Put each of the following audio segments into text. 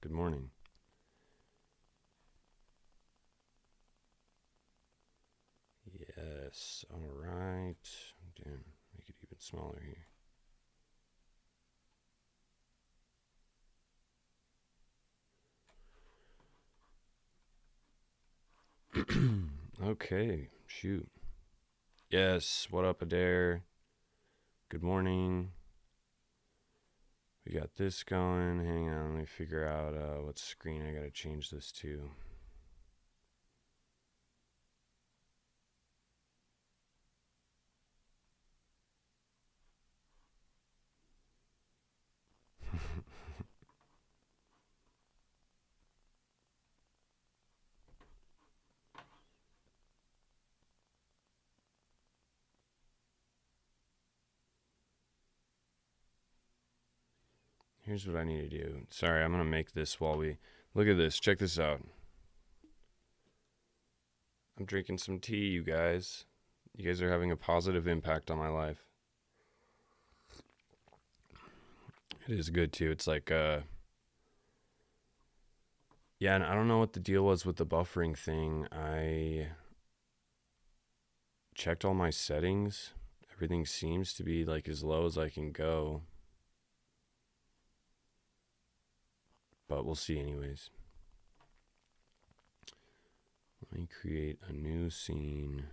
Good morning. Yes, all right. Damn, make it even smaller here. Okay, shoot. Yes, what up, Adair? Good morning. We got this going. Hang on, let me figure out what screen I gotta change this to. Here's what I need to do. Sorry, I'm gonna make this while we look at this. Check this out. I'm drinking some tea, you guys. You guys are having a positive impact on my life. It is good too. It's like yeah, and I don't know what the deal was with the buffering thing. I checked all my settings. Everything seems to be like as low as I can go. But we'll see anyways. Let me create a new scene.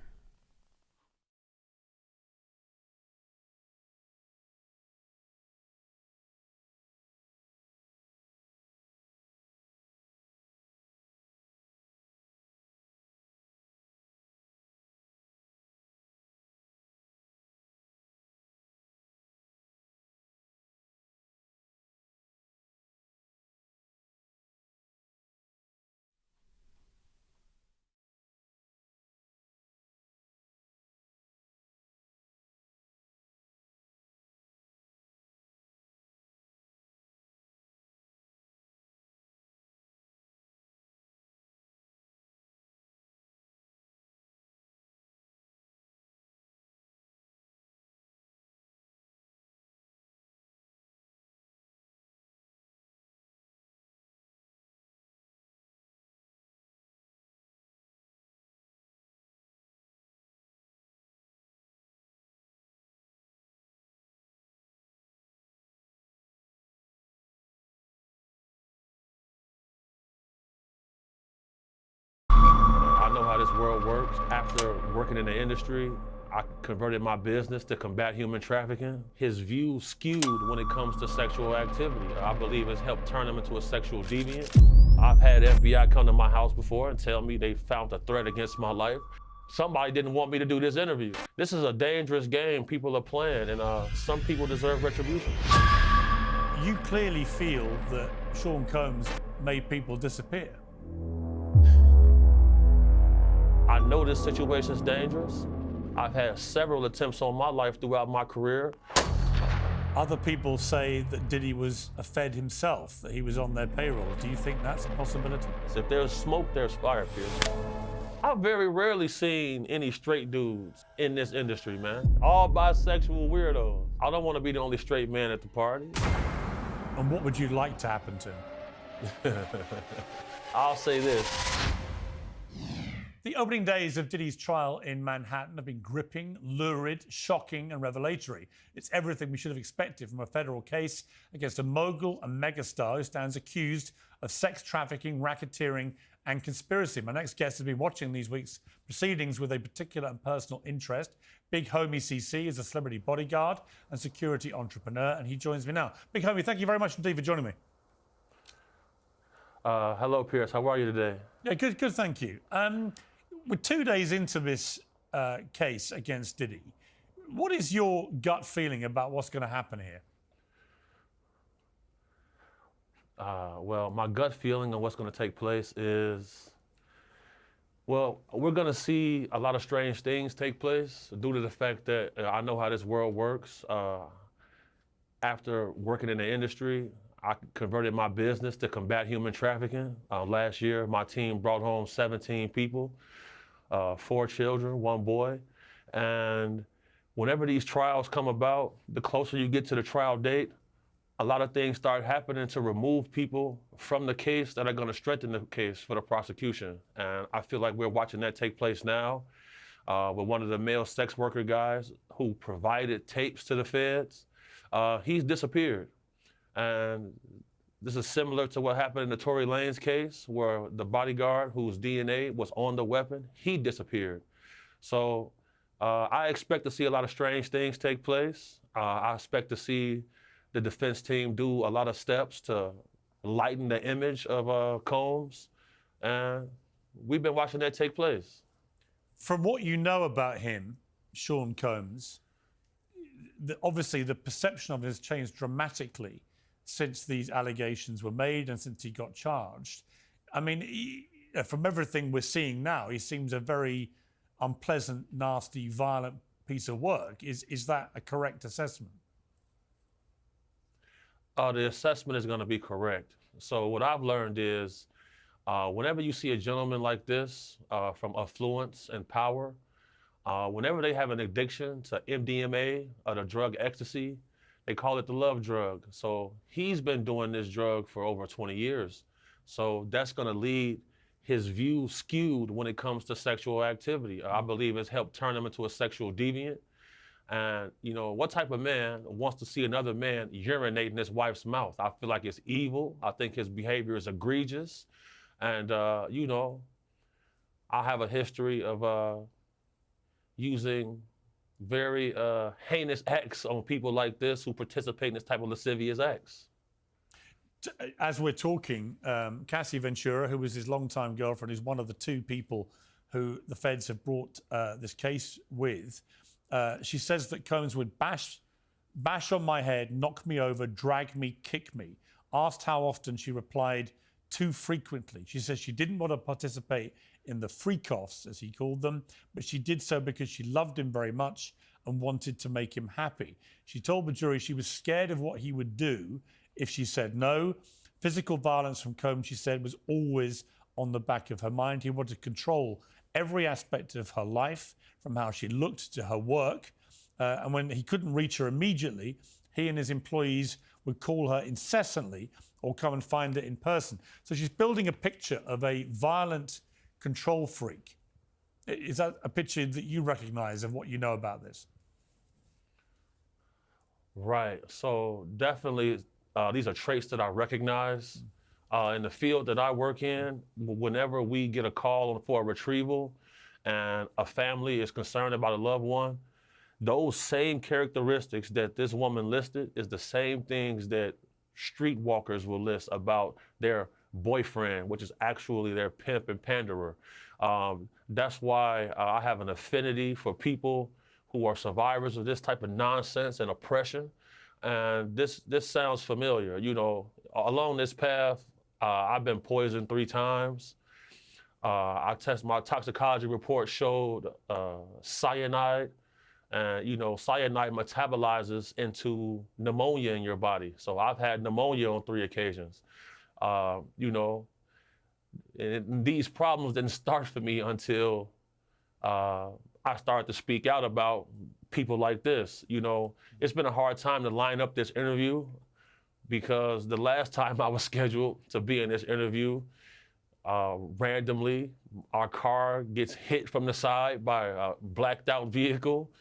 I know how this world works. After working in the industry, I converted my business to combat human trafficking. His view skewed when it comes to sexual activity. I believe it's helped turn him into a sexual deviant. I've had FBI come to my house before and tell me they found a threat against my life. Somebody didn't want me to do this interview. This is a dangerous game people are playing, and some people deserve retribution. You clearly feel that Sean Combs made people disappear. I know this situation is dangerous. I've had several attempts on my life throughout my career. Other people say that Diddy was a Fed himself, that he was on their payroll. Do you think that's a possibility? If there's smoke, there's fire, Pierce. I've very rarely seen any straight dudes in this industry, man. All bisexual weirdos. I don't want to be the only straight man at the party. And what would you like to happen to him? I'll say this. The opening days of Diddy's trial in Manhattan have been gripping, lurid, shocking, and revelatory. It's everything we should have expected from a federal case against a mogul and megastar who stands accused of sex trafficking, racketeering, and conspiracy. My next guest has been watching these week's proceedings with a particular and personal interest. Big Homie CC is a celebrity bodyguard and security entrepreneur, and he joins me now. Big Homie, thank you very much indeed for joining me. Hello, Pierce. How are you today? Yeah, good, thank you. We're 2 days into this case against Diddy. What is your gut feeling about what's going to happen here? Well, my gut feeling on what's going to take place is, well, we're going to see a lot of strange things take place due to the fact that I know how this world works. After working in the industry, I converted my business to combat human trafficking. Last year, my team brought home 17 people, 4 children, 1 boy. And whenever these trials come about, the closer you get to the trial date, a lot of things start happening to remove people from the case that are going to strengthen the case for the prosecution. And I feel like we're watching that take place now with one of the male sex worker guys who provided tapes to the feds. He's disappeared. And this is similar to what happened in the Tory Lanez case, where the bodyguard whose DNA was on the weapon, he disappeared. So I expect to see a lot of strange things take place. I expect to see the defense team do a lot of steps to lighten the image of Combs. And we've been watching that take place. From what you know about him, Sean Combs, obviously the perception of him has changed dramatically since these allegations were made and since he got charged. I mean, from everything we're seeing now, he seems a very unpleasant, nasty, violent piece of work. Is that a correct assessment? The assessment is going to be correct. So what I've learned is whenever you see a gentleman like this from affluence and power, whenever they have an addiction to MDMA or the drug ecstasy, they call it the love drug. So he's been doing this drug for over 20 years. So that's going to lead his view skewed when it comes to sexual activity. I believe it's helped turn him into a sexual deviant. And, you know, what type of man wants to see another man urinate in his wife's mouth? I feel like it's evil. I think his behavior is egregious. And, you know, I have a history of using very heinous acts on people like this who participate in this type of lascivious acts. As we're talking, Cassie Ventura, who was his longtime girlfriend, is one of the two people who the feds have brought this case with. She says that Combs would bash on my head, knock me over, drag me, kick me. Asked how often, she replied, too frequently. She says she didn't want to participate in the freak-offs, as he called them, but she did so because she loved him very much and wanted to make him happy. She told the jury she was scared of what he would do if she said no. Physical violence from Combs, she said, was always on the back of her mind. He wanted to control every aspect of her life, from how she looked to her work. And when he couldn't reach her immediately, he and his employees would call her incessantly or come and find her in person. So she's building a picture of a violent control freak. Is that a picture that you recognize of what you know about this? Right. So definitely, these are traits that I recognize. In the field that I work in, whenever we get a call for a retrieval and a family is concerned about a loved one, those same characteristics that this woman listed is the same things that streetwalkers will list about their boyfriend, which is actually their pimp and panderer. That's why I have an affinity for people who are survivors of this type of nonsense and oppression. And this sounds familiar. You know, along this path, I've been poisoned 3 times. My toxicology report showed cyanide. And, you know, cyanide metabolizes into pneumonia in your body. So I've had pneumonia on 3 occasions. You know, and these problems didn't start for me until I started to speak out about people like this. You know, it's been a hard time to line up this interview because the last time I was scheduled to be in this interview, randomly, our car gets hit from the side by a blacked out vehicle.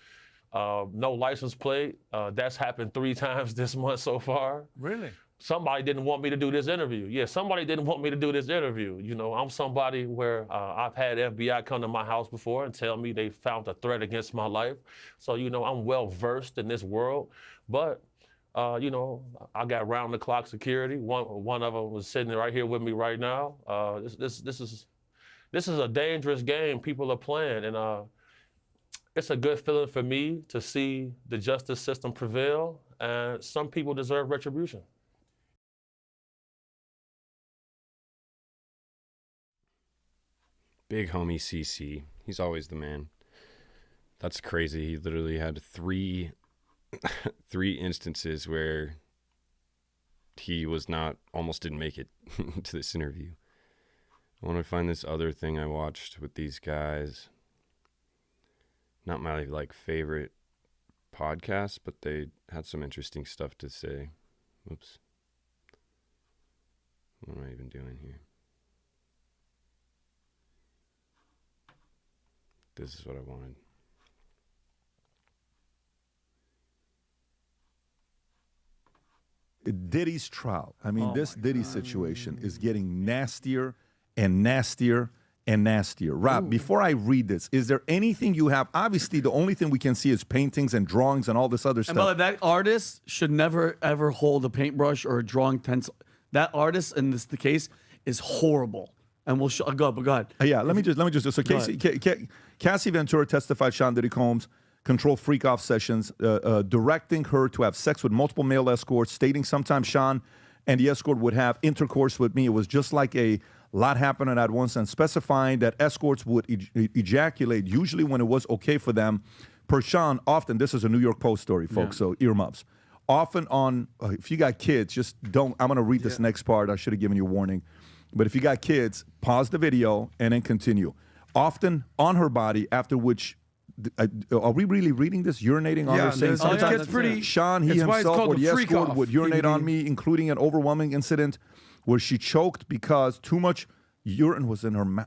No license plate. That's happened 3 times this month so far. Really? Somebody didn't want me to do this interview. Yeah, somebody didn't want me to do this interview. You know, I'm somebody where I've had FBI come to my house before and tell me they found a threat against my life. So, you know, I'm well versed in this world. But, you know, I got round the clock security. One of them was sitting right here with me right now. This is a dangerous game people are playing. And it's a good feeling for me to see the justice system prevail, and some people deserve retribution. Big homie CC. He's always the man. That's crazy. He literally had 3 instances where he was not, almost didn't make it to this interview. I want to find this other thing I watched with these guys. Not my favorite podcast, but they had some interesting stuff to say. Oops. What am I even doing here? This is what I wanted. Diddy's trial. I mean, this Diddy situation is getting nastier and nastier and nastier. Rob, before I read this, is there anything you have? Obviously, the only thing we can see is paintings and drawings and all this other stuff. And by the way, that artist should never, ever hold a paintbrush or a drawing pencil. That artist, in this the case, is horrible. And we'll show. Go ahead. Yeah, let me just. So Cassie Ventura testified Sean Diddy Combs controlled freak-off sessions, directing her to have sex with multiple male escorts, stating sometimes Sean and the escort would have intercourse with me. It was just like a lot happening at once, and specifying that escorts would ejaculate usually when it was okay for them. Per Sean, often, this is a New York Post story, folks, so earmuffs. Often on, if you got kids, just don't, I'm going to read this next part. I should have given you a warning. But if you got kids, pause the video and then continue. Often on her body, after which, are we really reading this? Urinating on her? Saying it gets pretty. Sean, he himself or the escort would urinate on me, including an overwhelming incident where she choked because too much urine was in her mouth.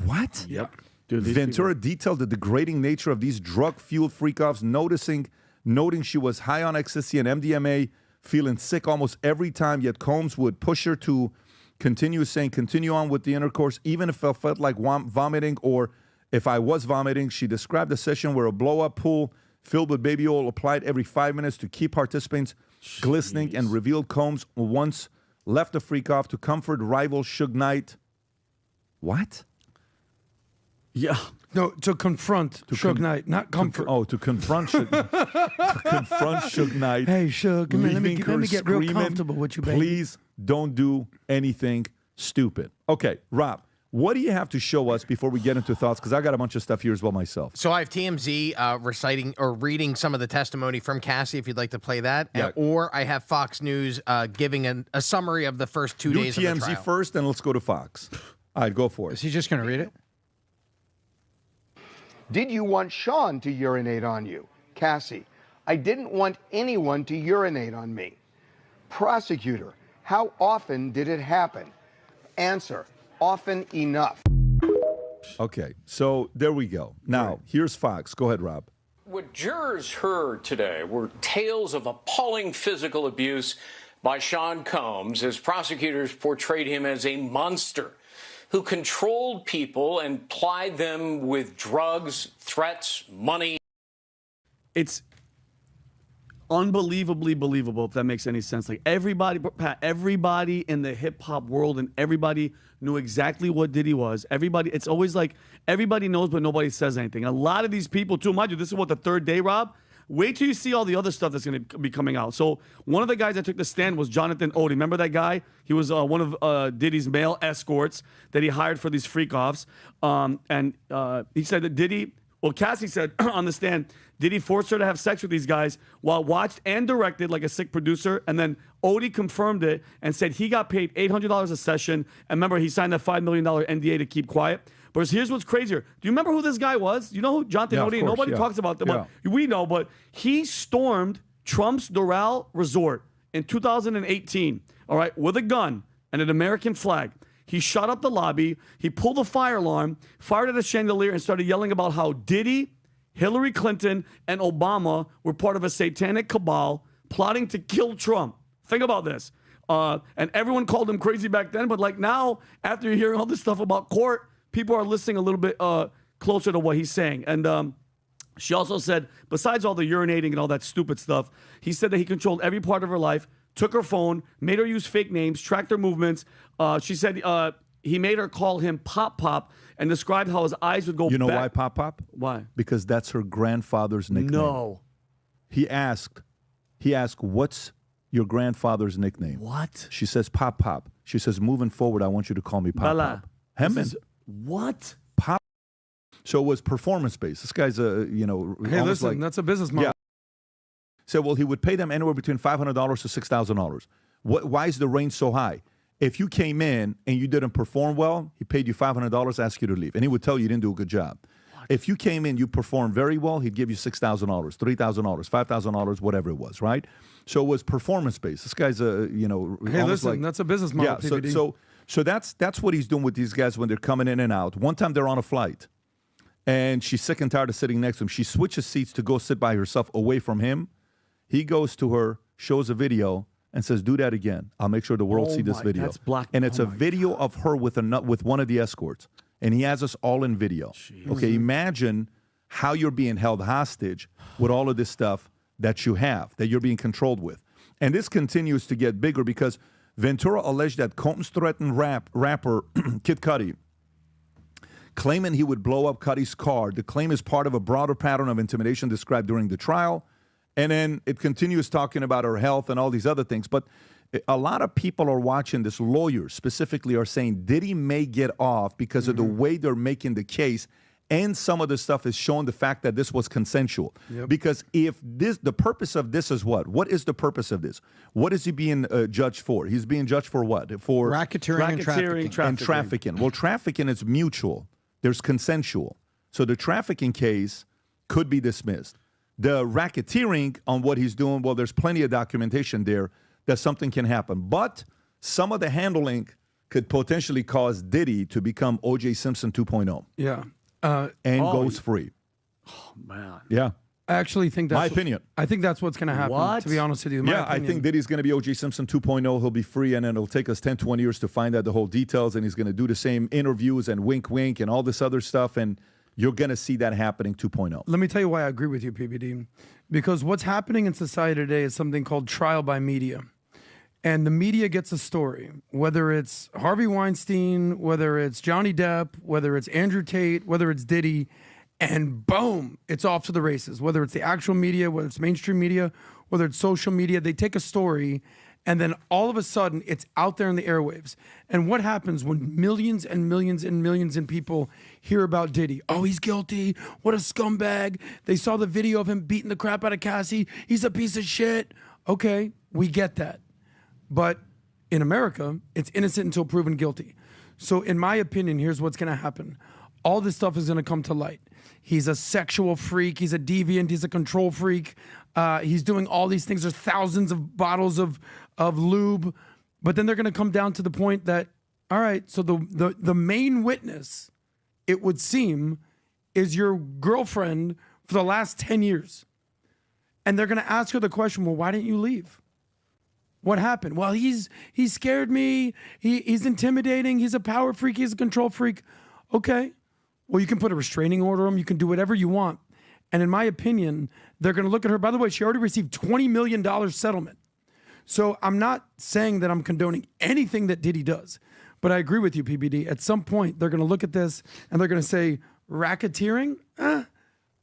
What? Yep. Dude, Ventura detailed the degrading nature of these drug-fueled freak-offs, noting she was high on ecstasy and MDMA, feeling sick almost every time, yet Combs would push her to continue, saying, continue on with the intercourse, even if I felt like vomiting or if I was vomiting. She described a session where a blow-up pool filled with baby oil applied every 5 minutes to keep participants glistening, and revealed Combs once left the freak-off to comfort rival Suge Knight. What? Yeah. No, to confront Suge Knight, not comfort. To confront Suge to confront Suge Knight. Hey, Suge, let me get real comfortable with you, baby. Please don't do anything stupid. Okay, Rob, what do you have to show us before we get into thoughts? Because I got a bunch of stuff here as well myself. So I have TMZ reciting or reading some of the testimony from Cassie, if you'd like to play that. Yeah. Or I have Fox News giving a summary of the first 2 days of the TMZ trial. first, and let's go to Fox. All right, go for it. Is he just going to read it? Did you want Sean to urinate on you? Cassie, I didn't want anyone to urinate on me. Prosecutor, how often did it happen? Answer, often enough. Okay, so there we go. Now, here's Fox. Go ahead, Rob. What jurors heard today were tales of appalling physical abuse by Sean Combs as prosecutors portrayed him as a monster who controlled people and plied them with drugs, threats, money. It's unbelievably believable, if that makes any sense. Like everybody in the hip hop world and everybody knew exactly what Diddy was. It's always like everybody knows, but nobody says anything. A lot of these people, too, mind you, this is what, the third day, Rob? Wait till you see all the other stuff that's going to be coming out. So one of the guys that took the stand was Jonathan Odie. Remember that guy? He was one of Diddy's male escorts that he hired for these freak-offs. And he said that Diddy, well, Cassie said on the stand, Diddy forced her to have sex with these guys while watched and directed like a sick producer. And then Odie confirmed it and said he got paid $800 a session. And remember, he signed that $5 million NDA to keep quiet. But here's what's crazier. Do you remember who this guy was? You know who Jonathan Odie? Nobody talks about them. Yeah. We know, but he stormed Trump's Doral Resort in 2018, all right, with a gun and an American flag. He shot up the lobby. He pulled a fire alarm, fired at a chandelier, and started yelling about how Diddy, Hillary Clinton, and Obama were part of a satanic cabal plotting to kill Trump. Think about this. And everyone called him crazy back then, but like now, after you're hearing all this stuff about court, people are listening a little bit closer to what he's saying. And she also said, besides all the urinating and all that stupid stuff, he said that he controlled every part of her life, took her phone, made her use fake names, tracked her movements. She said he made her call him Pop Pop and described how his eyes would go You know back. why Pop Pop? Why? Because that's her grandfather's nickname. No. He asked, what's your grandfather's nickname? What? She says, Pop Pop. She says, moving forward, I want you to call me Pop Bella. Pop. Hemman. What? Pop. So it was performance-based. This guy's Hey, listen, like, that's a business model. Yeah. So, well, he would pay them anywhere between $500 to $6,000. Why is the range so high? If you came in and you didn't perform well, he paid you $500, asked you to leave. And he would tell you didn't do a good job. If you came in, you performed very well, he'd give you $6,000, $3,000, $5,000, whatever it was, right? So it was performance-based. This guy's Hey, listen, that's a business model, PBD. So that's what he's doing with these guys when they're coming in and out. One time they're on a flight, and she's sick and tired of sitting next to him. She switches seats to go sit by herself away from him. He goes to her, shows a video, and says, "Do that again. I'll make sure the world see this video." That's black. And it's a video of her with one of the escorts, and he has us all in video. Jeez. Okay, imagine how you're being held hostage with all of this stuff that you have, that you're being controlled with. And this continues to get bigger because Ventura alleged that Combs threatened rapper Kid Cudi, claiming he would blow up Cudi's car. The claim is part of a broader pattern of intimidation described during the trial. And then it continues talking about her health and all these other things. But a lot of people are watching this. Lawyers specifically are saying Diddy may get off because of the way they're making the case. And some of the stuff is showing the fact that this was consensual. Yep. Because the purpose of this is what? What is the purpose of this? What is he being judged for? He's being judged for what? For racketeering and trafficking. Well, trafficking is mutual. There's consensual. So the trafficking case could be dismissed. The racketeering on what he's doing, well, there's plenty of documentation there that something can happen. But some of the handling could potentially cause Diddy to become O.J. Simpson 2.0. Yeah. Goes free. Oh, man. Yeah. I actually think that's my opinion. I think that's what's going to happen, What? to be honest with you. I think Diddy's going to be O.J. Simpson 2.0. He'll be free, and then it'll take us 10, 20 years to find out the whole details, and he's going to do the same interviews and wink, wink, and all this other stuff, and you're going to see that happening 2.0. Let me tell you why I agree with you, PBD. Because what's happening in society today is something called trial by media. And the media gets a story, whether it's Harvey Weinstein, whether it's Johnny Depp, whether it's Andrew Tate, whether it's Diddy, and boom, it's off to the races. Whether it's the actual media, whether it's mainstream media, whether it's social media, they take a story, and then all of a sudden, it's out there in the airwaves. And what happens when millions and millions and millions of people hear about Diddy? Oh, he's guilty. What a scumbag. They saw the video of him beating the crap out of Cassie. He's a piece of shit. Okay, we get that. But in America, it's innocent until proven guilty. So in my opinion, here's what's going to happen. All this stuff is going to come to light. He's a sexual freak. He's a deviant. He's a control freak. He's doing all these things. There's thousands of bottles of lube. But then they're going to come down to the point that, all right, so the main witness, it would seem, is your girlfriend for the last 10 years. And they're going to ask her the question, well, why didn't you leave? What happened? Well, he scared me. He's intimidating. He's a power freak. He's a control freak. Okay. Well, you can put a restraining order on him. You can do whatever you want. And in my opinion, they're going to look at her. By the way, she already received $20 million settlement. So I'm not saying that I'm condoning anything that Diddy does. But I agree with you, PBD. At some point, they're going to look at this and they're going to say, racketeering?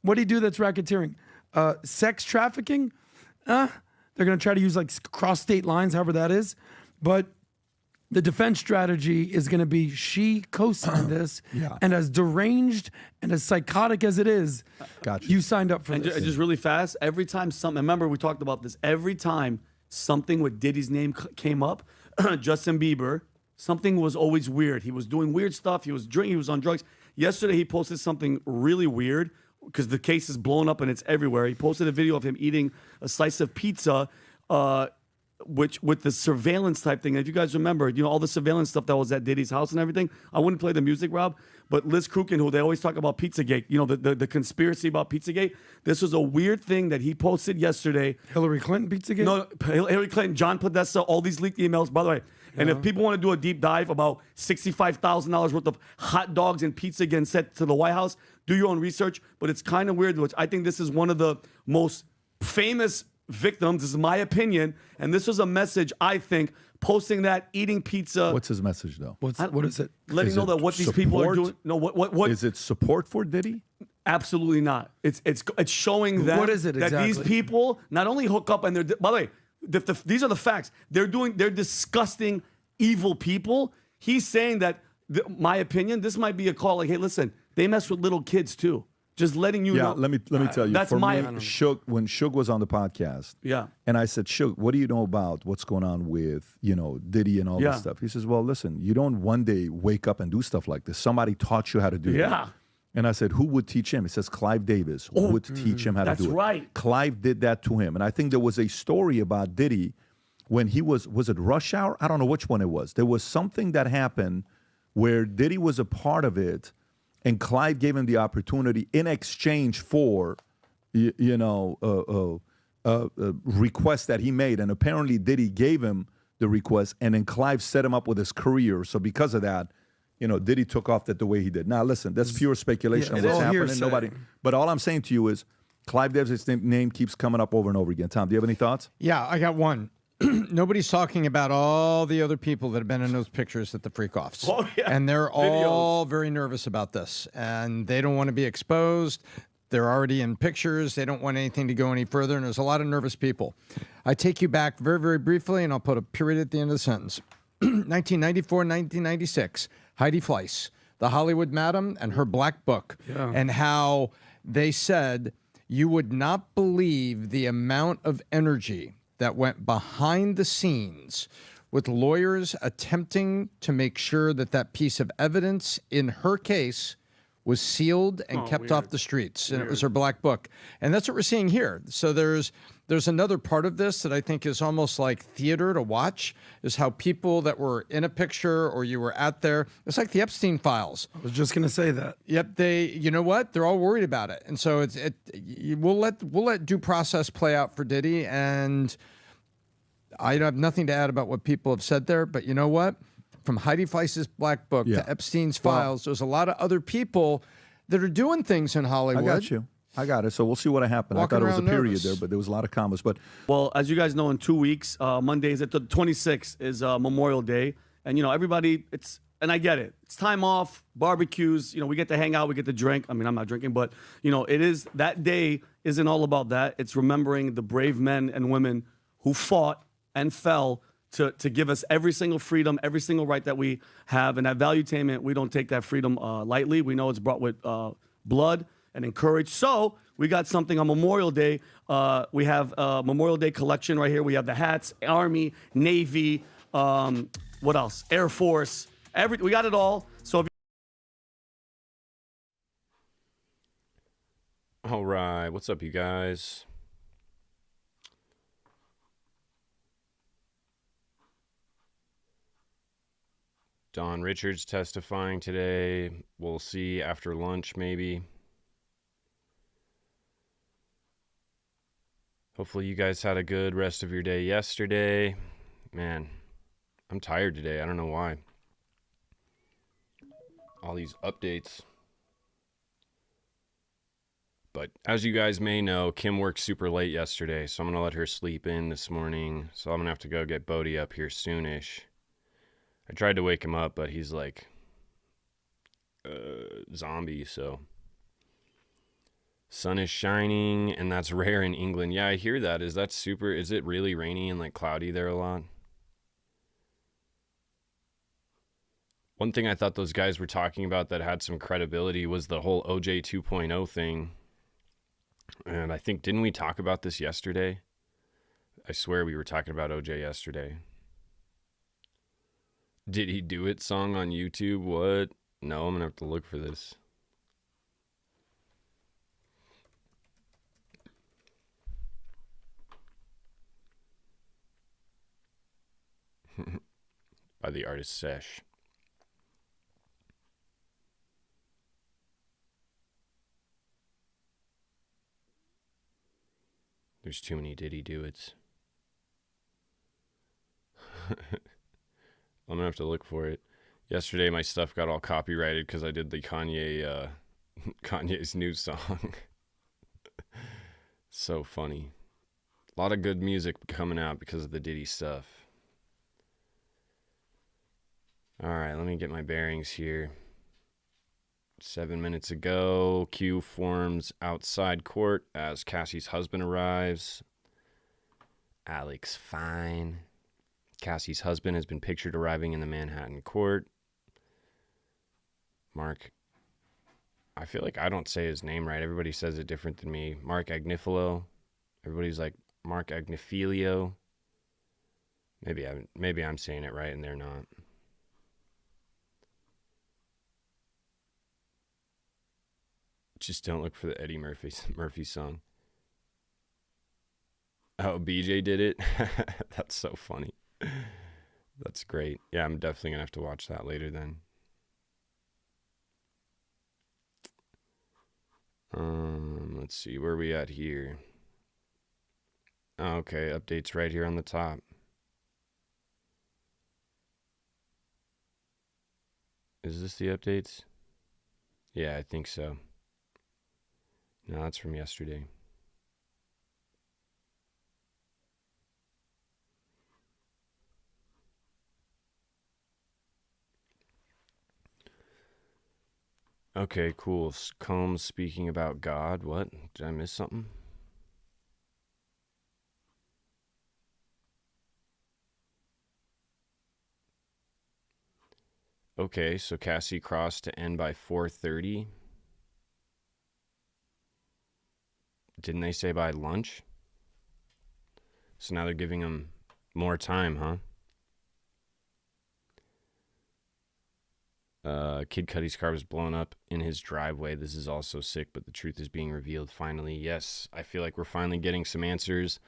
What do you do that's racketeering? Sex trafficking? They're going to try to use like cross state lines, however that is. But the defense strategy is going to be she co-signed this. Yeah. And as deranged and as psychotic as it is, you signed up for this. And just really fast, every time remember we talked about this, every time something with Diddy's name came up, Justin Bieber, something was always weird. He was doing weird stuff. He was drinking. He was on drugs. Yesterday, he posted something really weird, because the case is blown up and it's everywhere. He posted a video of him eating a slice of pizza, which with the surveillance type thing. And if you guys remember, all the surveillance stuff that was at Diddy's house and everything. I wouldn't play the music, Rob, but Liz Krukin, who they always talk about Pizzagate, the conspiracy about Pizzagate. This was a weird thing that he posted yesterday. Hillary Clinton Pizzagate? No, Hillary Clinton, John Podesta, all these leaked emails. By the way, and if people want to do a deep dive about $65,000 worth of hot dogs and pizza getting sent to the White House, do your own research. But it's kind of weird, which I think this is one of the most famous victims, this is my opinion. And this was a message, I think, posting that, eating pizza. What's his message, though? What is it? Letting know that what these people are doing. No, what is it? Support for Diddy? Absolutely not. It's showing them what is it exactly? that these by not only hook up and they're, by the way, these are the facts. They're disgusting, evil people. He's saying that, my opinion, this might be a call like, hey, listen, they mess with little kids too. Just letting you know. Let me tell you. That's for my me, Suge, when Suge was on the podcast. Yeah. And I said, Suge, what do you know about what's going on with, Diddy and all this stuff? He says, well, listen, you don't one day wake up and do stuff like this. Somebody taught you how to do it. Yeah. And I said, who would teach him? It says Clive Davis would teach him how to do it. That's right. Clive did that to him. And I think there was a story about Diddy when he was it Rush Hour? I don't know which one it was. There was something that happened where Diddy was a part of it, and Clive gave him the opportunity in exchange for, request that he made. And apparently Diddy gave him the request, and then Clive set him up with his career. So because of that, Diddy took off that the way he did. Now, listen, that's pure speculation Yeah, of it what's is happening. hearsay. Nobody. But all I'm saying to you is Clive Davis' name keeps coming up over and over again. Tom, do you have any thoughts? Yeah, I got one. Nobody's talking about all the other people that have been in those pictures at the freak-offs. Oh, yeah. And they're Videos. all very nervous about this. And they don't want to be exposed. They're already in pictures. They don't want anything to go any further. And there's a lot of nervous people. I take you back very, very briefly, and I'll put a period at the end of the sentence. 1994, 1996, Heidi Fleiss, the Hollywood Madam, and her Black Book. Yeah. And how they said you would not believe the amount of energy that went behind the scenes with lawyers attempting to make sure that that piece of evidence in her case was sealed and kept off the streets. And it was her Black Book. And that's what we're seeing here. So there's another part of this that I think is almost like theater to watch, is how people that were in a picture or you were out there, it's like the Epstein files. I was just going to say that. Yep, you know what? They're all worried about it. And so we'll let due process play out for Diddy, and I have nothing to add about what people have said there, but you know what? From Heidi Fleiss's Black Book to Epstein's files, there's a lot of other people that are doing things in Hollywood. I got it. So we'll see what happened. Walking I thought it was a around period nervous. there, but there was a lot of comments. But Well, as you guys know, in 2 weeks, Monday is the 26th is Memorial Day, and everybody, and I get it. It's time off, barbecues. We get to hang out, we get to drink. I mean, I'm not drinking, but it is that day isn't all about that. It's remembering the brave men and women who fought and fell to give us every single freedom, every single right that we have. And at Valuetainment, we don't take that freedom lightly. We know it's brought with blood and encouraged. So we got something on Memorial Day. We have a Memorial Day collection right here. We have the hats, Army, Navy, what else? Air Force. We got it all. So if All right, what's up, you guys? Don Richards testifying today. We'll see after lunch, maybe. Hopefully you guys had a good rest of your day yesterday. Man, I'm tired today. I don't know why. All these updates. But as you guys may know, Kim worked super late yesterday, so I'm going to let her sleep in this morning. So I'm going to have to go get Bodie up here soonish. I tried to wake him up, but he's like zombie, so. Sun is shining, and that's rare in England. Yeah, I hear that. Is that super? Is it really rainy and like cloudy there a lot? One thing I thought those guys were talking about that had some credibility was the whole OJ 2.0 thing. And I think, didn't we talk about this yesterday? I swear we were talking about OJ yesterday. Did he do it song on YouTube? What? No, I'm going to have to look for this. By the artist Sesh. There's too many Diddy do-its. I'm gonna have to look for it. Yesterday my stuff got all copyrighted because I did the Kanye's new song. So funny. A lot of good music coming out because of the Diddy stuff. Alright, let me get my bearings here. 7 minutes ago, Q forms outside court as Cassie's husband arrives. Alex Fine. Cassie's husband has been pictured arriving in the Manhattan court. Mark, I feel like I don't say his name right. Everybody says it different than me. Mark Agnifilo. Everybody's like Mark Agnifilio. Maybe I'm saying it right and they're not. Just don't look for the Eddie Murphy song. Oh, BJ did it? That's so funny. That's great. Yeah, I'm definitely going to have to watch that later then. Let's see. Where are we at here? Oh, okay, updates right here on the top. Is this the updates? Yeah, I think so. No, that's from yesterday. Okay, cool. Combs speaking about God. What? Did I miss something? Okay, so Cassie Cross to end by 4:30. Didn't they say by lunch? So now they're giving him more time, huh? Kid Cudi's car was blown up in his driveway. This is also sick, but the truth is being revealed finally. Yes, I feel like we're finally getting some answers.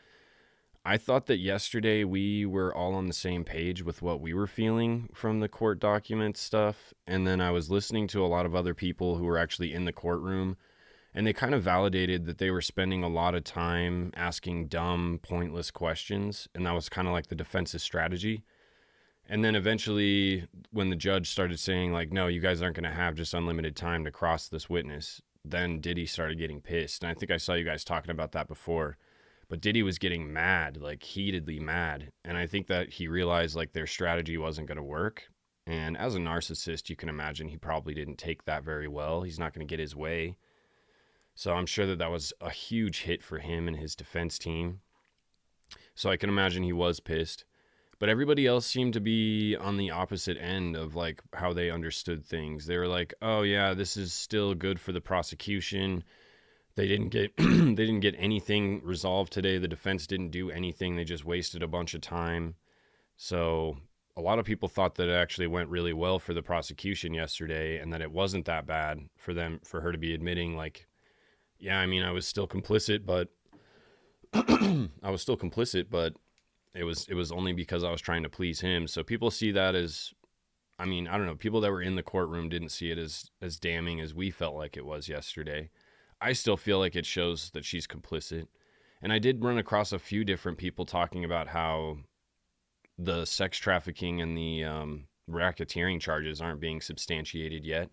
I thought that yesterday we were all on the same page with what we were feeling from the court document stuff. And then I was listening to a lot of other people who were actually in the courtroom, and they kind of validated that they were spending a lot of time asking dumb, pointless questions. And that was kind of like the defense's strategy. And then eventually, when the judge started saying, like, no, you guys aren't going to have just unlimited time to cross this witness, then Diddy started getting pissed. And I think I saw you guys talking about that before. But Diddy was getting mad, like heatedly mad. And I think that he realized like their strategy wasn't going to work. And as a narcissist, you can imagine he probably didn't take that very well. He's not going to get his way. So I'm sure that that was a huge hit for him and his defense team. So I can imagine he was pissed. But everybody else seemed to be on the opposite end of like how they understood things. They were like, "Oh yeah, this is still good for the prosecution. They didn't get they didn't get anything resolved today. The defense didn't do anything. They just wasted a bunch of time." So a lot of people thought that it actually went really well for the prosecution yesterday, and that it wasn't that bad for her to be admitting like, "Yeah, I mean, I was still complicit, but it was only because I was trying to please him." So people see that as, I mean, I don't know, people that were in the courtroom didn't see it as damning as we felt like it was yesterday. I still feel like it shows that she's complicit. And I did run across a few different people talking about how the sex trafficking and the racketeering charges aren't being substantiated yet.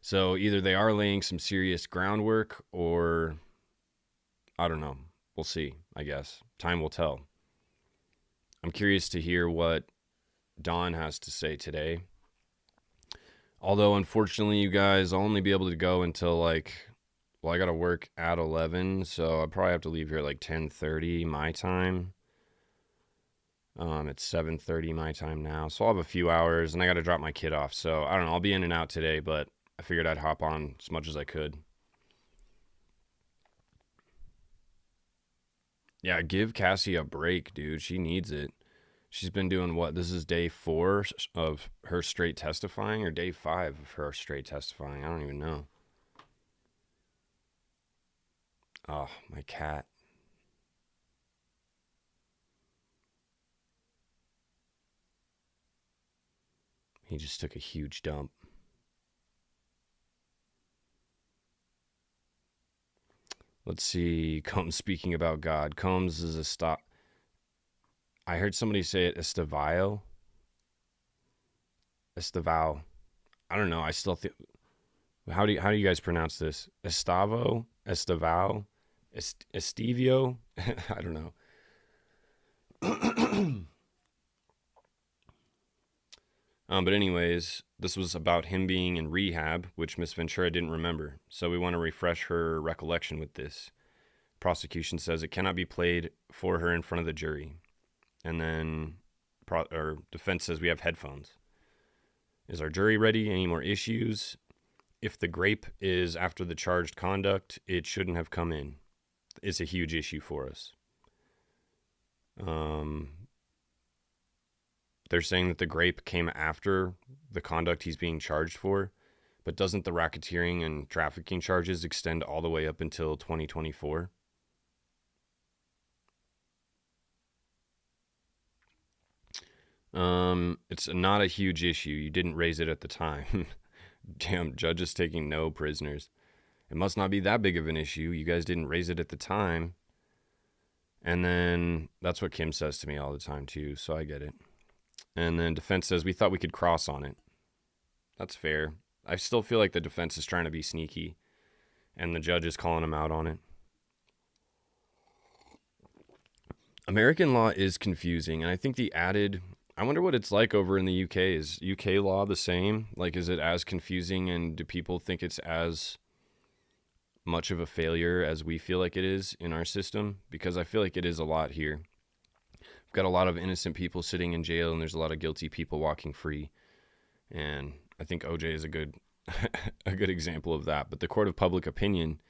So either they are laying some serious groundwork, or I don't know. We'll see, I guess. Time will tell. I'm curious to hear what Dawn has to say today. Although, unfortunately, you guys, I'll only be able to go until like, well, I got to work at 11, so I'll probably have to leave here at like 10:30 my time. It's 7:30 my time now, so I'll have a few hours, and I got to drop my kid off. So, I don't know, I'll be in and out today, but I figured I'd hop on as much as I could. Yeah, give Cassie a break, dude. She needs it. She's been doing what? This is day 4 of her straight testifying, or day 5 of her straight testifying. I don't even know. Oh, my cat. He just took a huge dump. Let's see. Combs speaking about God. Combs is a stop. I heard somebody say it, Estavio. Estavao. I don't know. I still think. How do you guys pronounce this? Estavo? Estavao? Estivio? I don't know. But anyways, this was about him being in rehab, which Miss Ventura didn't remember. So we want to refresh her recollection with this. Prosecution says it cannot be played for her in front of the jury. And then defense says we have headphones. Is our jury ready? Any more issues? If the grape is after the charged conduct, it shouldn't have come in. It's a huge issue for us. They're saying that the grape came after the conduct he's being charged for, But doesn't the racketeering and trafficking charges extend all the way up until 2024? It's not a huge issue. You didn't raise it at the time. Damn, judge is taking no prisoners. It must not be that big of an issue. You guys didn't raise it at the time. And then that's what Kim says to me all the time too, so I get it. And then defense says we thought we could cross on it. That's fair. I still feel like the defense is trying to be sneaky, and the judge is calling them out on it. American law is confusing, and I think I wonder what it's like over in the UK. Is UK law the same? Like, is it as confusing, and do people think it's as much of a failure as we feel like it is in our system? Because I feel like it is a lot here. We've got a lot of innocent people sitting in jail, and there's a lot of guilty people walking free. And I think OJ is a good a good example of that. But the court of public opinion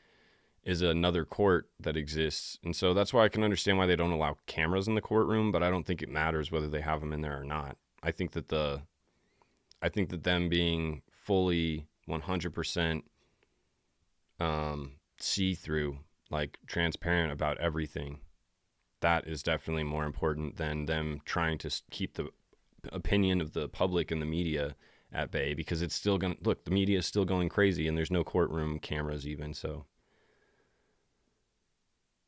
is another court that exists. And so that's why I can understand why they don't allow cameras in the courtroom, but I don't think it matters whether they have them in there or not. I think that them being fully 100% see-through, like transparent about everything, that is definitely more important than them trying to keep the opinion of the public and the media at bay, because it's still going to look, the media is still going crazy and there's no courtroom cameras even. So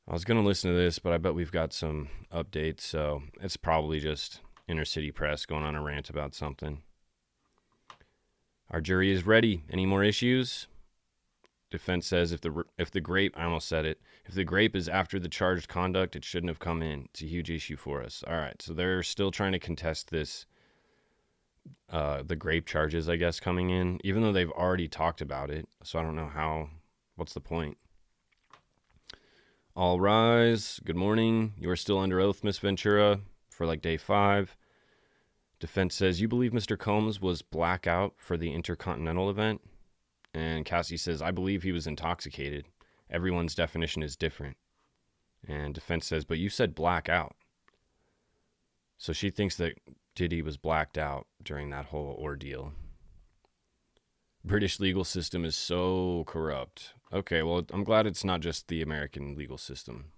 I was going to listen to this, but I bet we've got some updates, so it's probably just inner city press going on a rant about something. Our jury is ready. Any more issues? Defense says if the grape, I almost said it, if the grape is after the charged conduct, it shouldn't have come in. It's a huge issue for us. All right, so they're still trying to contest this, the grape charges, I guess, coming in, even though they've already talked about it. So I don't know what's the point? All rise. Good morning. You are still under oath, Miss Ventura, for like day 5. Defense says, you believe Mr. Combs was blackout for the Intercontinental event? And Cassie says, I believe he was intoxicated. Everyone's definition is different. And defense says, but you said blackout. So she thinks that Diddy was blacked out during that whole ordeal. British legal system is so corrupt. Okay, well, I'm glad it's not just the American legal system.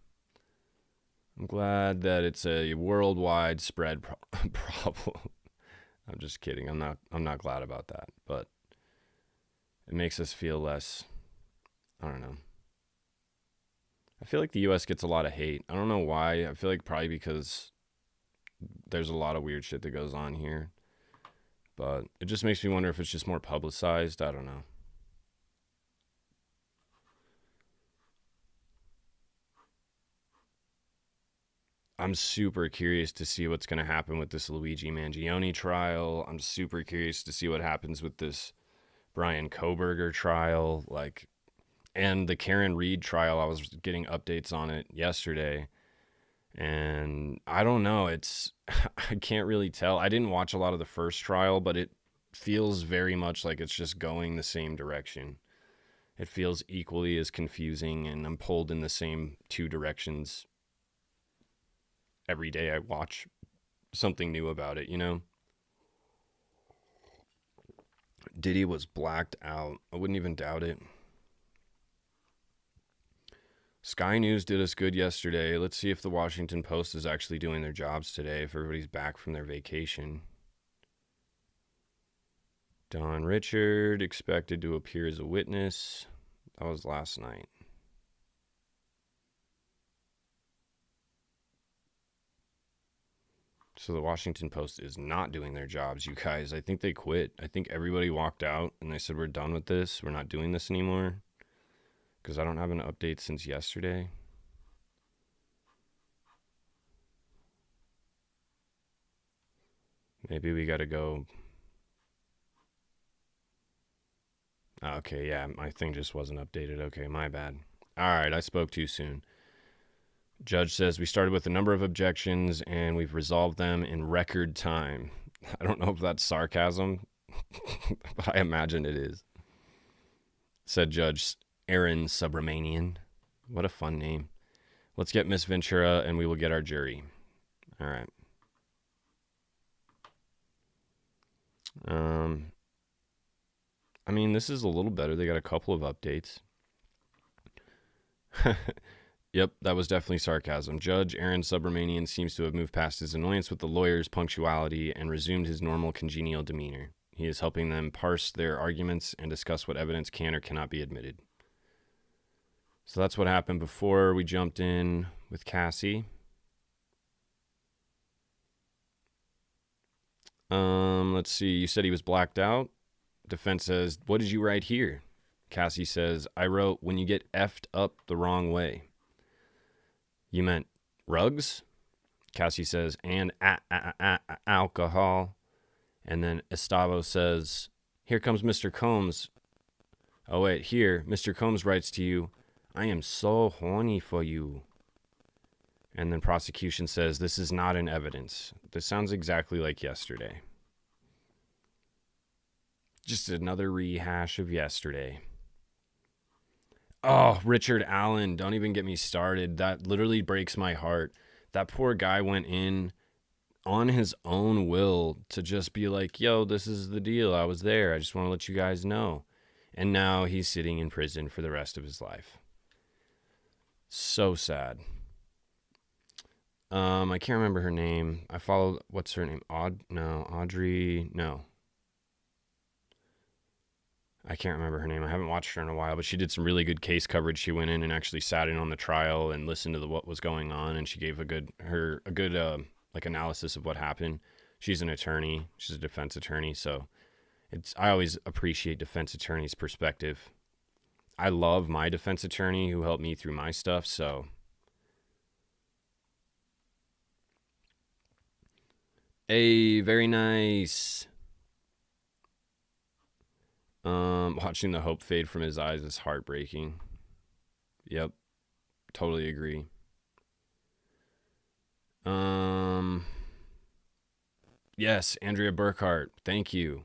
I'm glad that it's a worldwide spread problem. I'm just kidding. I'm not glad about that, but it makes us feel less, I don't know. I feel like the US gets a lot of hate. I don't know why. I feel like probably because there's a lot of weird shit that goes on here. But it just makes me wonder if it's just more publicized. I don't know. I'm super curious to see what's going to happen with this Luigi Mangione trial. I'm super curious to see what happens with this Brian Kohberger trial. And the Karen Reed trial, I was getting updates on it yesterday. And I don't know. I can't really tell. I didn't watch a lot of the first trial, but it feels very much like it's just going the same direction. It feels equally as confusing, and I'm pulled in the same 2 directions every day I watch something new about it, you know? Diddy was blacked out. I wouldn't even doubt it. Sky News did us good yesterday. Let's see if the Washington Post is actually doing their jobs today, if everybody's back from their vacation. Don Richard expected to appear as a witness. That was last night. So the Washington Post is not doing their jobs, you guys. I think they quit. I think everybody walked out and they said, we're done with this. We're not doing this anymore. Because I don't have an update since yesterday. Maybe we got to go. Okay, yeah, my thing just wasn't updated. Okay, my bad. All right, I spoke too soon. Judge says we started with a number of objections and we've resolved them in record time. I don't know if that's sarcasm, but I imagine it is. Said Judge Aaron Subramanian. What a fun name. Let's get Miss Ventura and we will get our jury. All right. I mean, this is a little better. They got a couple of updates. Yep, that was definitely sarcasm. Judge Aaron Subramanian seems to have moved past his annoyance with the lawyer's punctuality and resumed his normal congenial demeanor. He is helping them parse their arguments and discuss what evidence can or cannot be admitted. So that's what happened before we jumped in with Cassie. Let's see. You said he was blacked out. Defense says, what did you write here? Cassie says, I wrote, when you get effed up the wrong way. You meant rugs? Cassie says, and alcohol. And then Estavo says, here comes Mr. Combs. Oh, wait, here, Mr. Combs writes to you, I am so horny for you. And then prosecution says, this is not in evidence. This sounds exactly like yesterday. Just another rehash of yesterday. Oh, Richard Allen, don't even get me started. That literally breaks my heart. That poor guy went in on his own will to just be like, yo, this is the deal. I was there. I just want to let you guys know. And now he's sitting in prison for the rest of his life. So sad. I can't remember her name. I followed, what's her name? Audrey, no. I can't remember her name. I haven't watched her in a while, but she did some really good case coverage. She went in and actually sat in on the trial and listened to what was going on, and she gave a good like analysis of what happened. She's an attorney. She's a defense attorney, so I always appreciate defense attorneys' perspective. I love my defense attorney who helped me through my stuff, so hey, very nice. Watching the hope fade from his eyes is heartbreaking. Yep, totally agree. Yes, Andrea Burkhart, thank you.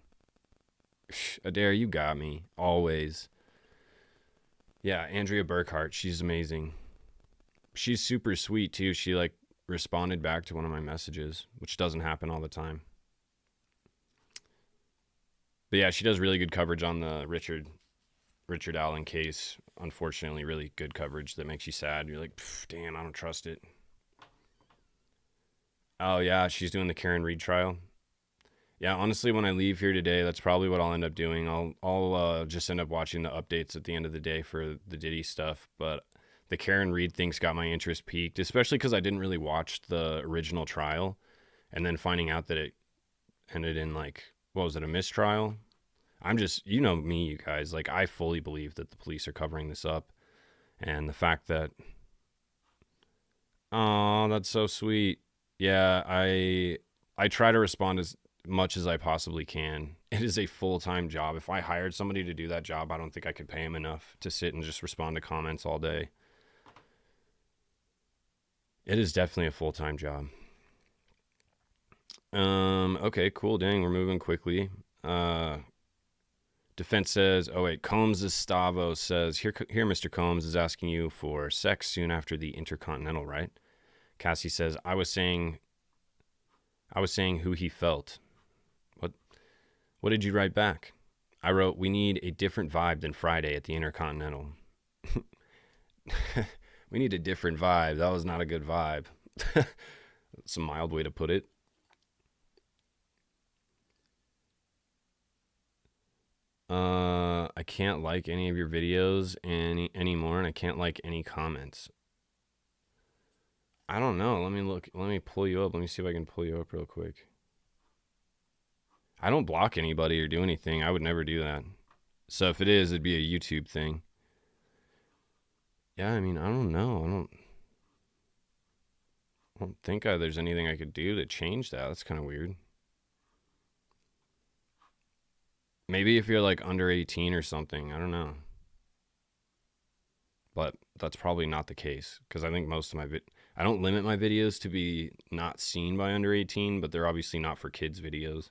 Adair, you got me, always. Yeah, Andrea Burkhart, she's amazing. She's super sweet, too. She, responded back to one of my messages, which doesn't happen all the time. But yeah, she does really good coverage on the Richard Allen case. Unfortunately, really good coverage that makes you sad. You're like, damn, I don't trust it. Oh yeah, she's doing the Karen Reed trial. Yeah, honestly, when I leave here today, that's probably what I'll end up doing. I'll just end up watching the updates at the end of the day for the Diddy stuff. But the Karen Reed thing's got my interest peaked, especially because I didn't really watch the original trial, and then finding out that it ended in what was it, a mistrial? I'm just, you know me, you guys, I fully believe that the police are covering this up. And the fact that, oh, that's so sweet. Yeah, I try to respond as much as I possibly can. It is a full-time job. If I hired somebody to do that job, I don't think I could pay him enough to sit and just respond to comments all day. It is definitely a full-time job. Okay, cool. Dang, we're moving quickly. Defense says, oh wait, Combs' Stavo says, here, Mr. Combs is asking you for sex soon after the Intercontinental, right? Cassie says, I was saying who he felt. What did you write back? I wrote, we need a different vibe than Friday at the Intercontinental. We need a different vibe. That was not a good vibe. That's a mild way to put it. I can't like any of your videos anymore, and I can't like any comments. I don't know. Let me pull you up. Let me see if I can pull you up real quick. I don't block anybody or do anything. I would never do that. So if it is, it'd be a YouTube thing. Yeah, I mean, I don't know. I don't think there's anything I could do to change that. That's kind of weird. Maybe if you're under 18 or something, I don't know. But that's probably not the case, because I think most of I don't limit my videos to be not seen by under 18, but they're obviously not for kids videos.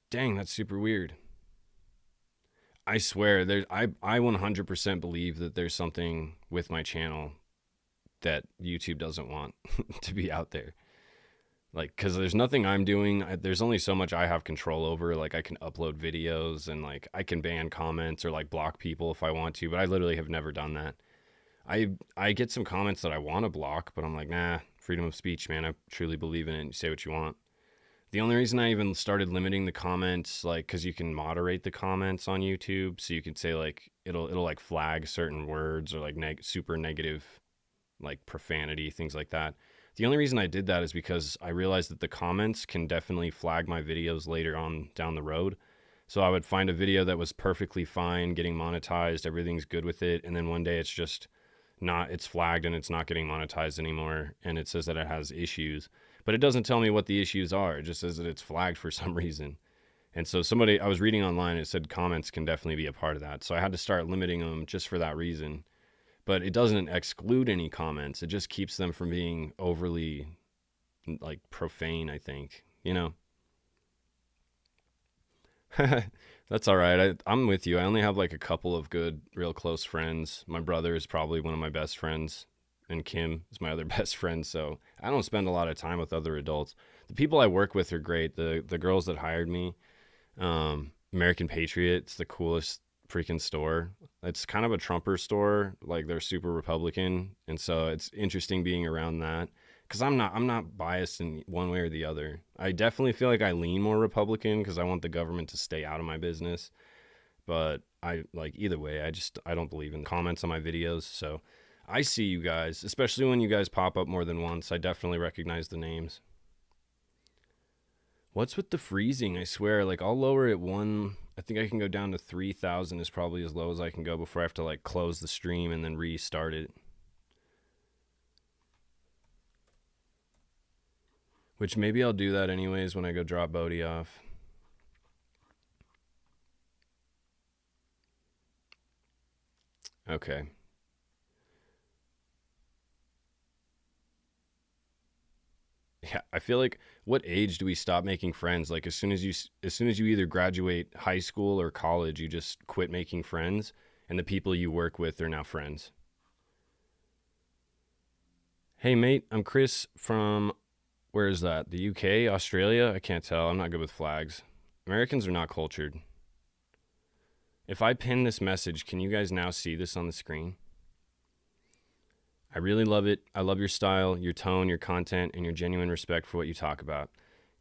Dang, that's super weird. I swear, I 100% believe that there's something with my channel that YouTube doesn't want to be out there. Like, because there's nothing I'm doing. There's only so much I have control over. Like, I can upload videos and, like, I can ban comments or, like, block people if I want to, but I literally have never done that. I get some comments that I want to block, but I'm like, nah, freedom of speech, man. I truly believe in it, and you say what you want. The only reason I even started limiting the comments, like, because you can moderate the comments on YouTube, so you can say, like, it'll like flag certain words or, like, super negative, like, profanity, things like that. The only reason I did that is because I realized that the comments can definitely flag my videos later on down the road. So I would find a video that was perfectly fine, getting monetized, everything's good with it, and then one day it's just not, it's flagged and it's not getting monetized anymore, and it says that it has issues. But it doesn't tell me what the issues are. It just says that it's flagged for some reason. And so I was reading online, it said comments can definitely be a part of that. So I had to start limiting them just for that reason. But it doesn't exclude any comments. It just keeps them from being overly, like, profane, I think. You know? That's all right. I'm with you. I only have, like, a couple of good, real close friends. My brother is probably one of my best friends, and Kim is my other best friend. So I don't spend a lot of time with other adults. The people I work with are great. The girls that hired me, American Patriot, it's the coolest freaking store. It's kind of a Trumper store. Like, they're super Republican, and so it's interesting being around that, because I'm not biased in one way or the other. I definitely feel like I lean more Republican because I want the government to stay out of my business, but I, like, either way, I don't believe in the comments on my videos. So I see you guys, especially when you guys pop up more than once. I definitely recognize the names. What's with the freezing? I swear, like, I'll lower it one. I think I can go down to 3,000 is probably as low as I can go before I have to, like, close the stream and then restart it. Which maybe I'll do that anyways when I go drop Bodhi off. Okay. Yeah, I feel like, what age do we stop making friends? Like, as soon as you either graduate high school or college, you just quit making friends, and the people you work with are now friends. Hey mate, I'm Chris from, where is that? The UK, Australia? I can't tell. I'm not good with flags. Americans are not cultured. If I pin this message, can you guys now see this on the screen? I really love it. I love your style, your tone, your content, and your genuine respect for what you talk about.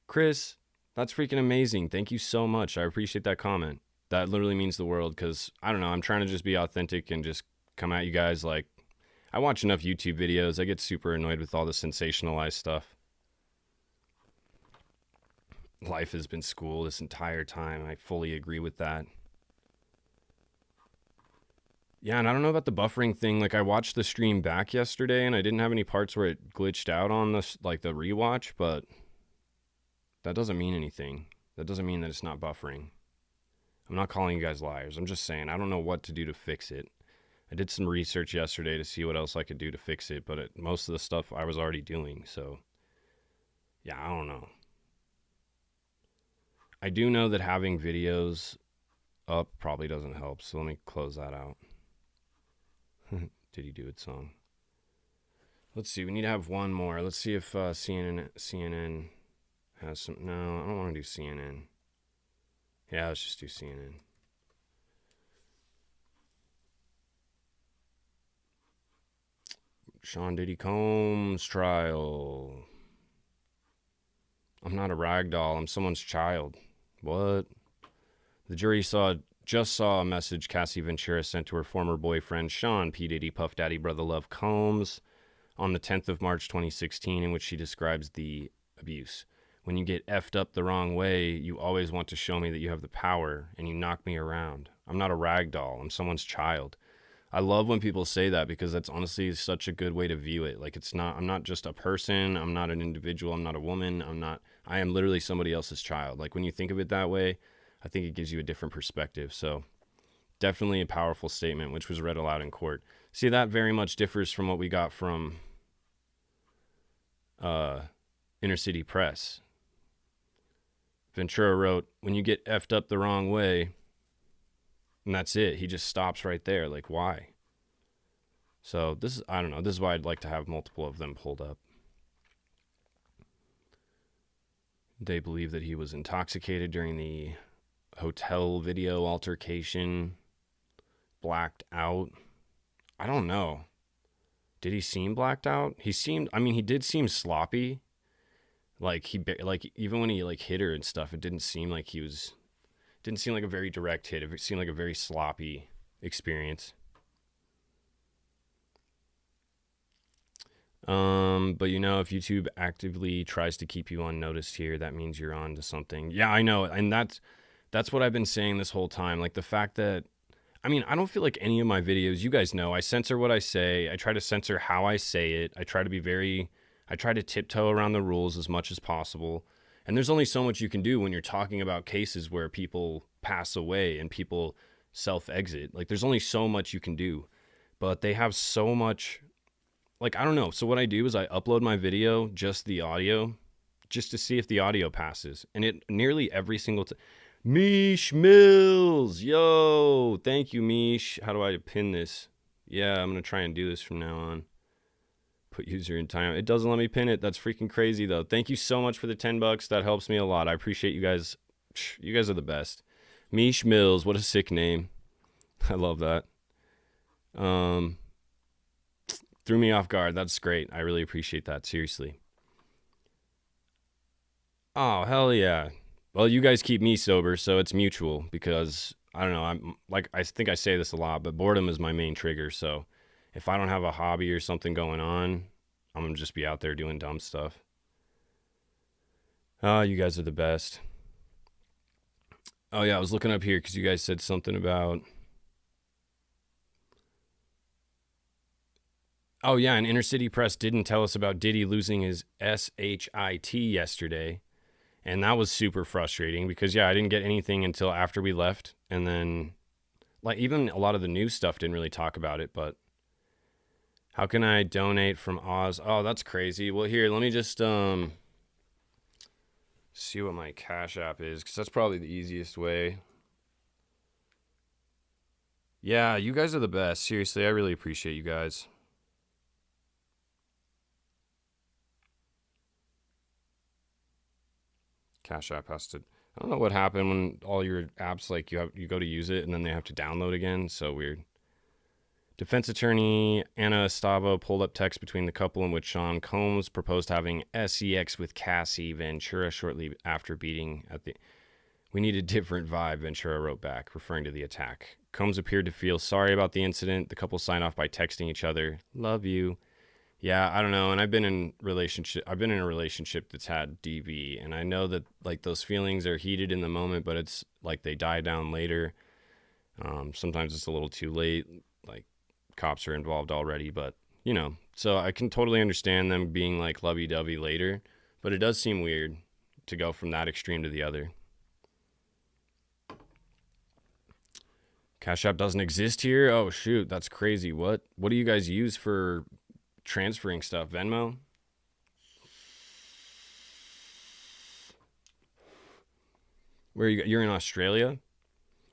Chris, that's freaking amazing. Thank you so much. I appreciate that comment. That literally means the world, because, I don't know, I'm trying to just be authentic and just come at you guys. Like, I watch enough YouTube videos. I get super annoyed with all the sensationalized stuff. Life has been school this entire time. I fully agree with that. Yeah, and I don't know about the buffering thing. Like, I watched the stream back yesterday, and I didn't have any parts where it glitched out on the rewatch, but that doesn't mean anything. That doesn't mean that it's not buffering. I'm not calling you guys liars. I'm just saying I don't know what to do to fix it. I did some research yesterday to see what else I could do to fix it, but most of the stuff I was already doing, so yeah, I don't know. I do know that having videos up probably doesn't help, so let me close that out. Did he do it song? Let's see. We need to have one more. Let's see if CNN has some. No, I don't want to do CNN. Yeah, let's just do CNN. Sean Diddy Combs trial. I'm not a rag doll. I'm someone's child. What? The jury just saw a message Cassie Ventura sent to her former boyfriend, Sean P. Diddy Puff Daddy Brother Love Combs, on the 10th of March 2016, in which she describes the abuse. When you get effed up the wrong way, you always want to show me that you have the power, and you knock me around. I'm not a rag doll. I'm someone's child. I love when people say that, because that's honestly such a good way to view it. Like, I'm not just a person. I'm not an individual. I'm not a woman. I am literally somebody else's child. Like, when you think of it that way, I think it gives you a different perspective. So definitely a powerful statement, which was read aloud in court. See, that very much differs from what we got from Inner City Press. Ventura wrote, when you get effed up the wrong way, and that's it. He just stops right there. Like, why? So I don't know. This is why I'd like to have multiple of them pulled up. They believe that he was intoxicated during the hotel video altercation, blacked out. I don't know. Did he seem blacked out? He did seem sloppy. Like even when he like hit her and stuff, it didn't seem like didn't seem like a very direct hit. It seemed like a very sloppy experience. But if YouTube actively tries to keep you unnoticed here, that means you're on to something. Yeah, I know. And that's what I've been saying this whole time. Like the fact that, I don't feel like any of my videos, you guys know, I censor what I say. I try to censor how I say it. I try to tiptoe around the rules as much as possible. And there's only so much you can do when you're talking about cases where people pass away and people self-exit. Like there's only so much you can do. But they have so much, like, I don't know. So what I do is I upload my video, just the audio, just to see if the audio passes. And it nearly every single time. Mish Mills, yo, thank you, Mish. How do I pin this? Yeah, I'm going to try and do this from now on. Put user in time. It doesn't let me pin it. That's freaking crazy, though. Thank you so much for the $10. That helps me a lot. I appreciate you guys. You guys are the best. Mish Mills, what a sick name. I love that. Threw me off guard. That's great. I really appreciate that. Seriously. Oh, hell yeah. Well, you guys keep me sober, so it's mutual because, I don't know, I think I say this a lot, but boredom is my main trigger. So if I don't have a hobby or something going on, I'm going to just be out there doing dumb stuff. Oh, you guys are the best. Oh, yeah, I was looking up here because you guys said something about... Oh, yeah, and Inner City Press didn't tell us about Diddy losing his SHIT yesterday. And that was super frustrating because, yeah, I didn't get anything until after we left. And then, like, even a lot of the news stuff didn't really talk about it. But how can I donate from Oz? Oh, that's crazy. Well, here, let me just see what my Cash App is because that's probably the easiest way. Yeah, you guys are the best. Seriously, I really appreciate you guys. Cash App has to... I don't know what happened when all your apps, like, you go to use it and then they have to download again. So weird. Defense attorney Anna Estavo pulled up text between the couple in which Sean Combs proposed having sex with Cassie Ventura shortly after beating at the... We need a different vibe, Ventura wrote back, referring to the attack. Combs appeared to feel sorry about the incident. The couple signed off by texting each other, "Love you." Yeah, I don't know. And I've been in a relationship that's had DV, and I know that like those feelings are heated in the moment, but it's like they die down later. Sometimes it's a little too late. Like cops are involved already, but so I can totally understand them being like lovey-dovey later, but it does seem weird to go from that extreme to the other. Cash App doesn't exist here? Oh shoot, that's crazy. What do you guys use for transferring stuff? Venmo? You're in Australia?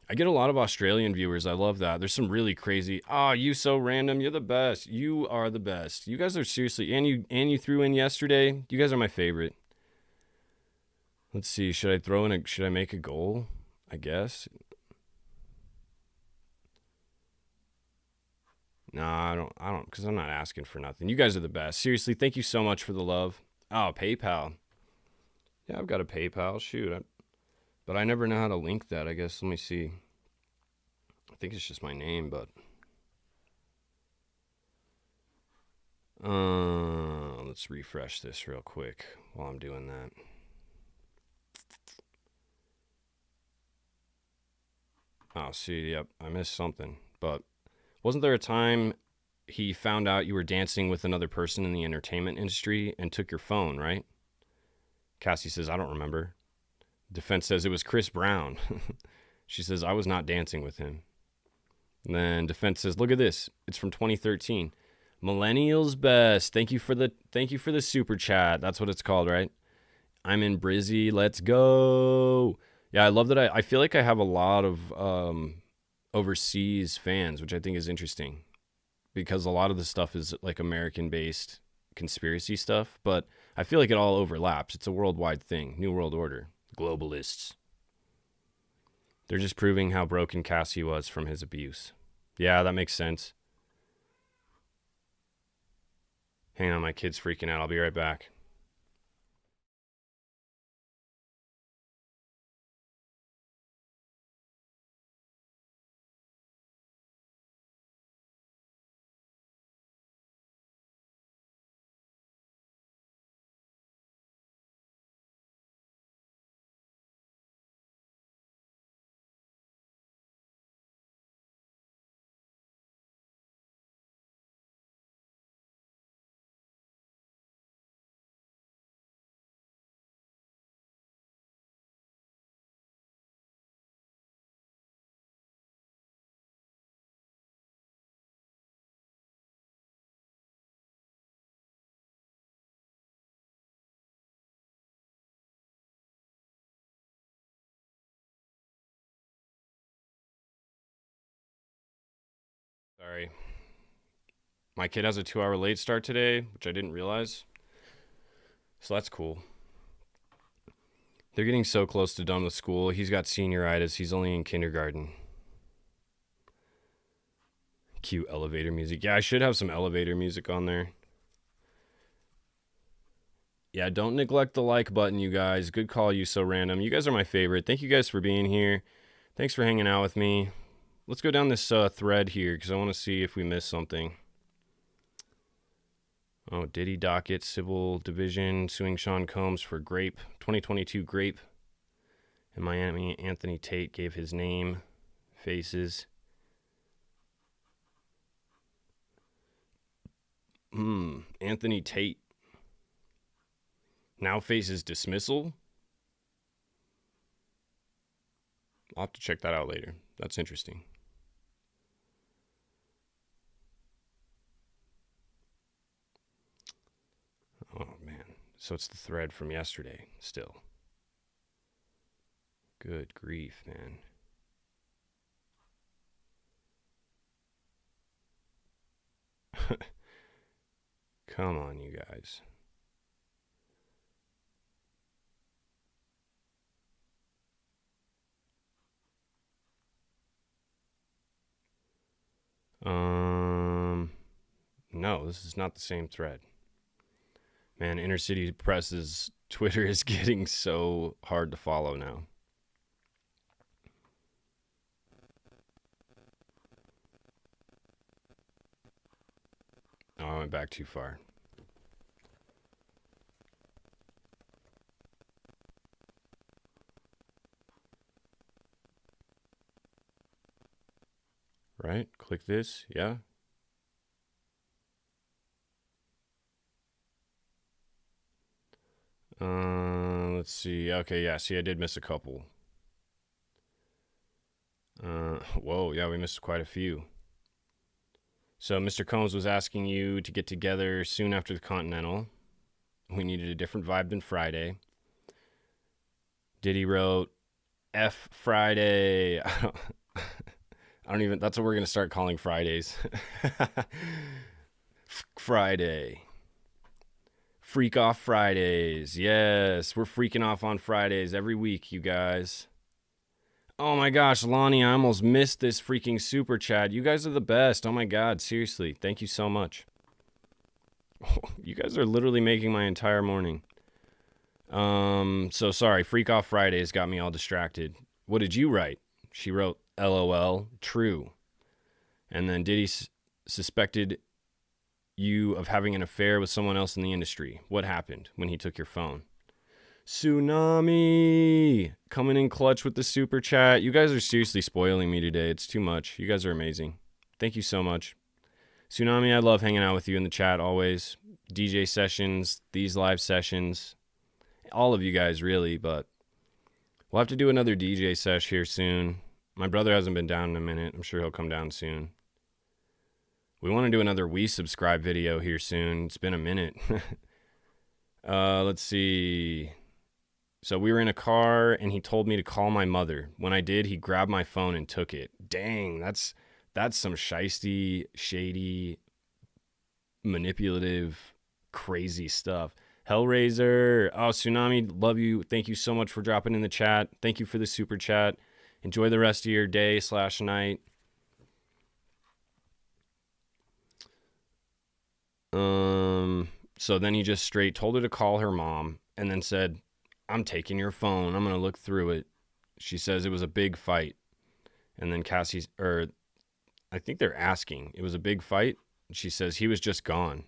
I get a lot of Australian viewers. I love that. There's some really crazy. Oh, you so random. You're the best. You are the best. You guys are seriously. And you threw in yesterday. You guys are my favorite. Let's see. Should I make a goal? I guess. No, I don't, because I'm not asking for nothing. You guys are the best. Seriously, thank you so much for the love. Oh, PayPal. Yeah, I've got a PayPal. Shoot. But I never know how to link that, I guess. Let me see. I think it's just my name, but... let's refresh this real quick while I'm doing that. Oh, see, yep, I missed something, but... Wasn't there a time he found out you were dancing with another person in the entertainment industry and took your phone, right? Cassie says, I don't remember. Defense says it was Chris Brown. She says, I was not dancing with him. And then defense says, look at this. It's from 2013. Millennials best. Thank you for the super chat. That's what it's called, right? I'm in Brizzy. Let's go. Yeah, I love that. I feel like I have a lot of overseas fans, which I think is interesting because a lot of the stuff is like American based conspiracy stuff, but I feel like it all overlaps. It's a worldwide thing. New World Order. Globalists. They're just proving how broken Cassie was from his abuse. Yeah, that makes sense. Hang on, my kid's freaking out. I'll be right back. Sorry. My kid has a 2-hour late start today, which I didn't realize. So that's cool. They're getting so close to done with school. He's got senioritis. He's only in kindergarten. Cute elevator music. Yeah, I should have some elevator music on there. Yeah, don't neglect the like button, you guys. Good call, you so random. You guys are my favorite. Thank you guys for being here. Thanks for hanging out with me. Let's go down this thread here because I want to see if we missed something. Oh, Diddy docket, civil division suing Sean Combs for grape, 2022 grape. In Miami, Anthony Tate gave his name, faces. Anthony Tate now faces dismissal. I'll have to check that out later. That's interesting. Oh, man. So it's the thread from yesterday still. Good grief, man. Come on, you guys. No, this is not the same thread. Man, Inner City Press's Twitter is getting so hard to follow now. Oh, I went back too far. Right? Click this. Yeah. Let's see. Okay, yeah. See, I did miss a couple. Whoa, yeah, we missed quite a few. So Mr. Combs was asking you to get together soon after the Continental. We needed a different vibe than Friday. Diddy wrote, F Friday. I don't even, that's what we're going to start calling Fridays. Friday. Freak off Fridays. Yes, we're freaking off on Fridays every week, you guys. Oh my gosh, Lonnie, I almost missed this freaking super chat. You guys are the best. Oh my God, seriously. Thank you so much. You guys are literally making my entire morning. So sorry, Freak Off Fridays got me all distracted. What did you write? She wrote, LOL, true. And then Diddy suspected you of having an affair with someone else in the industry. What happened when he took your phone? Tsunami coming in clutch with the super chat. You guys are seriously spoiling me today. It's too much. You guys are amazing. Thank you so much. Tsunami, I love hanging out with you in the chat always. DJ sessions, these live sessions, all of you guys really, but we'll have to do another DJ sesh here soon. My brother hasn't been down in a minute. I'm sure he'll come down soon. We want to do another We Subscribe video here soon. It's been a minute. Let's see. So we were in a car and he told me to call my mother. When I did, he grabbed my phone and took it. Dang, that's some shisty, shady, manipulative crazy stuff. Hellraiser. Oh, Tsunami, love you. Thank you so much for dropping in the chat. Thank you for the super chat. Enjoy the rest of your day/night. So then he just straight told her to call her mom and then said, I'm taking your phone. I'm going to look through it. She says it was a big fight. And then I think they're asking, it was a big fight? She says he was just gone.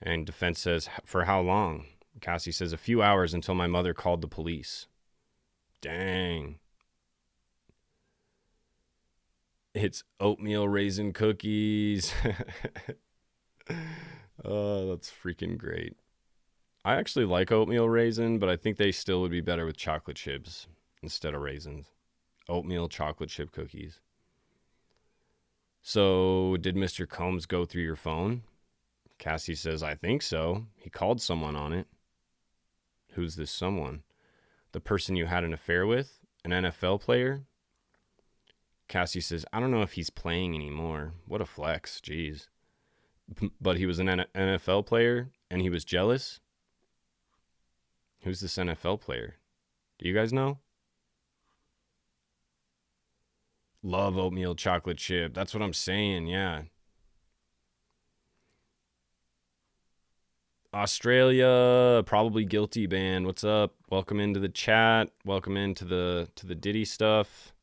And defense says, for how long? Cassie says, a few hours until my mother called the police. Dang. It's oatmeal raisin cookies. Oh, that's freaking great. I actually like oatmeal raisin, but I think they still would be better with chocolate chips instead of raisins. Oatmeal chocolate chip cookies. So, did Mr. Combs go through your phone? Cassie says, I think so. He called someone on it. Who's this someone? The person you had an affair with? An NFL player? Cassie says, I don't know if he's playing anymore. What a flex, jeez. But he was an NFL player and he was jealous? Who's this NFL player? Do you guys know? Love oatmeal chocolate chip. That's what I'm saying, yeah. Australia, probably guilty band. What's up? Welcome into the chat. Welcome into the Diddy stuff.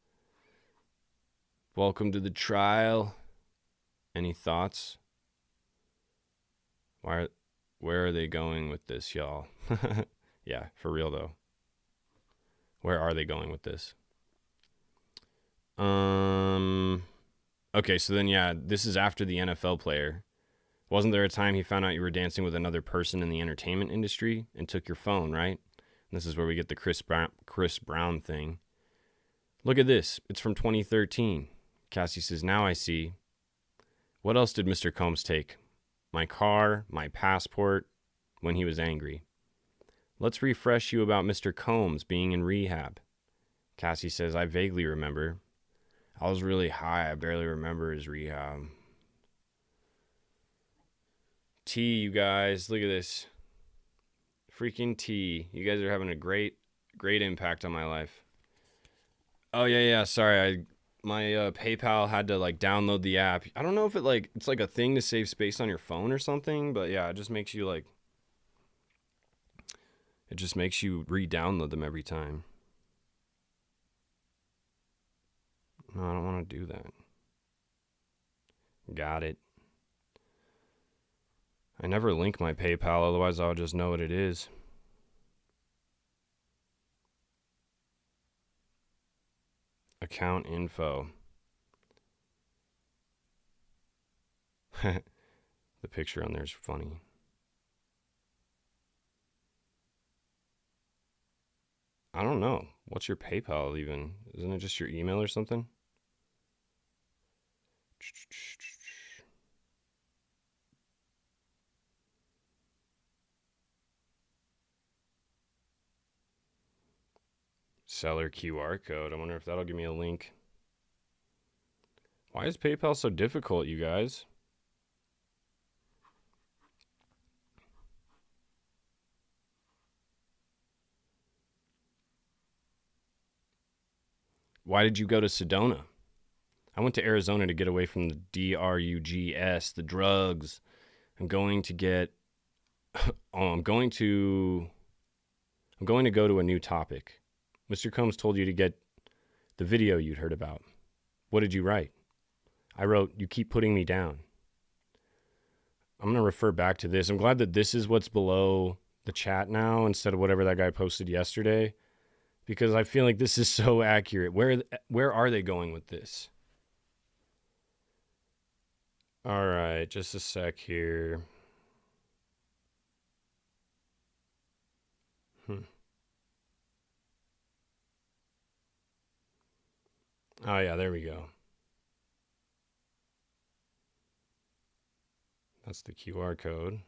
Welcome to the trial. Any thoughts? Where are they going with this, y'all? Yeah, for real though. Where are they going with this? Okay, so then yeah, this is after the NFL player. Wasn't there a time he found out you were dancing with another person in the entertainment industry and took your phone, right? And this is where we get the Chris Brown thing. Look at this. It's from 2013. Cassie says, now I see. What else did Mr. Combs take? My car, my passport, when he was angry. Let's refresh you about Mr. Combs being in rehab. Cassie says, I vaguely remember. I was really high. I barely remember his rehab. T, you guys, look at this. Freaking T. You guys are having a great impact on my life. Oh, yeah. Sorry, my PayPal had to like download the app. I don't know if it's like a thing to save space on your phone or something, but yeah, it just makes you re-download them every time. No, I don't want to do that. Got it. I never link my PayPal, otherwise I'll just know what it is. Account info. The picture on there is funny. I don't know. What's your PayPal even? Isn't it just your email or something? Seller QR code. I wonder if that'll give me a link. Why is PayPal so difficult, you guys? Why did you go to Sedona? I went to Arizona to get away from the drugs, the drugs. I'm going to go to a new topic. Mr. Combs told you to get the video you'd heard about. What did you write? I wrote, you keep putting me down. I'm going to refer back to this. I'm glad that this is what's below the chat now instead of whatever that guy posted yesterday, because I feel like this is so accurate. Where are they going with this? All right, just a sec here. Oh, yeah, there we go. That's the QR code.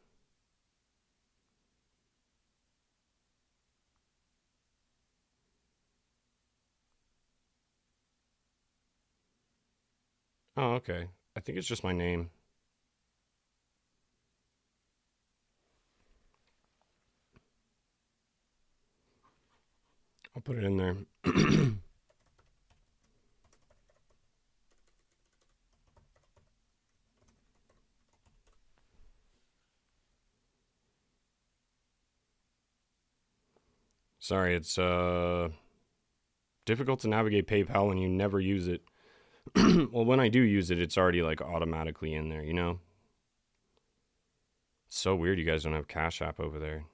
Oh, okay. I think it's just my name. I'll put it in there. Sorry, it's difficult to navigate PayPal when you never use it. Well, when I do use it, it's already like automatically in there, you know? It's so weird you guys don't have Cash App over there.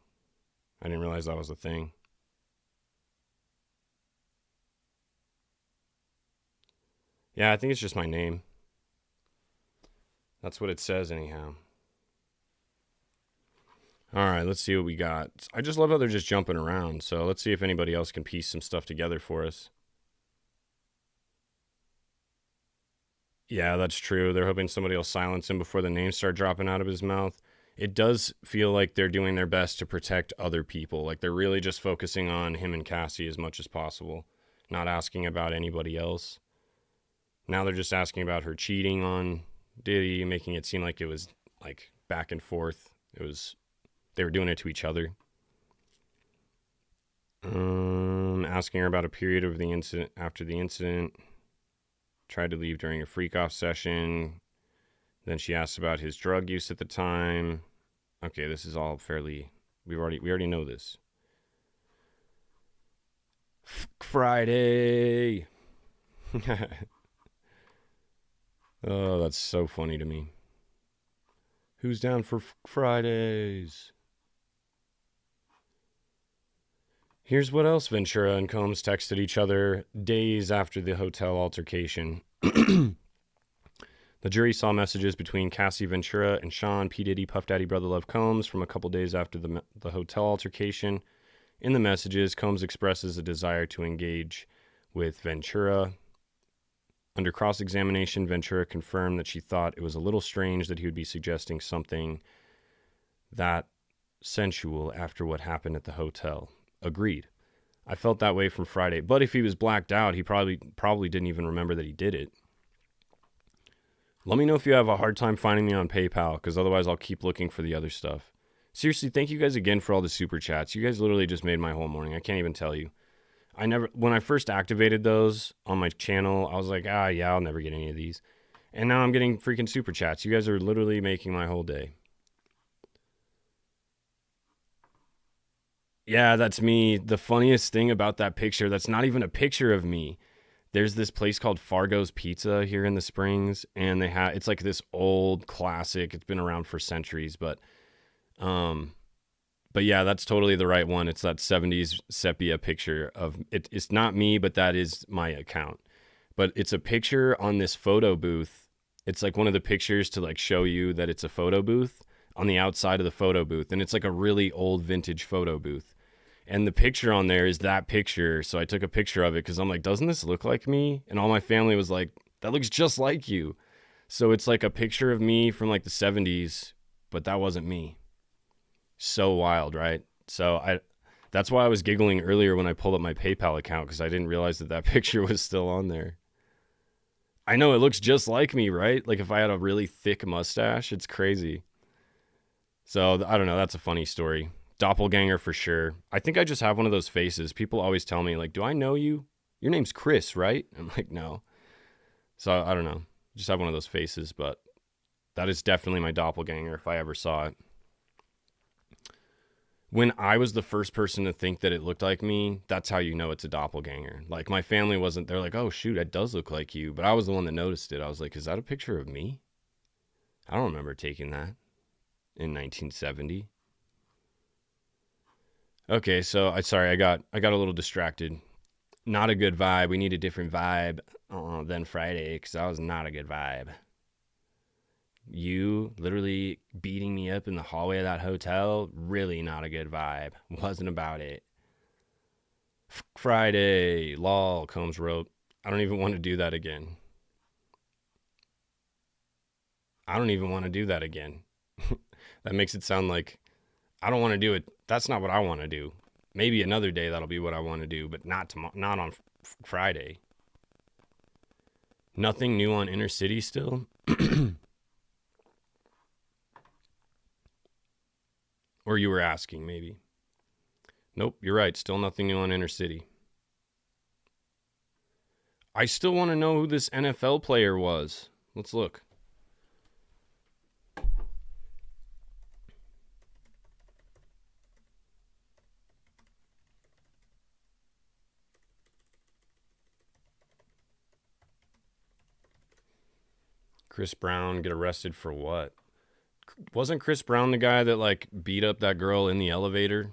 I didn't realize that was a thing. Yeah, I think it's just my name. That's what it says anyhow. All right, let's see what we got. I just love how they're just jumping around. So let's see if anybody else can piece some stuff together for us. Yeah, that's true. They're hoping somebody will silence him before the names start dropping out of his mouth. It does feel like they're doing their best to protect other people. Like they're really just focusing on him and Cassie as much as possible, not asking about anybody else. Now they're just asking about her cheating on Diddy, making it seem like it was like back and forth. They were doing it to each other. Asking her about a period of the incident after the incident. Tried to leave during a freak off session. Then she asked about his drug use at the time. Okay, this is all fairly. We already know this. Friday. Oh, that's so funny to me. Who's down for Fridays? Here's what else Ventura and Combs texted each other days after the hotel altercation. The jury saw messages between Cassie Ventura and Sean P. Diddy Puff Daddy Brother Love Combs from a couple days after the hotel altercation. In the messages, Combs expresses a desire to engage with Ventura. Under cross-examination, Ventura confirmed that she thought it was a little strange that he would be suggesting something that sensual after what happened at the hotel. Agreed. I felt that way from Friday. But if he was blacked out, he probably didn't even remember that he did it. Let me know if you have a hard time finding me on PayPal, because otherwise I'll keep looking for the other stuff. Seriously, thank you guys again for all the super chats. You guys literally just made my whole morning. I can't even tell you. When I first activated those on my channel, I was like, yeah, I'll never get any of these. And now I'm getting freaking super chats. You guys are literally making my whole day. Yeah, that's me. The funniest thing about that picture, that's not even a picture of me. There's this place called Fargo's Pizza here in the Springs, and it's like this old classic. It's been around for centuries, but yeah, that's totally the right one. It's that 70s sepia picture of it. It's not me, but that is my account. But it's a picture on this photo booth. It's like one of the pictures to like show you that it's a photo booth on the outside of the photo booth, and it's like a really old vintage photo booth. And the picture on there is that picture. So I took a picture of it because I'm like, doesn't this look like me? And all my family was like, that looks just like you. So it's like a picture of me from like the 70s, but that wasn't me. So wild, right? So that's why I was giggling earlier when I pulled up my PayPal account, because I didn't realize that picture was still on there. I know, it looks just like me, right? Like if I had a really thick mustache, it's crazy. So I don't know. That's a funny story. Doppelganger for sure. I think I just have one of those faces. People always tell me, like, do I know you? Your name's Chris, right? I'm like, no. So I don't know. Just have one of those faces, but that is definitely my doppelganger if I ever saw it. When I was the first person to think that it looked like me, that's how you know it's a doppelganger. Like my family wasn't, they're like, oh shoot, it does look like you. But I was the one that noticed it. I was like, is that a picture of me? I don't remember taking that in 1970. Okay, so I got a little distracted. Not a good vibe. We need a different vibe than Friday, because that was not a good vibe. You literally beating me up in the hallway of that hotel, really not a good vibe. Wasn't about it. Friday, lol, Combs wrote. I don't even want to do that again. I don't even want to do that again. That makes it sound like I don't want to do it. That's not what I want to do. Maybe another day that'll be what I want to do, but not on Friday. Nothing new on Inner City still? Or you were asking, maybe. Nope, you're right. Still nothing new on Inner City. I still want to know who this NFL player was. Let's look. Chris Brown get arrested for what? Wasn't Chris Brown the guy that like beat up that girl in the elevator?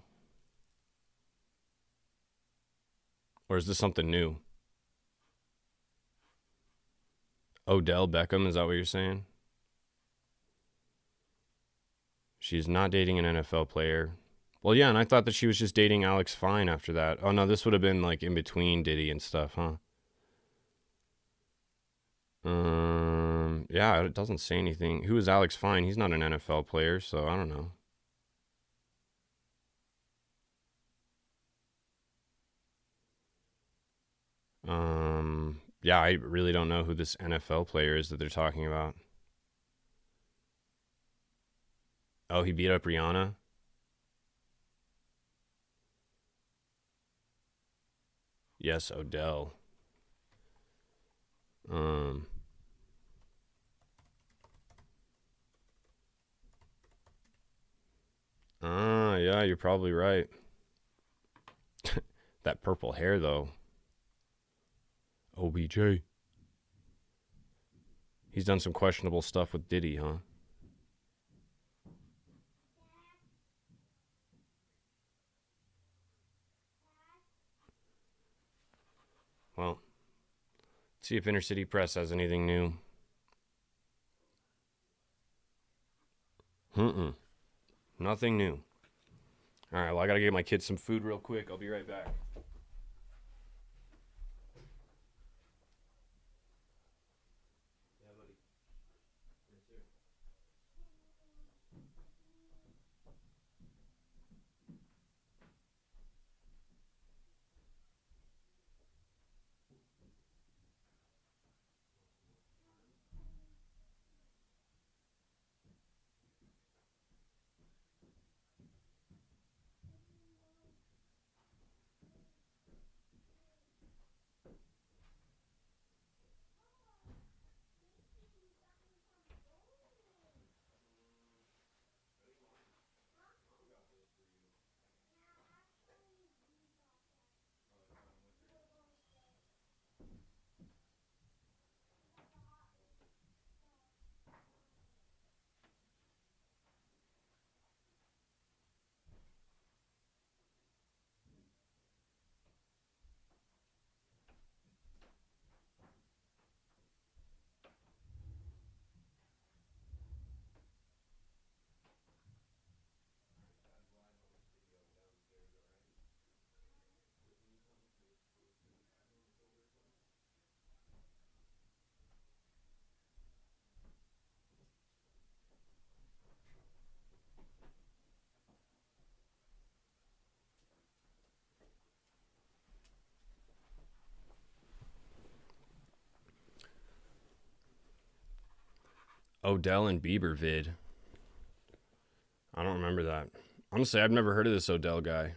Or is this something new? Odell Beckham, is that what you're saying? She's not dating an NFL player. Well, yeah, and I thought that she was just dating Alex Fine after that. Oh, no, this would have been like in between Diddy and stuff, huh? Yeah, it doesn't say anything. Who is Alex Fine? He's not an NFL player, so I don't know. Yeah, I really don't know who this NFL player is that they're talking about. Oh, he beat up Rihanna? Yes, Odell. Yeah, you're probably right. That purple hair, though. OBJ. He's done some questionable stuff with Diddy, huh? Well, let's see if Inner City Press has anything new. Nothing new. All right, well, I got to get my kids some food real quick. I'll be right back. Odell and Bieber vid. I don't remember that. Honestly, I've never heard of this Odell guy.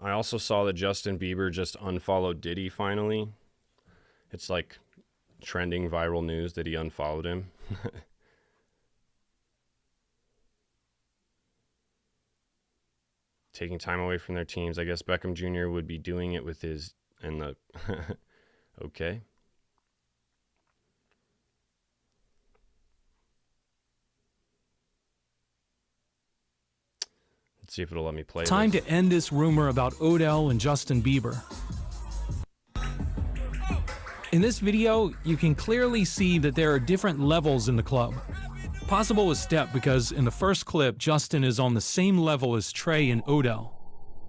I also saw that Justin Bieber just unfollowed Diddy finally. It's like trending viral news that he unfollowed him. Taking time away from their teams. I guess Beckham Jr. would be doing it with his and the okay. Let's see if it'll let me play. Time to end this rumor about Odell and Justin Bieber. In this video, you can clearly see that there are different levels in the club. Possible a step because in the first clip, Justin is on the same level as Trey and Odell.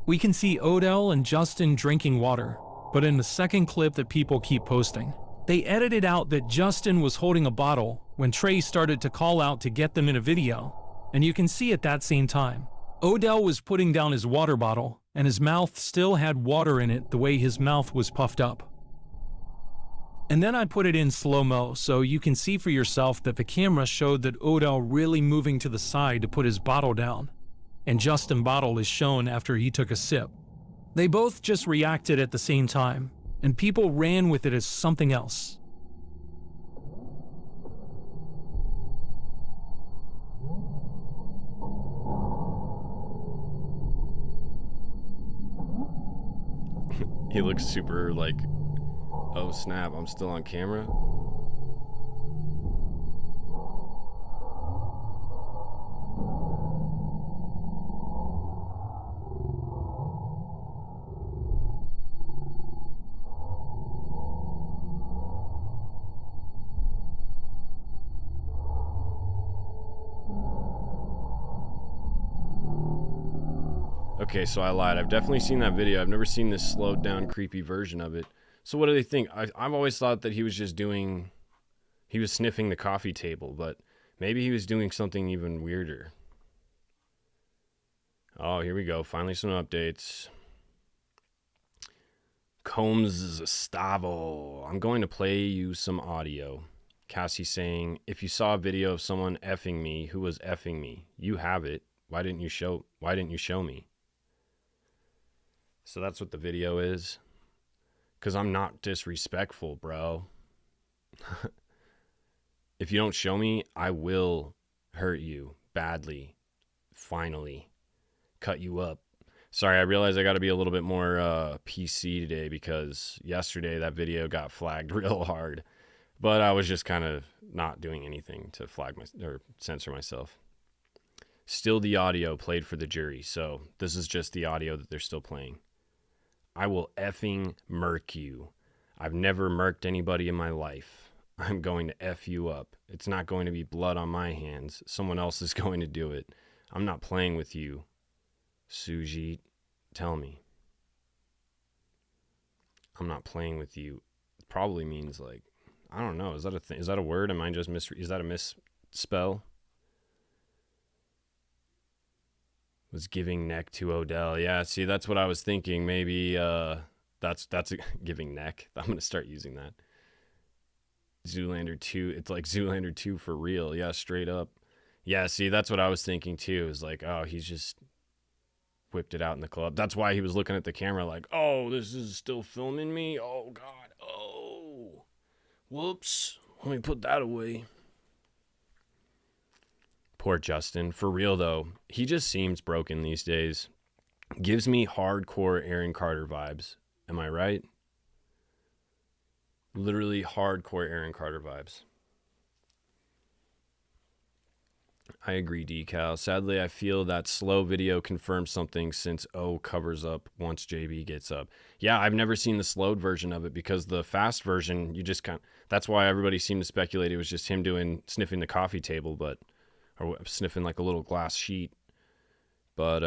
We can see Odell and Justin drinking water, but in the second clip that people keep posting, they edited out that Justin was holding a bottle when Trey started to call out to get them in a video, and you can see at that same time, Odell was putting down his water bottle, and his mouth still had water in it the way his mouth was puffed up. And then I put it in slow-mo so you can see for yourself that the camera showed that Odell really moving to the side to put his bottle down. and Justin bottle is shown after he took a sip. They both just reacted at the same time, and people ran with it as something else. He looks super like, oh snap, I'm still on camera. Okay, so I lied. I've definitely seen that video. I've never seen this slowed down, creepy version of it. So what do they think? I've always thought that he was just doing... He was sniffing the coffee table, but maybe he was doing something even weirder. Oh, here we go. Finally some updates. Combs Stavo. I'm going to play you some audio. Cassie saying, if you saw a video of someone effing me, who was effing me? You have it. Why didn't you show me? So that's what the video is. Because I'm not disrespectful, bro. If you don't show me, I will hurt you badly. Finally. Cut you up. Sorry, I realize I got to be a little bit more PC today because yesterday that video got flagged real hard. But I was just kind of not doing anything to flag or censor myself. Still the audio played for the jury, so this is just the audio that they're still playing. I will effing murk you. I've never murked anybody in my life. I'm going to F you up. It's not going to be blood on my hands. Someone else is going to do it. I'm not playing with you. Sujit, tell me. I'm not playing with you. Probably means like, I don't know. Is that a thing? Is that a word? Am I just is that a misspell? Was giving neck to Odell. Yeah, see, that's what I was thinking. Maybe that's giving neck. I'm going to start using that. Zoolander 2. It's like Zoolander 2 for real. Yeah, straight up. Yeah, see, that's what I was thinking too. Is like, oh, he's just whipped it out in the club. That's why he was looking at the camera like, oh, this is still filming me? Oh, God. Oh, whoops. Let me put that away. Poor Justin. For real, though, he just seems broken these days. Gives me hardcore Aaron Carter vibes. Am I right? Literally hardcore Aaron Carter vibes. I agree, Decal. Sadly, I feel that slow video confirms something since O covers up once JB gets up. Yeah, I've never seen the slowed version of it because the fast version, you just kind of... That's why everybody seemed to speculate it was just him sniffing the coffee table, but... Or sniffing like a little glass sheet. But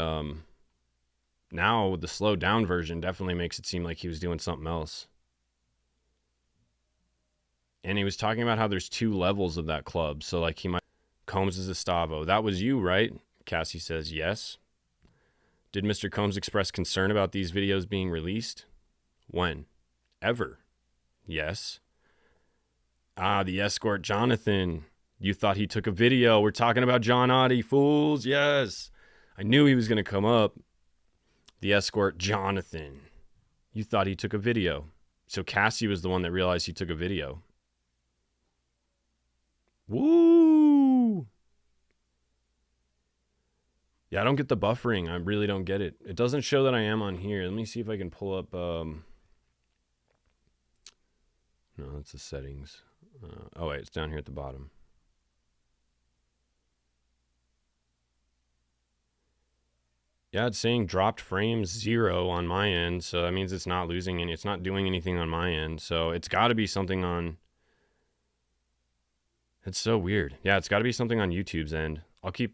now with the slowed down version definitely makes it seem like he was doing something else. And he was talking about how there's 2 levels of that club. So like he might... Combs is a Stavo. That was you, right? Cassie says yes. Did Mr. Combs express concern about these videos being released? When? Ever? Yes. Ah, the escort Jonathan. You thought he took a video. We're talking about John Oddie, fools. Yes. I knew he was going to come up. The escort Jonathan. You thought he took a video. So Cassie was the one that realized he took a video. Woo! Yeah, I don't get the buffering. I really don't get it. It doesn't show that I am on here. Let me see if I can pull up... No, that's the settings. Oh, wait. It's down here at the bottom. Yeah, it's saying dropped frames 0 on my end, so that means it's not losing any. It's not doing anything on my end, so it's got to be something on... It's so weird. Yeah, it's got to be something on YouTube's end. I'll keep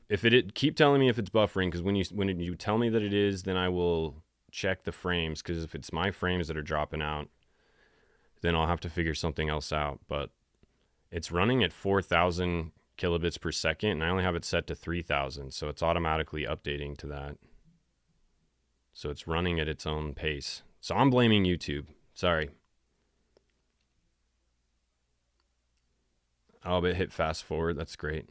telling me if it's buffering, because when you tell me that it is, then I will check the frames, because if it's my frames that are dropping out, then I'll have to figure something else out. But it's running at 4,000 kilobits per second, and I only have it set to 3,000, so it's automatically updating to that. So it's running at its own pace. So I'm blaming YouTube. Sorry. Oh, but hit fast forward. That's great.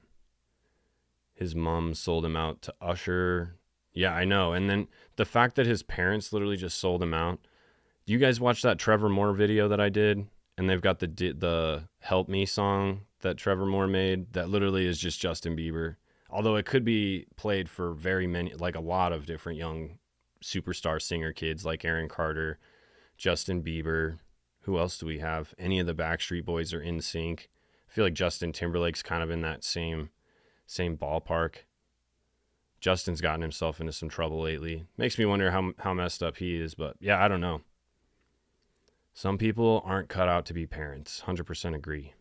His mom sold him out to Usher. Yeah, I know. And then the fact that his parents literally just sold him out. Do you guys watch that Trevor Moore video that I did? And they've got the Help Me song that Trevor Moore made that literally is just Justin Bieber. Although it could be played for very many, like a lot of different young superstar singer kids like Aaron Carter, Justin Bieber. Who else do we have? Any of the Backstreet Boys are in sync. I feel like Justin Timberlake's kind of in that same ballpark. Justin's gotten himself into some trouble lately. Makes me wonder how messed up he is, but yeah, I don't know. Some people aren't cut out to be parents. 100% agree.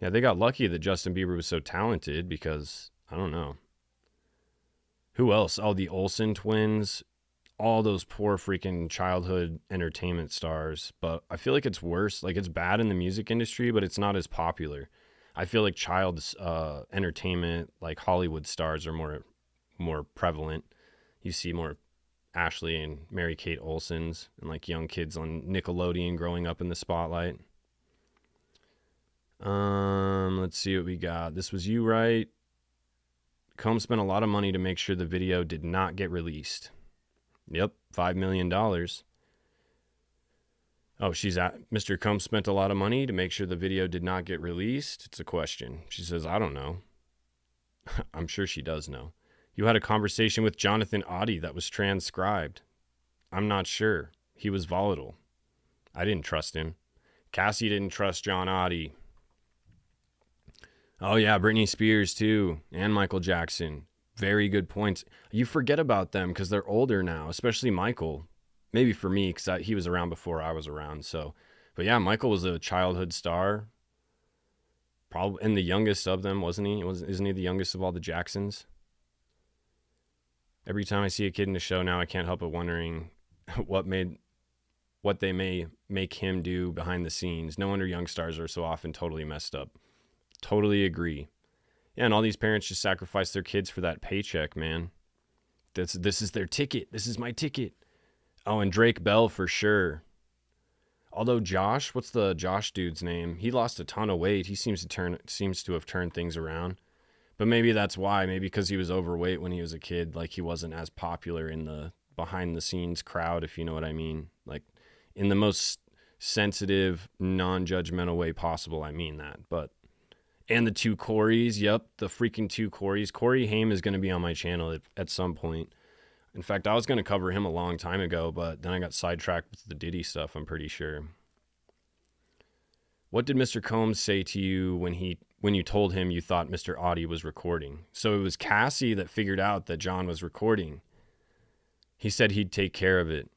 Yeah, they got lucky that Justin Bieber was so talented because, I don't know. Who else? Oh, the Olsen twins. All those poor freaking childhood entertainment stars. But I feel like it's worse. Like, it's bad in the music industry, but it's not as popular. I feel like child's entertainment, like Hollywood stars, are more prevalent. You see more Ashley and Mary-Kate Olsens and like young kids on Nickelodeon growing up in the spotlight. Let's see what we got. This was you, right? Combs spent a lot of money to make sure the video did not get released. Yep, $5 million. Oh, Mr. Combs spent a lot of money to make sure the video did not get released? It's a question. She says, I don't know. I'm sure she does know. You had a conversation with Jonathan Oddie that was transcribed. I'm not sure. He was volatile. I didn't trust him. Cassie didn't trust John Oddie. Oh, yeah, Britney Spears, too, and Michael Jackson. Very good points. You forget about them because they're older now, especially Michael. Maybe for me, because he was around before I was around. So, but yeah, Michael was a childhood star. Probably, and the youngest of them, wasn't he? Isn't he the youngest of all the Jacksons? Every time I see a kid in the show now, I can't help but wondering what they may make him do behind the scenes. No wonder young stars are so often totally messed up. Totally agree. Yeah, and all these parents just sacrifice their kids for that paycheck, man. This is their ticket. This is my ticket. Oh, and Drake Bell for sure. Although Josh, what's the Josh dude's name? He lost a ton of weight. He seems to have turned things around. But maybe that's why. Maybe because he was overweight when he was a kid. Like, he wasn't as popular in the behind-the-scenes crowd, if you know what I mean. Like, in the most sensitive, non-judgmental way possible, I mean that. And the two Coreys. Yep, the freaking two Coreys. Corey Haim is going to be on my channel at some point. In fact, I was going to cover him a long time ago, but then I got sidetracked with the Diddy stuff, I'm pretty sure. What did Mr. Combs say to you when you told him you thought Mr. Audie was recording? So it was Cassie that figured out that John was recording. He said he'd take care of it.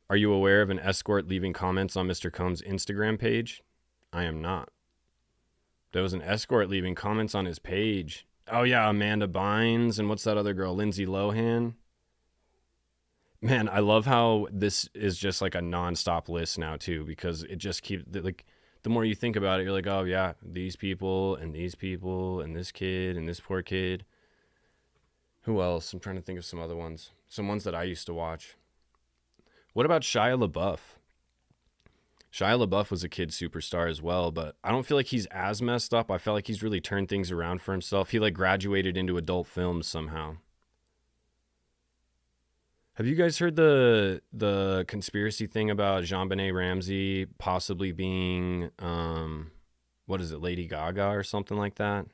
Are you aware of an escort leaving comments on Mr. Combs' Instagram page? I am not. There was an escort leaving comments on his page. Oh yeah, Amanda Bynes, and what's that other girl, Lindsay Lohan? Man, I love how this is just like a nonstop list now too, because it just keeps, like, the more you think about it, you're like, oh yeah, these people and this kid and this poor kid. Who else? I'm trying to think of some other ones. Some ones that I used to watch. What about Shia LaBeouf? Shia LaBeouf was a kid superstar as well, but I don't feel like he's as messed up. I feel like he's really turned things around for himself. He like graduated into adult films somehow. Have you guys heard the conspiracy thing about JonBenet Ramsey possibly being, what is it, Lady Gaga or something like that?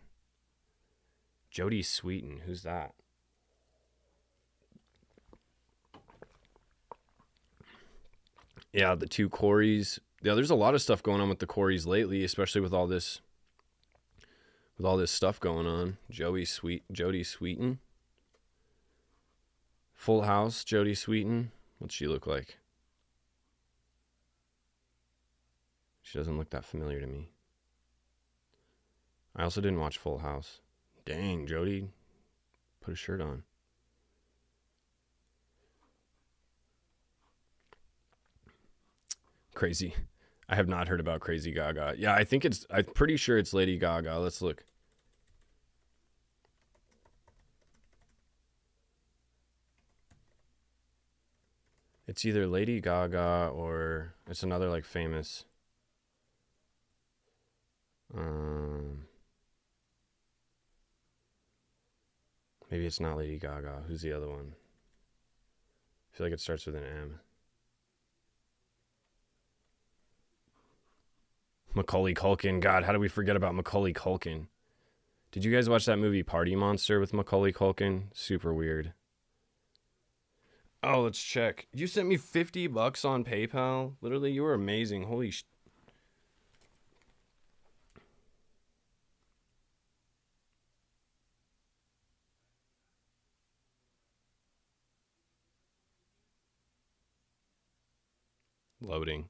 Jodie Sweetin, who's that? Yeah, the two Coreys. Yeah, there's a lot of stuff going on with the Coreys lately, especially with all this stuff going on. Jodie Sweetin. Full House, Jodie Sweetin. What's she look like? She doesn't look that familiar to me. I also didn't watch Full House. Dang, Jodie. Put a shirt on. Crazy. I have not heard about Crazy Gaga. Yeah, I'm pretty sure it's Lady Gaga. Let's look. It's either Lady Gaga or it's another like famous. Maybe it's not Lady Gaga. Who's the other one? I feel like it starts with an M. Macaulay Culkin. God, how do we forget about Macaulay Culkin? Did you guys watch that movie Party Monster with Macaulay Culkin? Super weird. Oh, let's check. You sent me $50 on PayPal? Literally, you were amazing. Holy sh... Loading.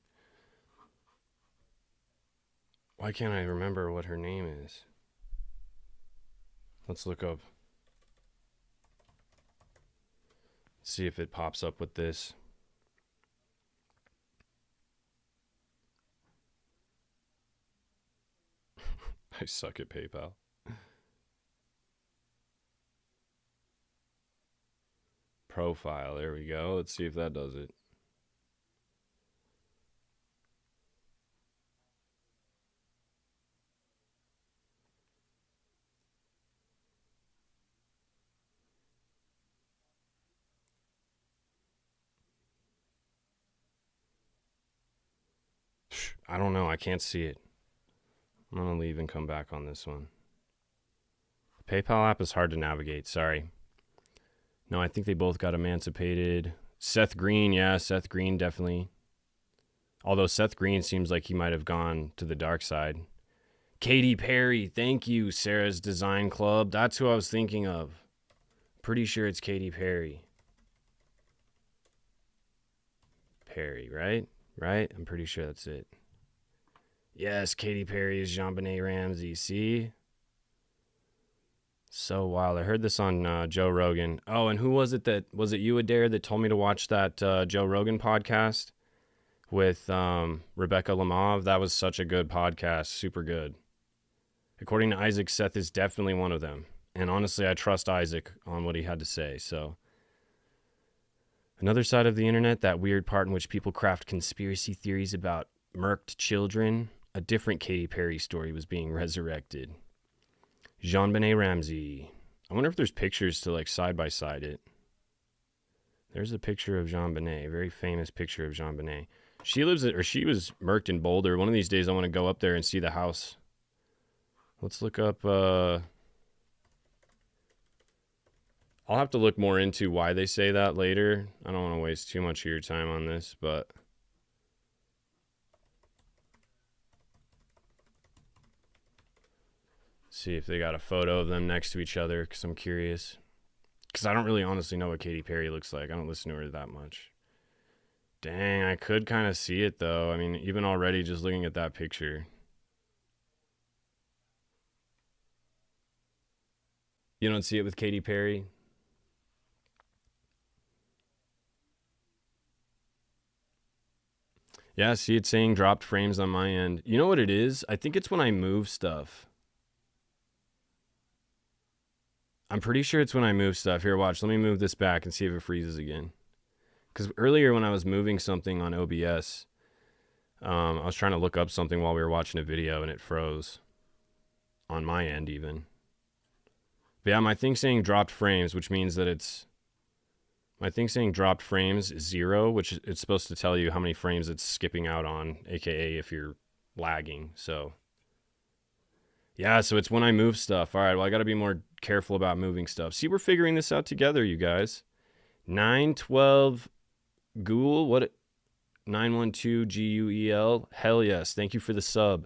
Why can't I remember what her name is? Let's look up. See if it pops up with this. I suck at PayPal. Profile. There we go. Let's see if that does it. I don't know. I can't see it. I'm going to leave and come back on this one. The PayPal app is hard to navigate. Sorry. No, I think they both got emancipated. Seth Green, yeah, Seth Green definitely. Although Seth Green seems like he might have gone to the dark side. Katy Perry, thank you, Sarah's Design Club. That's who I was thinking of. Pretty sure it's Katy Perry. Perry, right? Right? I'm pretty sure that's it. Yes, Katy Perry is JonBenet Ramsey. See? So wild. I heard this on Joe Rogan. Oh, and who was it that... Was it you, Adair, that told me to watch that Joe Rogan podcast with Rebecca Lamov? That was such a good podcast. Super good. According to Isaac, Seth is definitely one of them. And honestly, I trust Isaac on what he had to say. So, another side of the internet, that weird part in which people craft conspiracy theories about murked children. A different Katy Perry story was being resurrected. JonBenet Ramsey. I wonder if there's pictures to like side by side it. There's a picture of JonBenet, a very famous picture of JonBenet. She was murked in Boulder. One of these days I want to go up there and see the house. Let's look up I'll have to look more into why they say that later. I don't want to waste too much of your time on this, but see if they got a photo of them next to each other, because I'm curious. Because I don't really honestly know what Katy Perry looks like. I don't listen to her that much. Dang, I could kind of see it, though. I mean, even already just looking at that picture. You don't see it with Katy Perry? Yeah, see it saying dropped frames on my end. You know what it is? I think it's when I move stuff. I'm pretty sure it's when I move stuff. Here, watch. Let me move this back and see if it freezes again. Because earlier when I was moving something on OBS, I was trying to look up something while we were watching a video and it froze. On my end, even. But yeah, my thing saying dropped frames, which means that it's... My thing saying dropped frames is 0, which it's supposed to tell you how many frames it's skipping out on, aka if you're lagging, so... Yeah, so it's when I move stuff. All right, well, I got to be more careful about moving stuff. See, we're figuring this out together, you guys. 912 Ghoul, what? 912 GUEL. Hell yes, thank you for the sub.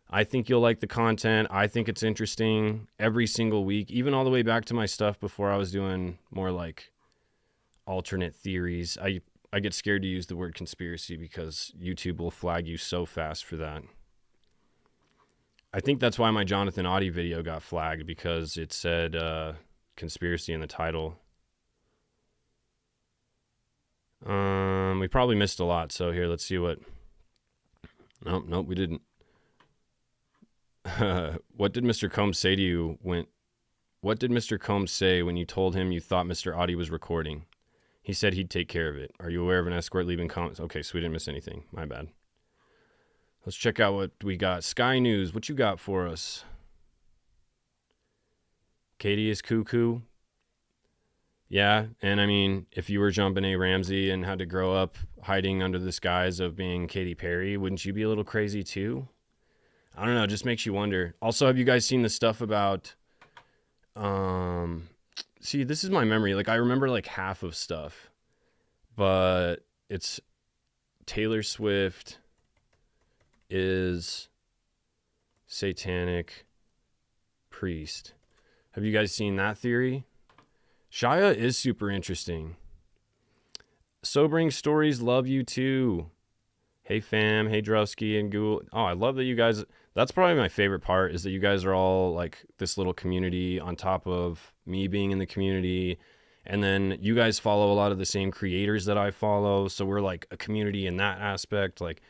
I think you'll like the content. I think it's interesting every single week, even all the way back to my stuff before I was doing more like alternate theories. I get scared to use the word conspiracy because YouTube will flag you so fast for that. I think that's why my Jonathan Audie video got flagged, because it said conspiracy in the title. We probably missed a lot, so here, let's see what... Nope, we didn't. What did Mr. Combs say to you What did Mr. Combs say when you told him you thought Mr. Audie was recording? He said he'd take care of it. Are you aware of an escort leaving comments? Okay, so we didn't miss anything. My bad. Let's check out what we got. Sky News, what you got for us? Katie is cuckoo. Yeah, and I mean, if you were jumping A. Ramsey and had to grow up hiding under the skies of being Katy Perry, wouldn't you be a little crazy too? I don't know, it just makes you wonder. Also, have you guys seen the stuff about see, this is my memory. Like I remember like half of stuff. But it's Taylor Swift is satanic priest. Have you guys seen that theory? Shia is super interesting. Sobering Stories, love you too. Hey fam, hey Drusky and Ghoul. Oh, I love that you guys, that's probably my favorite part, is that you guys are all like this little community on top of me being in the community. And then you guys follow a lot of the same creators that I follow. So we're like a community in that aspect. Like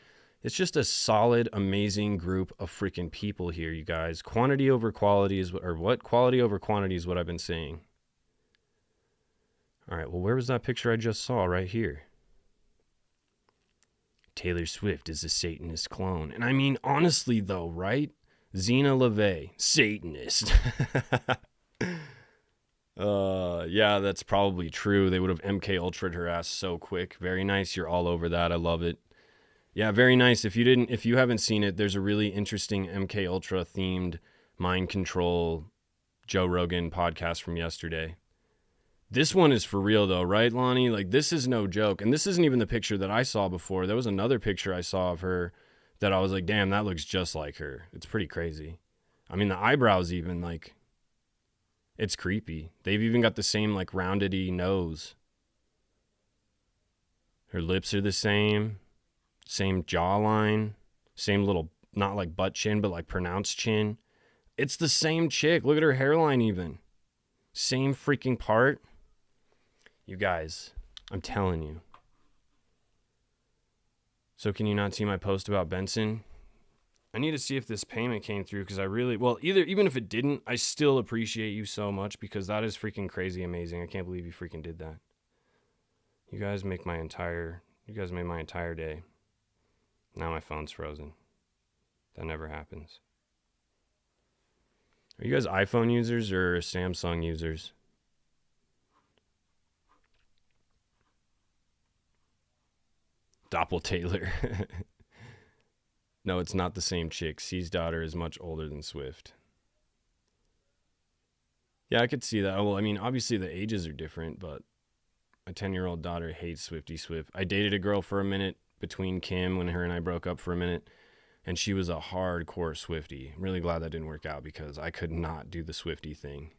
it's just a solid, amazing group of freaking people here, you guys. Quantity over quality is what, or what? Quality over quantity is what I've been saying. All right, well, where was that picture I just saw? Right here. Taylor Swift is a Satanist clone. And I mean, honestly, though, right? Xena LaVey, Satanist. Yeah, that's probably true. They would have MK Ultra'd her ass so quick. Very nice. You're all over that. I love it. Yeah, very nice. If you haven't seen it, there's a really interesting MK Ultra themed mind control Joe Rogan podcast from yesterday. This one is for real though, right, Lonnie? Like this is no joke. And this isn't even the picture that I saw before. There was another picture I saw of her that I was like, damn, that looks just like her. It's pretty crazy. I mean, the eyebrows even, like, it's creepy. They've even got the same like roundedy nose. Her lips are the same jawline, same little, not like butt chin, but like pronounced chin. It's the same chick. Look at her hairline even. Same freaking part. You guys, I'm telling you. So can you not see my post about Benson? I need to see if this payment came through because I really, well, even if it didn't, I still appreciate you so much because that is freaking crazy amazing. I can't believe you freaking did that. You guys made my entire day. Now my phone's frozen. That never happens. Are you guys iPhone users or Samsung users? Doppel Taylor. No, it's not the same chick. C's daughter is much older than Swift. Yeah, I could see that. Well, I mean, obviously the ages are different, but my 10-year-old daughter hates Swifty Swift. I dated a girl for a minute between Kim when her and I broke up for a minute, and she was a hardcore Swifty. I'm really glad that didn't work out because I could not do the Swifty thing.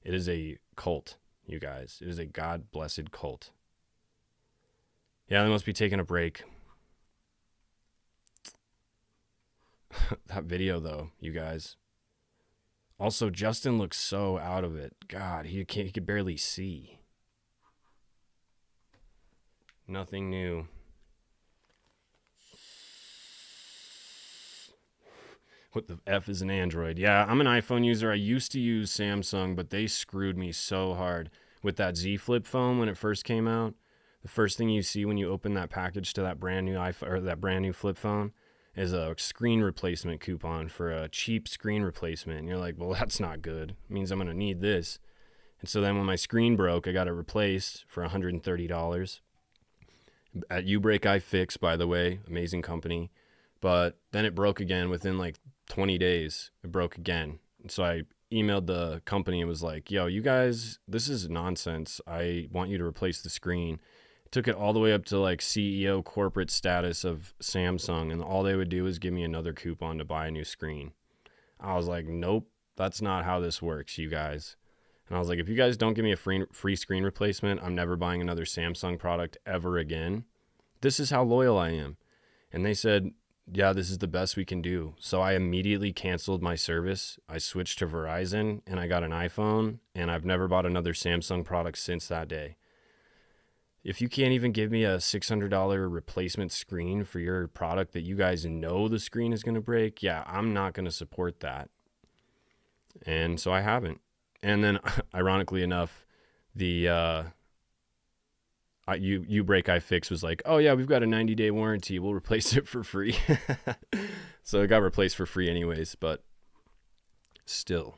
It is a cult, you guys. It is a God-blessed cult. Yeah, they must be taking a break. That video, though, you guys. Also, Justin looks so out of it. God, he could barely see. Nothing new. What the F is an Android? Yeah, I'm an iPhone user. I used to use Samsung, but they screwed me so hard with that Z Flip phone when it first came out. The first thing you see when you open that package to that brand new iPhone or that brand new flip phone is a screen replacement coupon for a cheap screen replacement. And you're like, well, that's not good. It means I'm going to need this. And so then when my screen broke, I got it replaced for $130 at Ubreak iFix, by the way, amazing company. But then it broke again within like 20 days. It broke again. And so I emailed the company and was like, yo, you guys, this is nonsense. I want you to replace the screen. Took it all the way up to like CEO corporate status of Samsung, and all they would do is give me another coupon to buy a new screen. I was like, nope, that's not how this works, you guys. And I was like, if you guys don't give me a free screen replacement, I'm never buying another Samsung product ever again. This is how loyal I am. And they said, yeah, this is the best we can do. So I immediately canceled my service. I switched to Verizon and I got an iPhone, and I've never bought another Samsung product since that day. If you can't even give me a $600 replacement screen for your product that you guys know the screen is going to break, yeah, I'm not going to support that. And so I haven't. And then, ironically enough, the Ubreak iFix was like, oh yeah, we've got a 90-day warranty. We'll replace it for free. So it got replaced for free anyways, but still.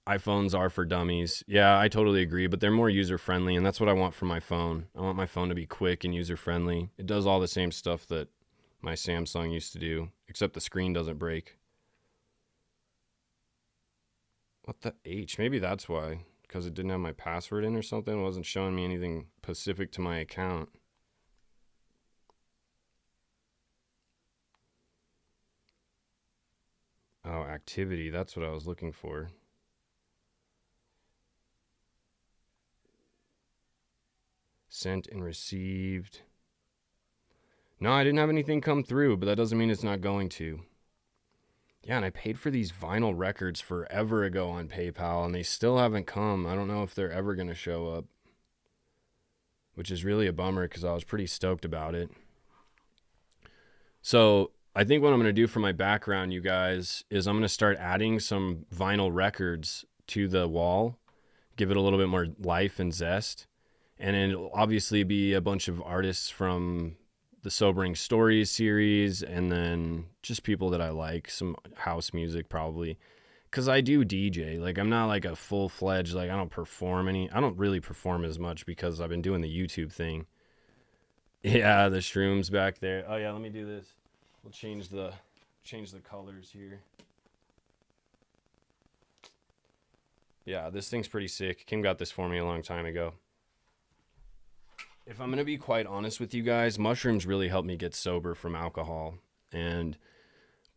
iPhones are for dummies. Yeah, I totally agree, but they're more user-friendly, and that's what I want from my phone. I want my phone to be quick and user-friendly. It does all the same stuff that my Samsung used to do, except the screen doesn't break. What the H? Maybe that's why, because it didn't have my password in or something. It wasn't showing me anything specific to my account. Oh, activity. That's what I was looking for. Sent and received. No, I didn't have anything come through, but that doesn't mean it's not going to. Yeah, and I paid for these vinyl records forever ago on PayPal, and they still haven't come. I don't know if they're ever going to show up, which is really a bummer because I was pretty stoked about it. So I think what I'm going to do for my background, you guys, is I'm going to start adding some vinyl records to the wall, give it a little bit more life and zest. And it'll obviously be a bunch of artists from the Sobering Stories series, and then just people that I like, some house music probably. Because I do DJ. Like, I'm not like a full-fledged, like, I don't really perform as much because I've been doing the YouTube thing. Yeah, the shrooms back there. Oh, yeah, let me do this. We'll change the colors here. Yeah, this thing's pretty sick. Kim got this for me a long time ago. If I'm going to be quite honest with you guys, mushrooms really helped me get sober from alcohol. And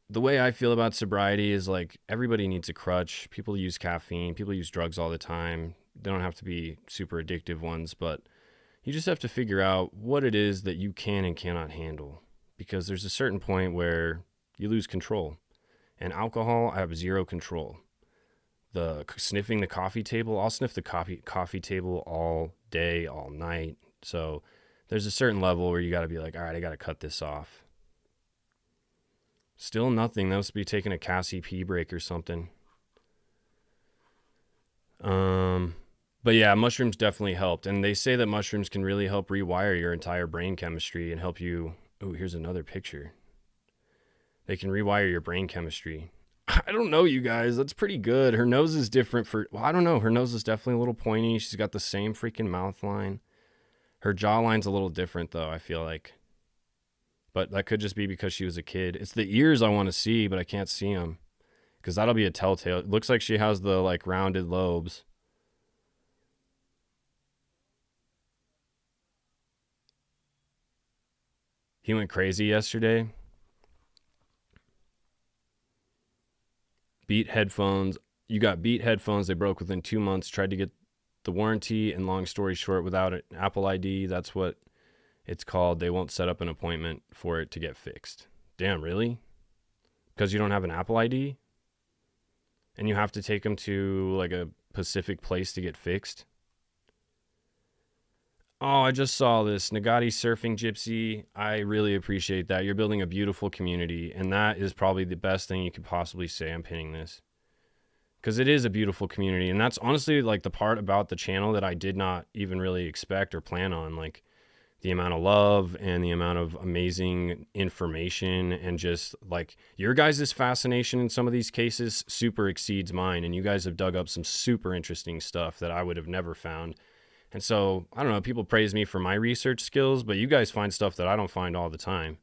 the way I feel about sobriety is like everybody needs a crutch. People use caffeine. People use drugs all the time. They don't have to be super addictive ones, but you just have to figure out what it is that you can and cannot handle. Because there's a certain point where you lose control. And alcohol, I have zero control. Sniffing the coffee table, I'll sniff the coffee table all day, all night. So there's a certain level where you got to be like, all right, I got to cut this off. Still nothing. That must be taking a Cassie pee break or something. But yeah, mushrooms definitely helped. And they say that mushrooms can really help rewire your entire brain chemistry and help you. Oh, here's another picture. They can rewire your brain chemistry. I don't know, you guys. That's pretty good. Her nose is different I don't know. Her nose is definitely a little pointy. She's got the same freaking mouth line. Her jawline's a little different, though, I feel like. But that could just be because she was a kid. It's the ears I want to see, but I can't see them. Because that'll be a telltale. It looks like she has the, like, rounded lobes. He went crazy yesterday. Beat headphones. You got Beat headphones. They broke within 2 months. Tried to get the warranty, and long story short, without an Apple ID, that's what it's called. They won't set up an appointment for it to get fixed. Damn, really? Because you don't have an Apple ID? And you have to take them to like a specific place to get fixed? Oh, I just saw this. Nagati Surfing Gypsy. I really appreciate that. You're building a beautiful community, and that is probably the best thing you could possibly say. I'm pinning this. Because it is a beautiful community, and that's honestly like the part about the channel that I did not even really expect or plan on. Like the amount of love and the amount of amazing information, and just like your guys' fascination in some of these cases super exceeds mine, and you guys have dug up some super interesting stuff that I would have never found. And so, I don't know, people praise me for my research skills, but you guys find stuff that I don't find all the time.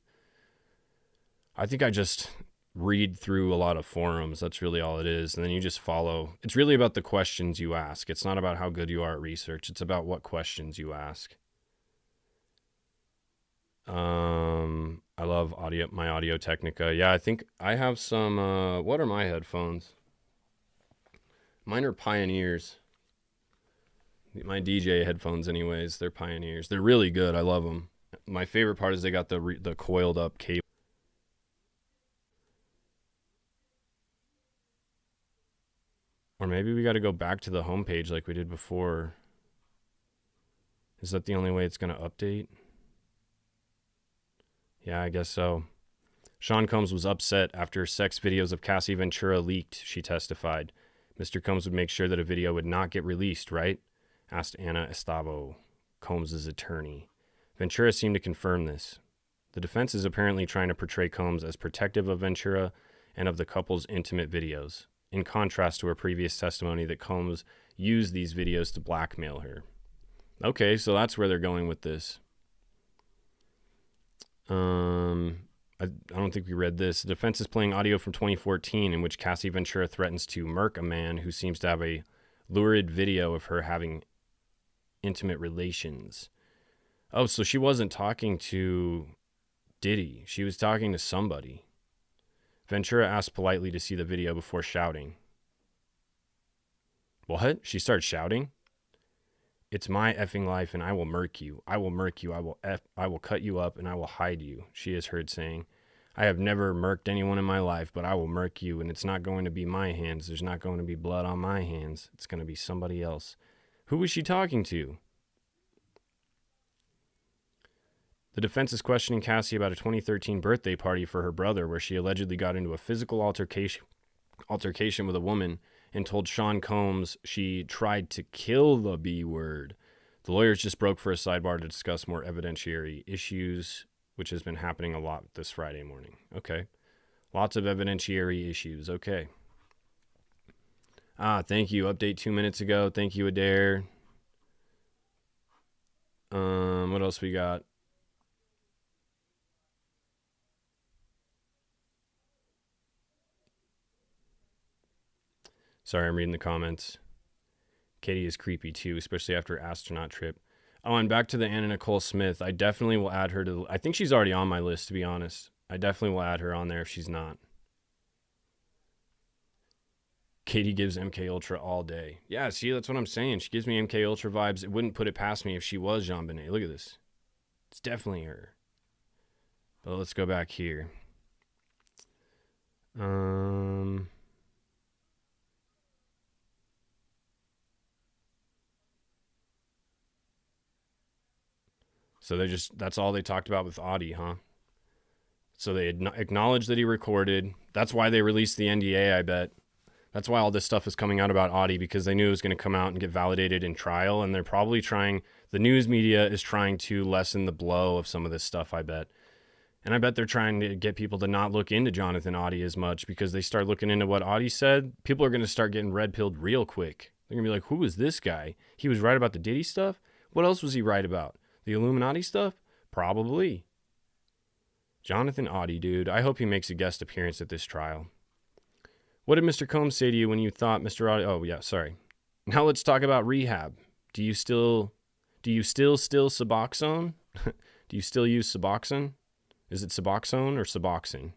I think I just read through a lot of forums. That's really all it is. And then you just follow. It's really about the questions you ask. It's not about how good you are at research. It's about what questions you ask. I love my Audio Technica. Yeah, I think I have some, what are my headphones? Mine are Pioneers. My DJ headphones anyways, they're Pioneers. They're really good. I love them. My favorite part is they got the coiled up cable. Or maybe we got to go back to the homepage like we did before. Is that the only way it's going to update? Yeah, I guess so. Sean Combs was upset after sex videos of Cassie Ventura leaked, she testified. Mr. Combs would make sure that a video would not get released, right? Asked Anna Estavo, Combs' attorney. Ventura seemed to confirm this. The defense is apparently trying to portray Combs as protective of Ventura and of the couple's intimate videos. in contrast to her previous testimony that Combs used these videos to blackmail her. Okay, so that's where they're going with this. I don't think we read this. The defense is playing audio from 2014 in which Cassie Ventura threatens to murk a man who seems to have a lurid video of her having intimate relations. Oh, so she wasn't talking to Diddy. She was talking to somebody. Ventura asked politely to see the video before shouting. What? She started shouting? It's my effing life and I will murk you. I will murk you. I will cut you up and I will hide you, she is heard saying. I have never murked anyone in my life, but I will murk you, and it's not going to be my hands. There's not going to be blood on my hands. It's going to be somebody else. Who was she talking to? The defense is questioning Cassie about a 2013 birthday party for her brother where she allegedly got into a physical altercation with a woman and told Sean Combs she tried to kill the B word. The lawyers just broke for a sidebar to discuss more evidentiary issues, which has been happening a lot this Friday morning. Okay. Lots of evidentiary issues. Okay. Thank you. Update 2 minutes ago. Thank you, Adair. What else we got? Sorry, I'm reading the comments. Katie is creepy too, especially after astronaut trip. Oh, and back to the Anna Nicole Smith. I definitely will add her to... I think she's already on my list, to be honest. I definitely will add her on there if she's not. Katie gives MK Ultra all day. Yeah, see, that's what I'm saying. She gives me MK Ultra vibes. It wouldn't put it past me if she was Jean Benet. Look at this. It's definitely her. But let's go back here. So that's all they talked about with Audie, huh? So they acknowledged that he recorded. That's why they released the NDA, I bet. That's why all this stuff is coming out about Audie, because they knew it was going to come out and get validated in trial. And they're probably the news media is trying to lessen the blow of some of this stuff, I bet. And I bet they're trying to get people to not look into Jonathan Audie as much, because they start looking into what Audie said. People are going to start getting red-pilled real quick. They're going to be like, who is this guy? He was right about the Diddy stuff? What else was he right about? The Illuminati stuff? Probably. Jonathan Audie, dude. I hope he makes a guest appearance at this trial. What did Mr. Combs say to you when you thought Mr. Audie... Oh, yeah, sorry. Now let's talk about rehab. Do you still Suboxone? Do you still use Suboxone? Is it Suboxone or Suboxone?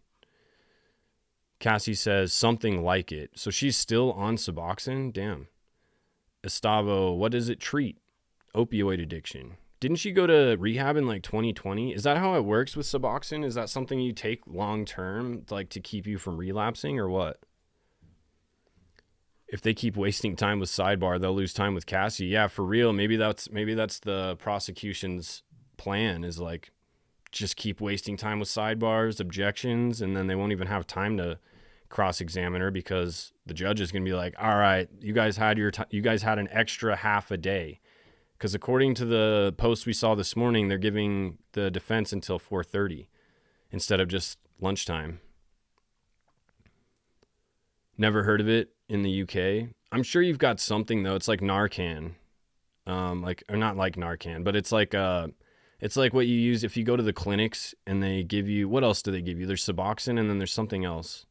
Cassie says something like it. So she's still on Suboxone? Damn. Estavo, what does it treat? Opioid addiction. Didn't she go to rehab in like 2020? Is that how it works with Suboxone? Is that something you take long term, like to keep you from relapsing, or what? If they keep wasting time with Sidebar, they'll lose time with Cassie. Yeah, for real. Maybe that's the prosecution's plan, is like just keep wasting time with Sidebars, objections, and then they won't even have time to cross-examine her, because the judge is going to be like, all right, you guys had an extra half a day. Because according to the post we saw this morning, they're giving the defense until 4:30 instead of just lunchtime. Never heard of it in the UK. I'm sure you've got something though. It's like Narcan, or not like Narcan, but it's like what you use if you go to the clinics and they give you. What else do they give you? There's Suboxone and then there's something else.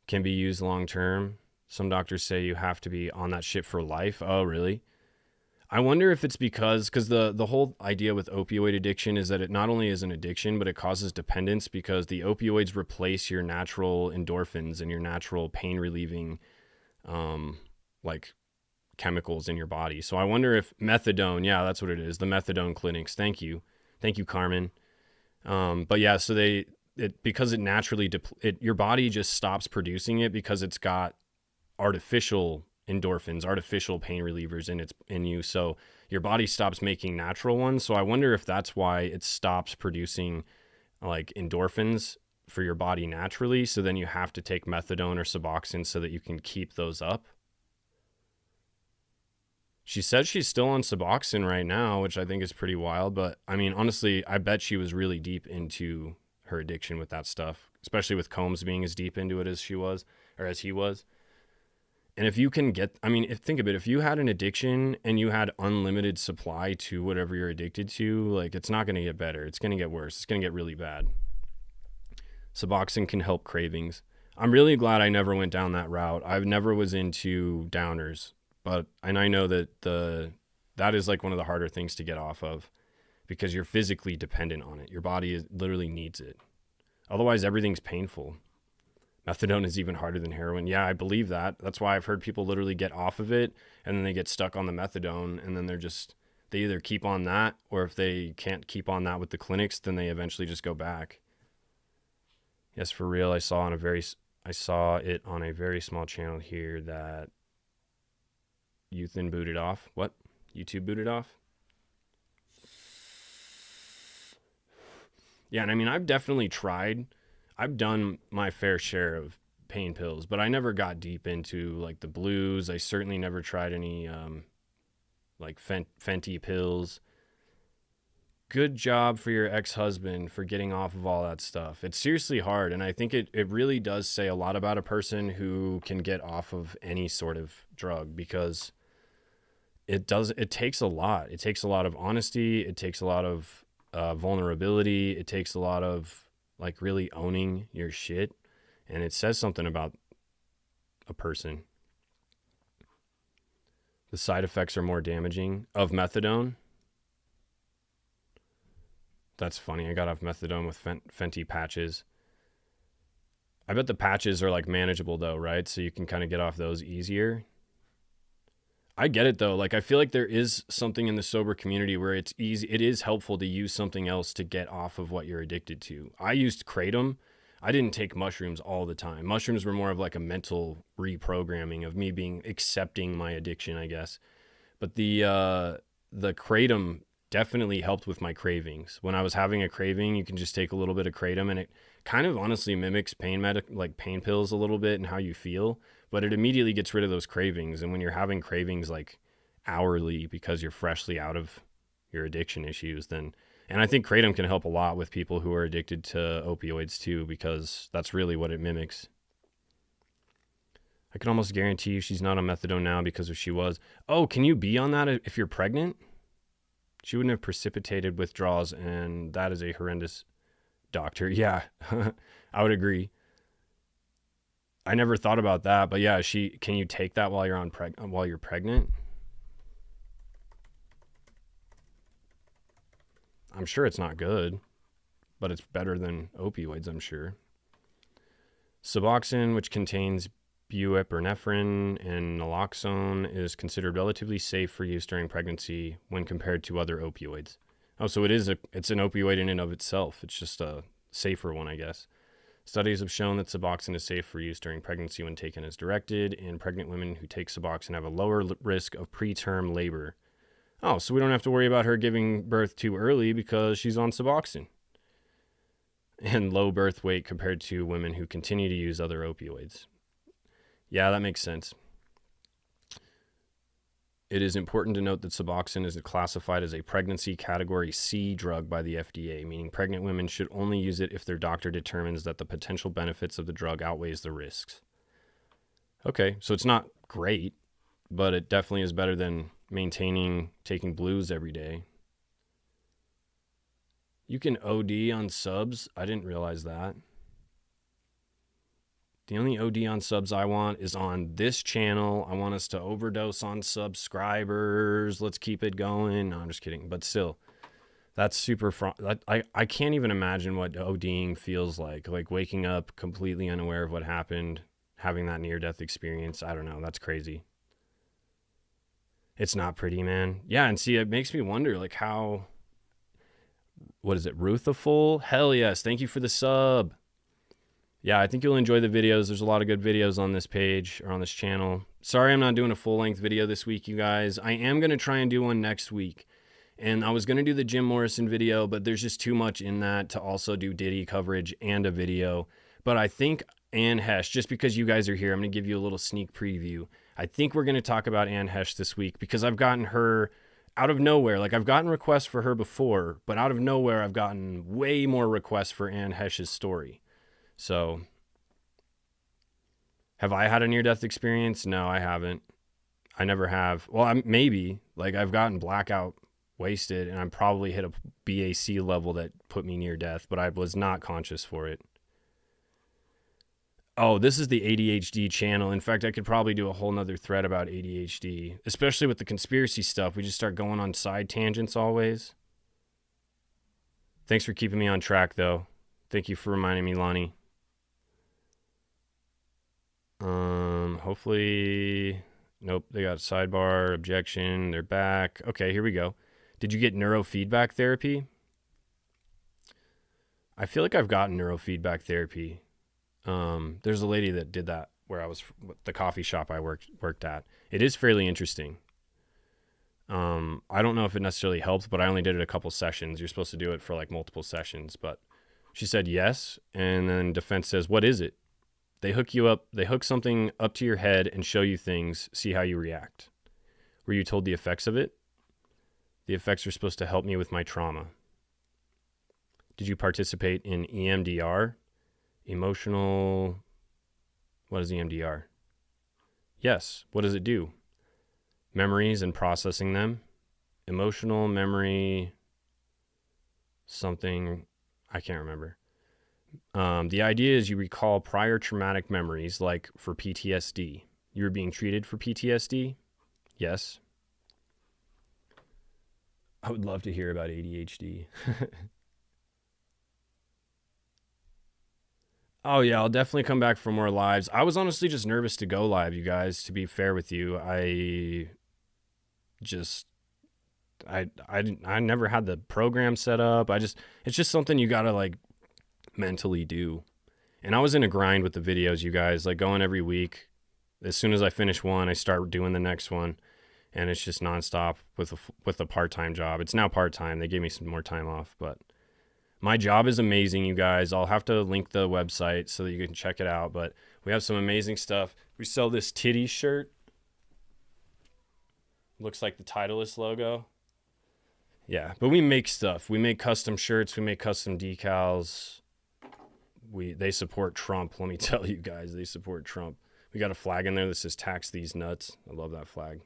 Can be used long term. Some doctors say you have to be on that shit for life. Oh, really? I wonder if it's because the whole idea with opioid addiction is that it not only is an addiction, but it causes dependence, because the opioids replace your natural endorphins and your natural pain relieving, like chemicals in your body. So I wonder if methadone, yeah, that's what it is. The methadone clinics. Thank you, Carmen. But yeah, so because it naturally, your body just stops producing it because it's got artificial endorphins, artificial pain relievers in you. So your body stops making natural ones. So I wonder if that's why it stops producing like endorphins for your body naturally. So then you have to take methadone or Suboxone so that you can keep those up. She says she's still on Suboxone right now, which I think is pretty wild. But I mean, honestly, I bet she was really deep into her addiction with that stuff, especially with Combs being as deep into it as she was. or as he was. And if you can get, I mean, think of it, if you had an addiction and you had unlimited supply to whatever you're addicted to, like, it's not going to get better. It's going to get worse. It's going to get really bad. Suboxone can help cravings. I'm really glad I never went down that route. I never was into downers, and I know that that is like one of the harder things to get off of because you're physically dependent on it. Your body literally needs it. Otherwise, everything's painful. Methadone is even harder than heroin. Yeah, I believe that. That's why I've heard people literally get off of it and then they get stuck on the methadone and then they either keep on that, or if they can't keep on that with the clinics, then they eventually just go back. Yes, for real. I saw it on a very small channel here that Youthin booted off. What? YouTube booted off? Yeah, and I mean, I've definitely tried. I've done my fair share of pain pills, but I never got deep into like the blues. I certainly never tried any like Fenty pills. Good job for your ex-husband for getting off of all that stuff. It's seriously hard, and I think it really does say a lot about a person who can get off of any sort of drug, because it takes a lot. It takes a lot of honesty. It takes a lot of vulnerability. It takes a lot of like really owning your shit, and it says something about a person. The side effects are more damaging of methadone. That's funny. I got off methadone with Fenty patches. I bet the patches are like manageable though, right? So you can kind of get off those easier. I get it though. Like, I feel like there is something in the sober community where it's easy. It is helpful to use something else to get off of what you're addicted to. I used kratom. I didn't take mushrooms all the time. Mushrooms were more of like a mental reprogramming of me accepting my addiction, I guess. But the kratom definitely helped with my cravings. When I was having a craving, you can just take a little bit of kratom, and it kind of honestly mimics pain pills a little bit and how you feel. But it immediately gets rid of those cravings. And when you're having cravings like hourly because you're freshly out of your addiction issues, and I think kratom can help a lot with people who are addicted to opioids too, because that's really what it mimics. I can almost guarantee you she's not on methadone now, because if she was, can you be on that if you're pregnant? She wouldn't have precipitated withdrawals, and that is a horrendous doctor. Yeah, I would agree. I never thought about that, but yeah, can you take that while you're pregnant? I'm sure it's not good, but it's better than opioids, I'm sure. Suboxone, which contains buepinephrine and naloxone, is considered relatively safe for use during pregnancy when compared to other opioids. Oh, so it's an opioid in and of itself. It's just a safer one, I guess. Studies have shown that Suboxone is safe for use during pregnancy when taken as directed, and pregnant women who take Suboxone have a lower risk of preterm labor. Oh, so we don't have to worry about her giving birth too early because she's on Suboxone. And low birth weight compared to women who continue to use other opioids. Yeah, that makes sense. It is important to note that Suboxone is classified as a pregnancy category C drug by the FDA, meaning pregnant women should only use it if their doctor determines that the potential benefits of the drug outweighs the risks. Okay, so it's not great, but it definitely is better than taking blues every day. You can OD on subs. I didn't realize that. The only OD on subs I want is on this channel. I want us to overdose on subscribers. Let's keep it going. No, I'm just kidding. But still, that's super I can't even imagine what ODing feels like waking up completely unaware of what happened, having that near-death experience. I don't know. That's crazy. It's not pretty, man. Yeah, and see, it makes me wonder, how... What is it? Ruthaful? Hell yes. Thank you for the sub. Yeah, I think you'll enjoy the videos. There's a lot of good videos on this page or on this channel. Sorry I'm not doing a full-length video this week, you guys. I am going to try and do one next week. And I was going to do the Jim Morrison video, but there's just too much in that to also do Diddy coverage and a video. But I think Anne Hesh, just because you guys are here, I'm going to give you a little sneak preview. I think we're going to talk about Anne Hesh this week because I've gotten her out of nowhere. I've gotten requests for her before, but out of nowhere, I've gotten way more requests for Anne Hesh's story. So Have I had a near-death experience? No, I haven't. I never have. Well, maybe. Like, I've gotten blackout wasted, and I'm probably hit a BAC level that put me near death, but I was not conscious for it. Oh, this is the ADHD channel. In fact, I could probably do a whole nother thread about ADHD, especially with the conspiracy stuff. We just start going on side tangents always. Thanks for keeping me on track, though. Thank you for reminding me, Lonnie. Hopefully, nope, they got a sidebar, objection, they're back. Okay, here we go. Did you get neurofeedback therapy? I feel like I've gotten neurofeedback therapy. There's a lady that did that where I was, the coffee shop I worked at. It is fairly interesting. I don't know if it necessarily helped, but I only did it a couple sessions. You're supposed to do it for like multiple sessions, but she said yes. And then defense says, what is it? They hook you up. They hook something up to your head and show you things, see how you react. Were you told the effects of it? The effects are supposed to help me with my trauma. Did you participate in EMDR? Emotional, what is EMDR? Yes. What does it do? Memories and processing them. Emotional memory, something, I can't remember. The idea is you recall prior traumatic memories, like for PTSD. You were being treated for PTSD? Yes. I would love to hear about ADHD. Oh, yeah, I'll definitely come back for more lives. I was honestly just nervous to go live, you guys, to be fair with you. I never had the program set up. It's just something you got to like mentally do. And I was in a grind with the videos, you guys, like going every week. As soon as I finish one, I start doing the next one. And it's just nonstop with a part-time job. It's now part-time. They gave me some more time off, but my job is amazing, you guys. I'll have to link the website so that you can check it out. But we have some amazing stuff. We sell this titty shirt. Looks like the Titleist logo. Yeah, but we make stuff. We make custom shirts. We make custom decals. They support Trump. Let me tell you guys, they support Trump. We got a flag in there that says "Tax these nuts." I love that flag.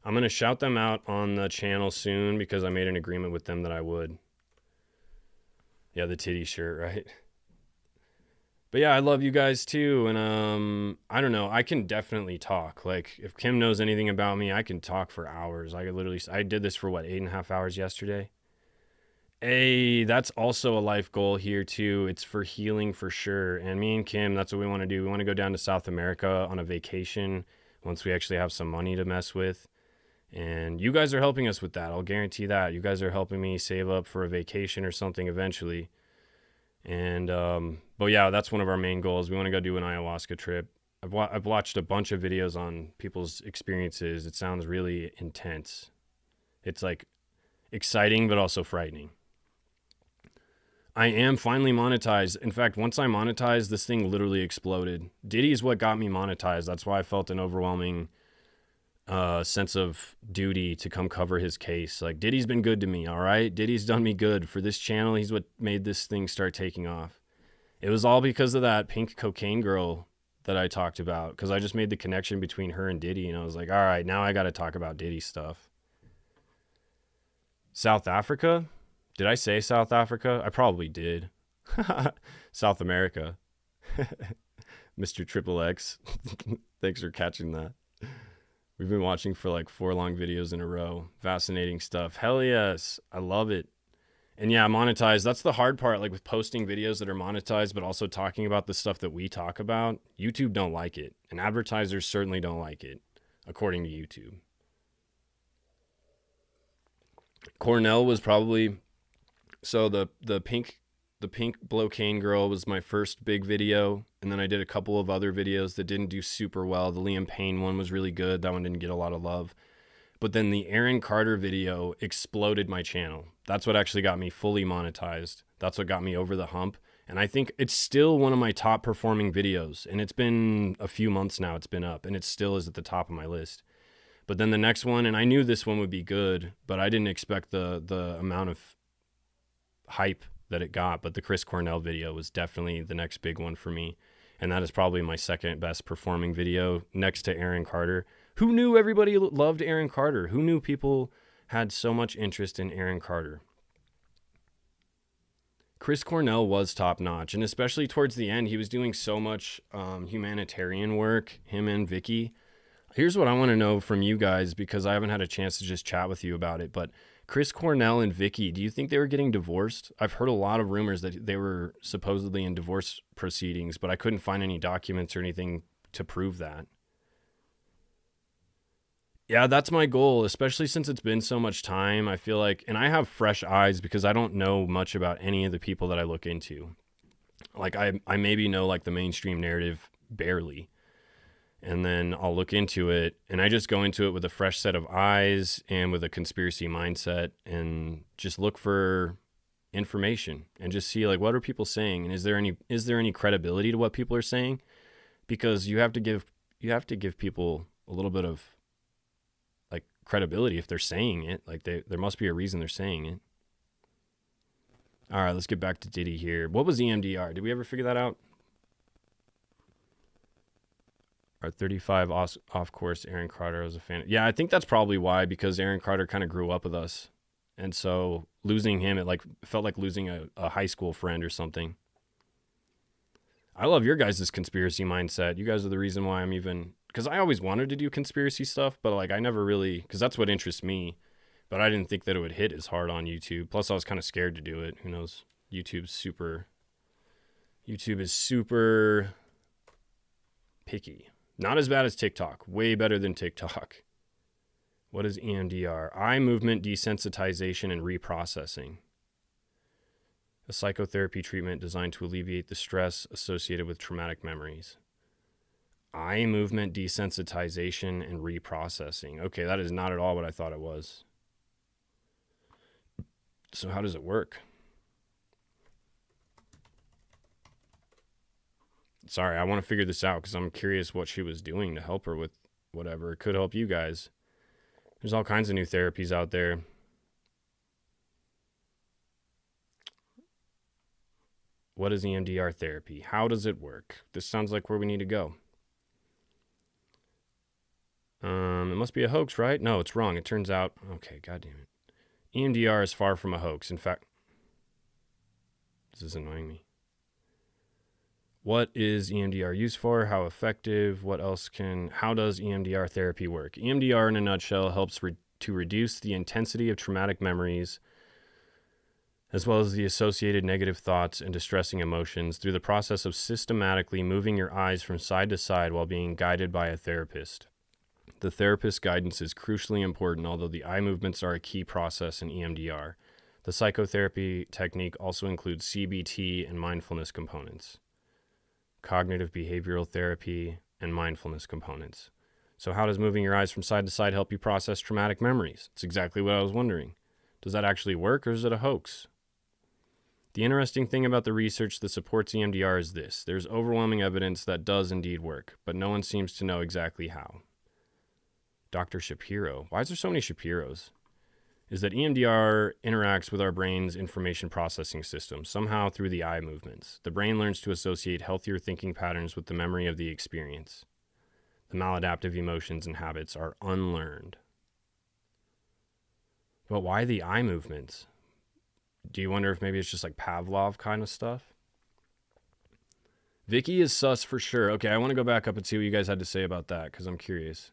I'm going to shout them out on the channel soon because I made an agreement with them that I would. Yeah, the titty shirt, right? But yeah, I love you guys too. And I don't know, I can definitely talk. Like if Kim knows anything about me, I can talk for hours. I did this for what, 8.5 hours yesterday? Hey, that's also a life goal here too. It's for healing for sure. And me and Kim, that's what we want to do. We want to go down to South America on a vacation once we actually have some money to mess with. And you guys are helping us with that. I'll guarantee that. You guys are helping me save up for a vacation or something eventually. And, but yeah, that's one of our main goals. We want to go do an ayahuasca trip. I've watched a bunch of videos on people's experiences. It sounds really intense. It's like exciting, but also frightening. I am finally monetized. In fact, once I monetized, this thing literally exploded. Diddy is what got me monetized. That's why I felt an overwhelming sense of duty to come cover his case. Like, Diddy's been good to me, all right? Diddy's done me good. For this channel, he's what made this thing start taking off. It was all because of that pink cocaine girl that I talked about, because I just made the connection between her and Diddy, and I was like, all right, now I got to talk about Diddy stuff. South Africa? Did I say South Africa? I probably did. South America. Mr. Triple X. Thanks for catching that. We've been watching for like 4 long videos in a row. Fascinating stuff. Hell yes. I love it. And yeah, monetized. That's the hard part, like with posting videos that are monetized, but also talking about the stuff that we talk about. YouTube don't like it. And advertisers certainly don't like it, according to YouTube. Cornell was probably... So the pink Blocaine girl was my first big video, and then I did a couple of other videos that didn't do super well. The Liam Payne one was really good. That one didn't get a lot of love. But then the Aaron Carter video exploded my channel. That's what actually got me fully monetized. That's what got me over the hump. And I think it's still one of my top performing videos. And it's been a few months now it's been up, and it still is at the top of my list. But then the next one, and I knew this one would be good, but I didn't expect the amount of hype that it got. But the Chris Cornell video was definitely the next big one for me. And that is probably my second best performing video next to Aaron Carter. Who knew everybody loved Aaron Carter? Who knew people had so much interest in Aaron Carter? Chris Cornell was top notch, and especially towards the end, he was doing so much humanitarian work, him and Vicky. Here's what I want to know from you guys, because I haven't had a chance to just chat with you about it, but Chris Cornell and Vicky, do you think they were getting divorced? I've heard a lot of rumors that they were supposedly in divorce proceedings, but I couldn't find any documents or anything to prove that. Yeah, that's my goal, especially since it's been so much time. I feel like, and I have fresh eyes because I don't know much about any of the people that I look into. Like I maybe know like the mainstream narrative barely. And then I'll look into it and I just go into it with a fresh set of eyes and with a conspiracy mindset and just look for information and just see like, what are people saying? And is there any credibility to what people are saying? Because you have to give people a little bit of like credibility if they're saying it. Like there must be a reason they're saying it. All right, let's get back to Diddy here. What was EMDR? Did we ever figure that out? Our 35 off course, Aaron Carter was a fan. Yeah, I think that's probably why, because Aaron Carter kind of grew up with us. And so losing him, it like felt like losing a high school friend or something. I love your guys' conspiracy mindset. You guys are the reason why I'm even, because I always wanted to do conspiracy stuff, but like I never really, because that's what interests me. But I didn't think that it would hit as hard on YouTube. Plus I was kind of scared to do it. Who knows? YouTube is super picky. Not as bad as TikTok. Way better than TikTok. What is EMDR? Eye movement desensitization and reprocessing. A psychotherapy treatment designed to alleviate the stress associated with traumatic memories. Eye movement desensitization and reprocessing. Okay, that is not at all what I thought it was. So how does it work? Sorry, I want to figure this out because I'm curious what she was doing to help her with whatever. It could help you guys. There's all kinds of new therapies out there. What is EMDR therapy? How does it work? This sounds like where we need to go. It must be a hoax, right? No, it's wrong. It turns out, okay, goddamn it. EMDR is far from a hoax. In fact, this is annoying me. What is EMDR used for? How effective? How does EMDR therapy work? EMDR in a nutshell helps to reduce the intensity of traumatic memories as well as the associated negative thoughts and distressing emotions through the process of systematically moving your eyes from side to side while being guided by a therapist. The therapist's guidance is crucially important, although the eye movements are a key process in EMDR. The psychotherapy technique also includes CBT and mindfulness components. Cognitive behavioral therapy and mindfulness components. So how does moving your eyes from side to side help you process traumatic memories? It's exactly what I was wondering. Does that actually work or is it a hoax? The interesting thing about the research that supports EMDR is this. There's overwhelming evidence that does indeed work, but no one seems to know exactly how. Dr. Shapiro. Why is there so many Shapiros? Is that EMDR interacts with our brain's information processing system, somehow through the eye movements. The brain learns to associate healthier thinking patterns with the memory of the experience. The maladaptive emotions and habits are unlearned. But why the eye movements? Do you wonder if maybe it's just like Pavlov kind of stuff? Vicky is sus for sure. Okay, I want to go back up and see what you guys had to say about that because I'm curious.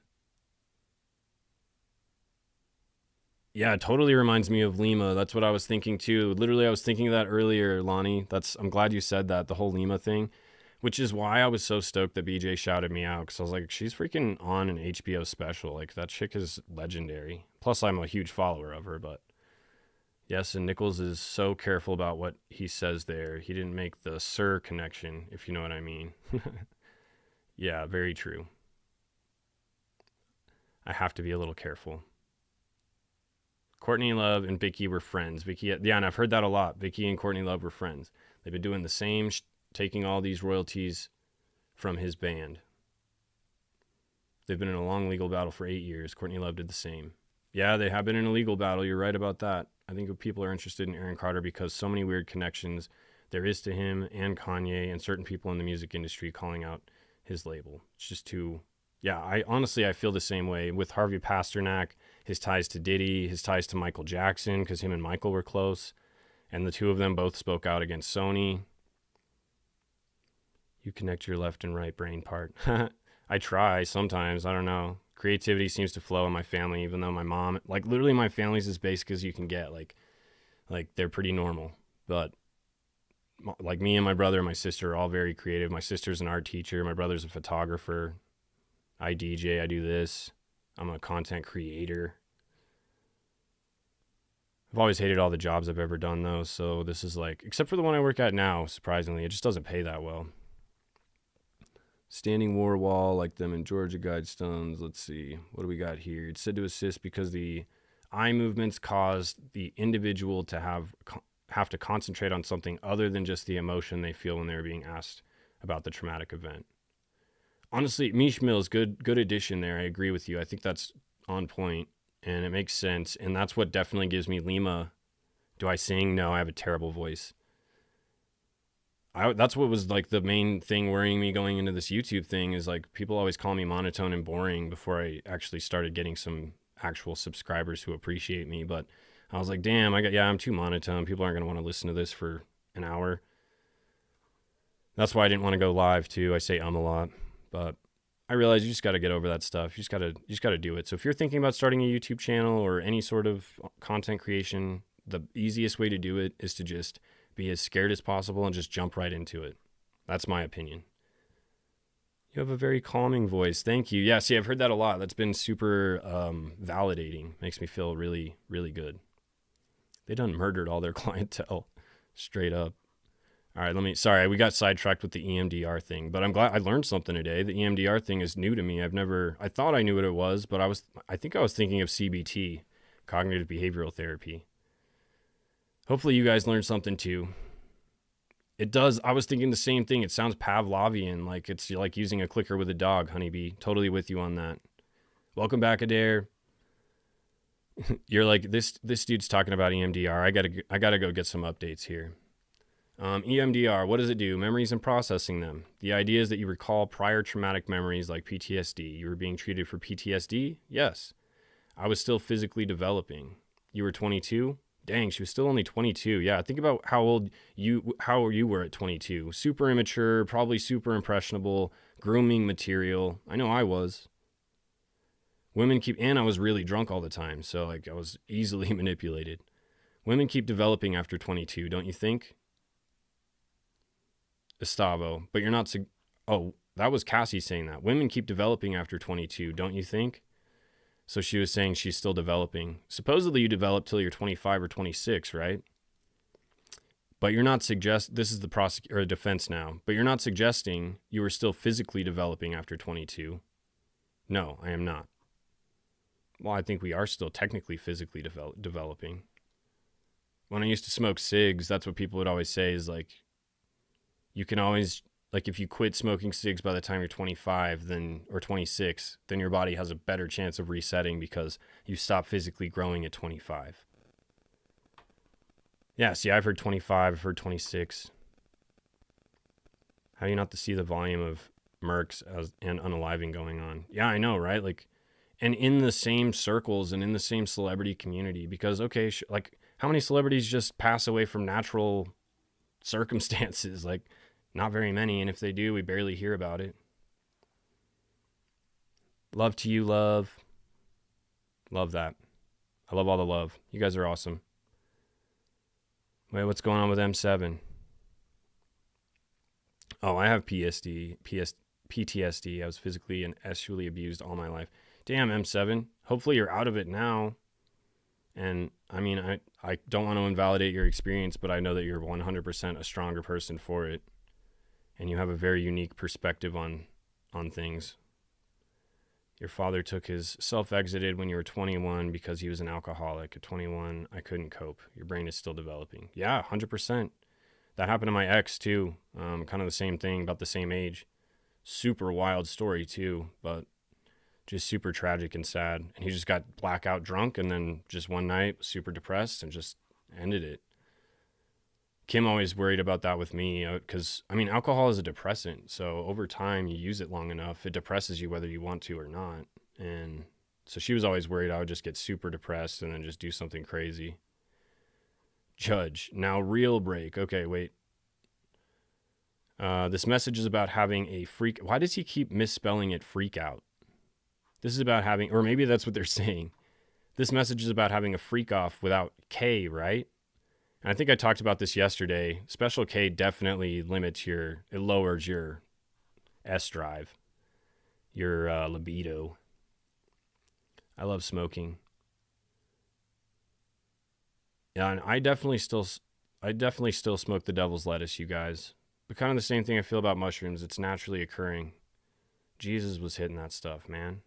Yeah, it totally reminds me of Lima. That's what I was thinking too. Literally, I was thinking of that earlier, Lonnie. I'm glad you said that, the whole Lima thing, which is why I was so stoked that BJ shouted me out because I was like, she's freaking on an HBO special. Like, that chick is legendary. Plus, I'm a huge follower of her, but yes, and Nichols is so careful about what he says there. He didn't make the sir connection, if you know what I mean. Yeah, very true. I have to be a little careful. Courtney Love and Vicky were friends. Yeah, and I've heard that a lot. Vicky and Courtney Love were friends. They've been doing the same, taking all these royalties from his band. They've been in a long legal battle for 8 years. Courtney Love did the same. Yeah, they have been in a legal battle. You're right about that. I think people are interested in Aaron Carter because so many weird connections there is to him and Kanye and certain people in the music industry calling out his label. It's just too, yeah, I feel the same way with Harvey Pasternak, his ties to Diddy, his ties to Michael Jackson, because him and Michael were close, and the two of them both spoke out against Sony. You connect your left and right brain part. I try sometimes, I don't know. Creativity seems to flow in my family, even though my mom, like literally my family's as basic as you can get. Like they're pretty normal, but like me and my brother and my sister are all very creative. My sister's an art teacher. My brother's a photographer. I DJ. I do this. I'm a content creator. I've always hated all the jobs I've ever done, though. So this is like, except for the one I work at now, surprisingly, it just doesn't pay that well. Standing war wall like them in Georgia Guidestones. Let's see. What do we got here? It's said to assist because the eye movements cause the individual to have to concentrate on something other than just the emotion they feel when they're being asked about the traumatic event. Honestly, Mish Mills, good addition there. I agree with you. I think that's on point and it makes sense. And that's what definitely gives me Lima. Do I sing? No, I have a terrible voice. That's what was like the main thing worrying me going into this YouTube thing is like people always call me monotone and boring before I actually started getting some actual subscribers who appreciate me. But I was like, damn, I'm too monotone. People aren't going to want to listen to this for an hour. That's why I didn't want to go live too. I say a lot, but I realize you just got to get over that stuff. You just got to do it. So if you're thinking about starting a YouTube channel or any sort of content creation, the easiest way to do it is to just be as scared as possible and just jump right into it. That's my opinion. You have a very calming voice. Thank you. Yeah, see, I've heard that a lot. That's been super validating. Makes me feel really, really good. They done murdered all their clientele, straight up. All right, sorry, we got sidetracked with the EMDR thing, but I'm glad I learned something today. The EMDR thing is new to me. I thought I knew what it was, but I think I was thinking of CBT, cognitive behavioral therapy. Hopefully you guys learned something too. It does. I was thinking the same thing. It sounds Pavlovian, like it's like using a clicker with a dog, honeybee. Totally with you on that. Welcome back, Adair. You're like, this dude's talking about EMDR. I gotta go get some updates here. EMDR, what does it do? Memories and processing them. The idea is that you recall prior traumatic memories like PTSD. You were being treated for PTSD? Yes. I was still physically developing. You were 22? Dang, she was still only 22. Yeah, think about how you were at 22. Super immature, probably super impressionable, grooming material. I know I was. And I was really drunk all the time, so like I was easily manipulated. Women keep developing after 22, don't you think? Estavo, but you're not. Oh, that was Cassie saying that. Women keep developing after 22, don't you think? So she was saying she's still developing. Supposedly you develop till you're 25 or 26, right? But you're not this is the defense now, but you're not suggesting you were still physically developing after 22. No, I am not. Well, I think we are still technically physically developing. When I used to smoke cigs, that's what people would always say is like, you can always, like if you quit smoking cigs by the time you're 25 or 26, then your body has a better chance of resetting because you stop physically growing at 25. Yeah, see, I've heard 25, I've heard 26. How do you not to see the volume of Mercs and unaliving going on? Yeah, I know, right? Like, and in the same circles and in the same celebrity community, because, okay, like how many celebrities just pass away from natural circumstances? Like, not very many, and if they do, we barely hear about it. Love to you, love. Love that. I love all the love. You guys are awesome. Wait, what's going on with M7? Oh, I have PTSD. I was physically and sexually abused all my life. Damn, M7. Hopefully you're out of it now. And I mean, I don't want to invalidate your experience, but I know that you're 100% a stronger person for it. And you have a very unique perspective on things. Your father took his self-exited when you were 21 because he was an alcoholic. At 21, I couldn't cope. Your brain is still developing. Yeah, 100%. That happened to my ex too. Kind of the same thing, about the same age. Super wild story too, but just super tragic and sad. And he just got blackout drunk and then just one night super depressed and just ended it. Kim always worried about that with me because, I mean, alcohol is a depressant. So over time, you use it long enough, it depresses you whether you want to or not. And so she was always worried I would just get super depressed and then just do something crazy. Judge, now real break. Okay, wait. This message is about having a freak. Why does he keep misspelling it freak out? This is about having, or maybe that's what they're saying. This message is about having a freak off without K, right? And I think I talked about this yesterday. Special K definitely limits it lowers your S drive, your libido. I love smoking. Yeah, and I definitely still smoke the devil's lettuce, you guys. But kind of the same thing I feel about mushrooms. It's naturally occurring. Jesus was hitting that stuff, man.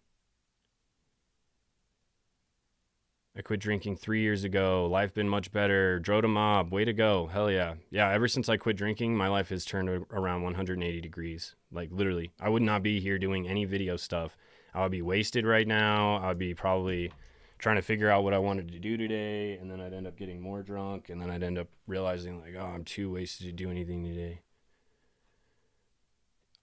I quit drinking 3 years ago. Life been much better. Dro to mob. Way to go. Hell yeah. Yeah, ever since I quit drinking, my life has turned around 180 degrees. Like, literally. I would not be here doing any video stuff. I would be wasted right now. I would be probably trying to figure out what I wanted to do today, and then I'd end up getting more drunk, and then I'd end up realizing, like, oh, I'm too wasted to do anything today.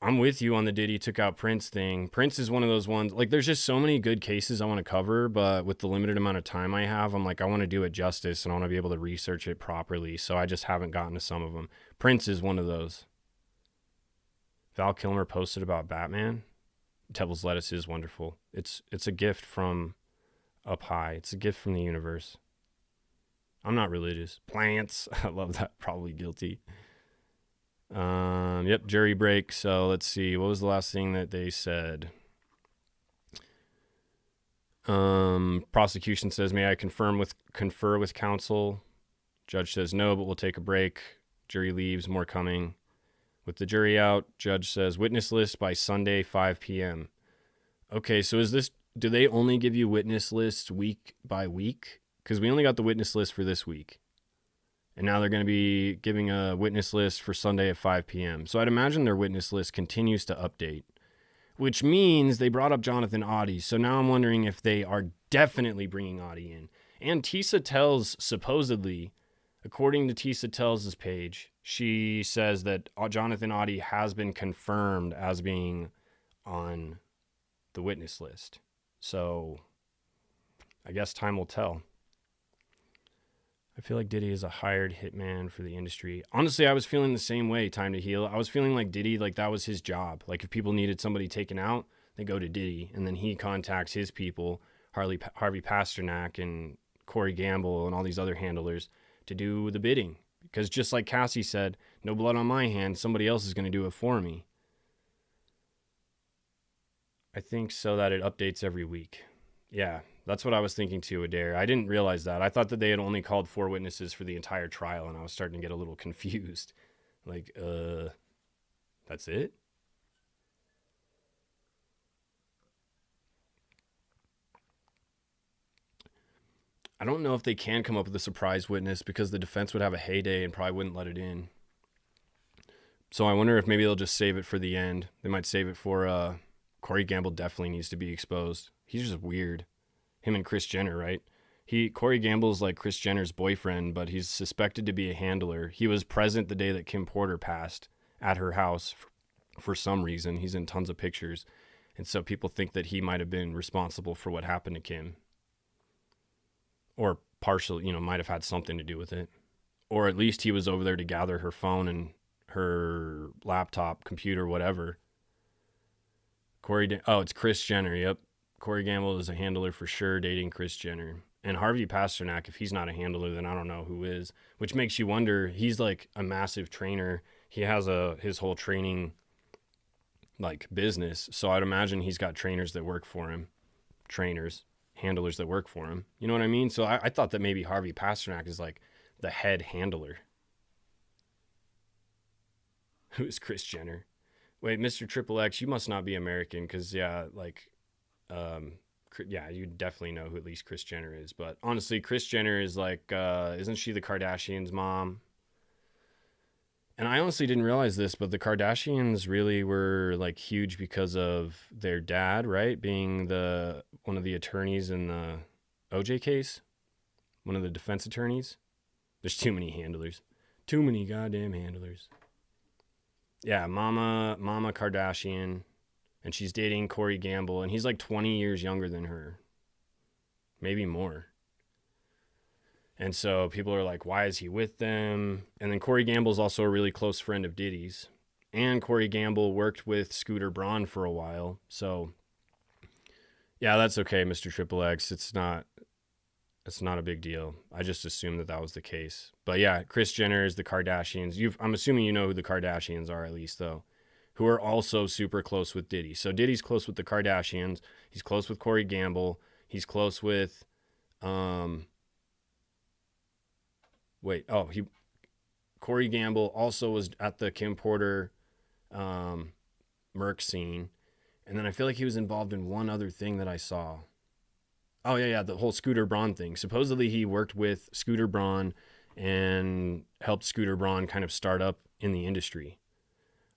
I'm with you on the Diddy took out Prince thing. Prince is one of those ones, like, there's just so many good cases I want to cover, but with the limited amount of time I have, I'm like, I want to do it justice, and I want to be able to research it properly, so I just haven't gotten to some of them. Prince is one of those. Val Kilmer posted about Batman. Devil's lettuce is wonderful. It's a gift from up high. It's a gift from the universe. I'm not religious. Plants. I love that. Probably guilty. Yep, jury break. So let's see. What was the last thing that they said? Prosecution says, may I confer with counsel? Judge says no, but we'll take a break. Jury leaves. More coming. With the jury out, judge says witness list by Sunday, 5 p.m. Okay, so do they only give you witness lists week by week? Because we only got the witness list for this week. And now they're going to be giving a witness list for Sunday at 5 p.m. So I'd imagine their witness list continues to update, which means they brought up Jonathan Audie. So now I'm wondering if they are definitely bringing Audie in. And Tisa Tells, supposedly, according to Tisa Tells' page, she says that Jonathan Audie has been confirmed as being on the witness list. So I guess time will tell. I feel like Diddy is a hired hitman for the industry. Honestly, I was feeling the same way, Time to Heal. I was feeling like Diddy, like that was his job. Like if people needed somebody taken out, they go to Diddy, and then he contacts his people, Harvey Pasternak and Corey Gamble and all these other handlers to do the bidding. Because just like Cassie said, no blood on my hands, somebody else is going to do it for me. I think so that it updates every week. Yeah, that's what I was thinking too, Adair. I didn't realize that. I thought that they had only called 4 witnesses for the entire trial, and I was starting to get a little confused. Like, that's it? I don't know if they can come up with a surprise witness because the defense would have a heyday and probably wouldn't let it in. So I wonder if maybe they'll just save it for the end. They might save it for Corey Gamble definitely needs to be exposed. He's just weird. Him and Kris Jenner, right? Corey Gamble's like Kris Jenner's boyfriend, but he's suspected to be a handler. He was present the day that Kim Porter passed at her house for some reason. He's in tons of pictures. And so people think that he might have been responsible for what happened to Kim. Or partially, might have had something to do with it. Or at least he was over there to gather her phone and her laptop, computer, whatever. It's Kris Jenner, yep. Corey Gamble is a handler for sure, dating Kris Jenner. And Harvey Pasternak, if he's not a handler, then I don't know who is. Which makes you wonder, he's like a massive trainer. He has his whole training like business. So I'd imagine he's got trainers that work for him. Handlers that work for him. You know what I mean? So I thought that maybe Harvey Pasternak is like the head handler. Who is Kris Jenner? Wait, Mr. Triple X, you must not be American because, you definitely know who at least Kris Jenner is. But honestly, Kris Jenner is like, isn't she the Kardashians' mom? And I honestly didn't realize this, but the Kardashians really were like huge because of their dad, right? Being one of the attorneys in the OJ case, one of the defense attorneys. There's too many handlers. Too many goddamn handlers. Yeah, Mama Kardashian, and she's dating Corey Gamble, and he's like 20 years younger than her. Maybe more. And so people are like, why is he with them? And then Corey Gamble's also a really close friend of Diddy's. And Corey Gamble worked with Scooter Braun for a while. So, yeah, that's okay, Mr. Triple X. It's not a big deal. I just assumed that was the case. But yeah, Kris Jenner is the Kardashians. I'm assuming you know who the Kardashians are at least, though, who are also super close with Diddy. So Diddy's close with the Kardashians. He's close with Corey Gamble. He's close with, Corey Gamble also was at the Kim Porter Merck scene. And then I feel like he was involved in one other thing that I saw. Oh, yeah, the whole Scooter Braun thing. Supposedly he worked with Scooter Braun and helped Scooter Braun kind of start up in the industry.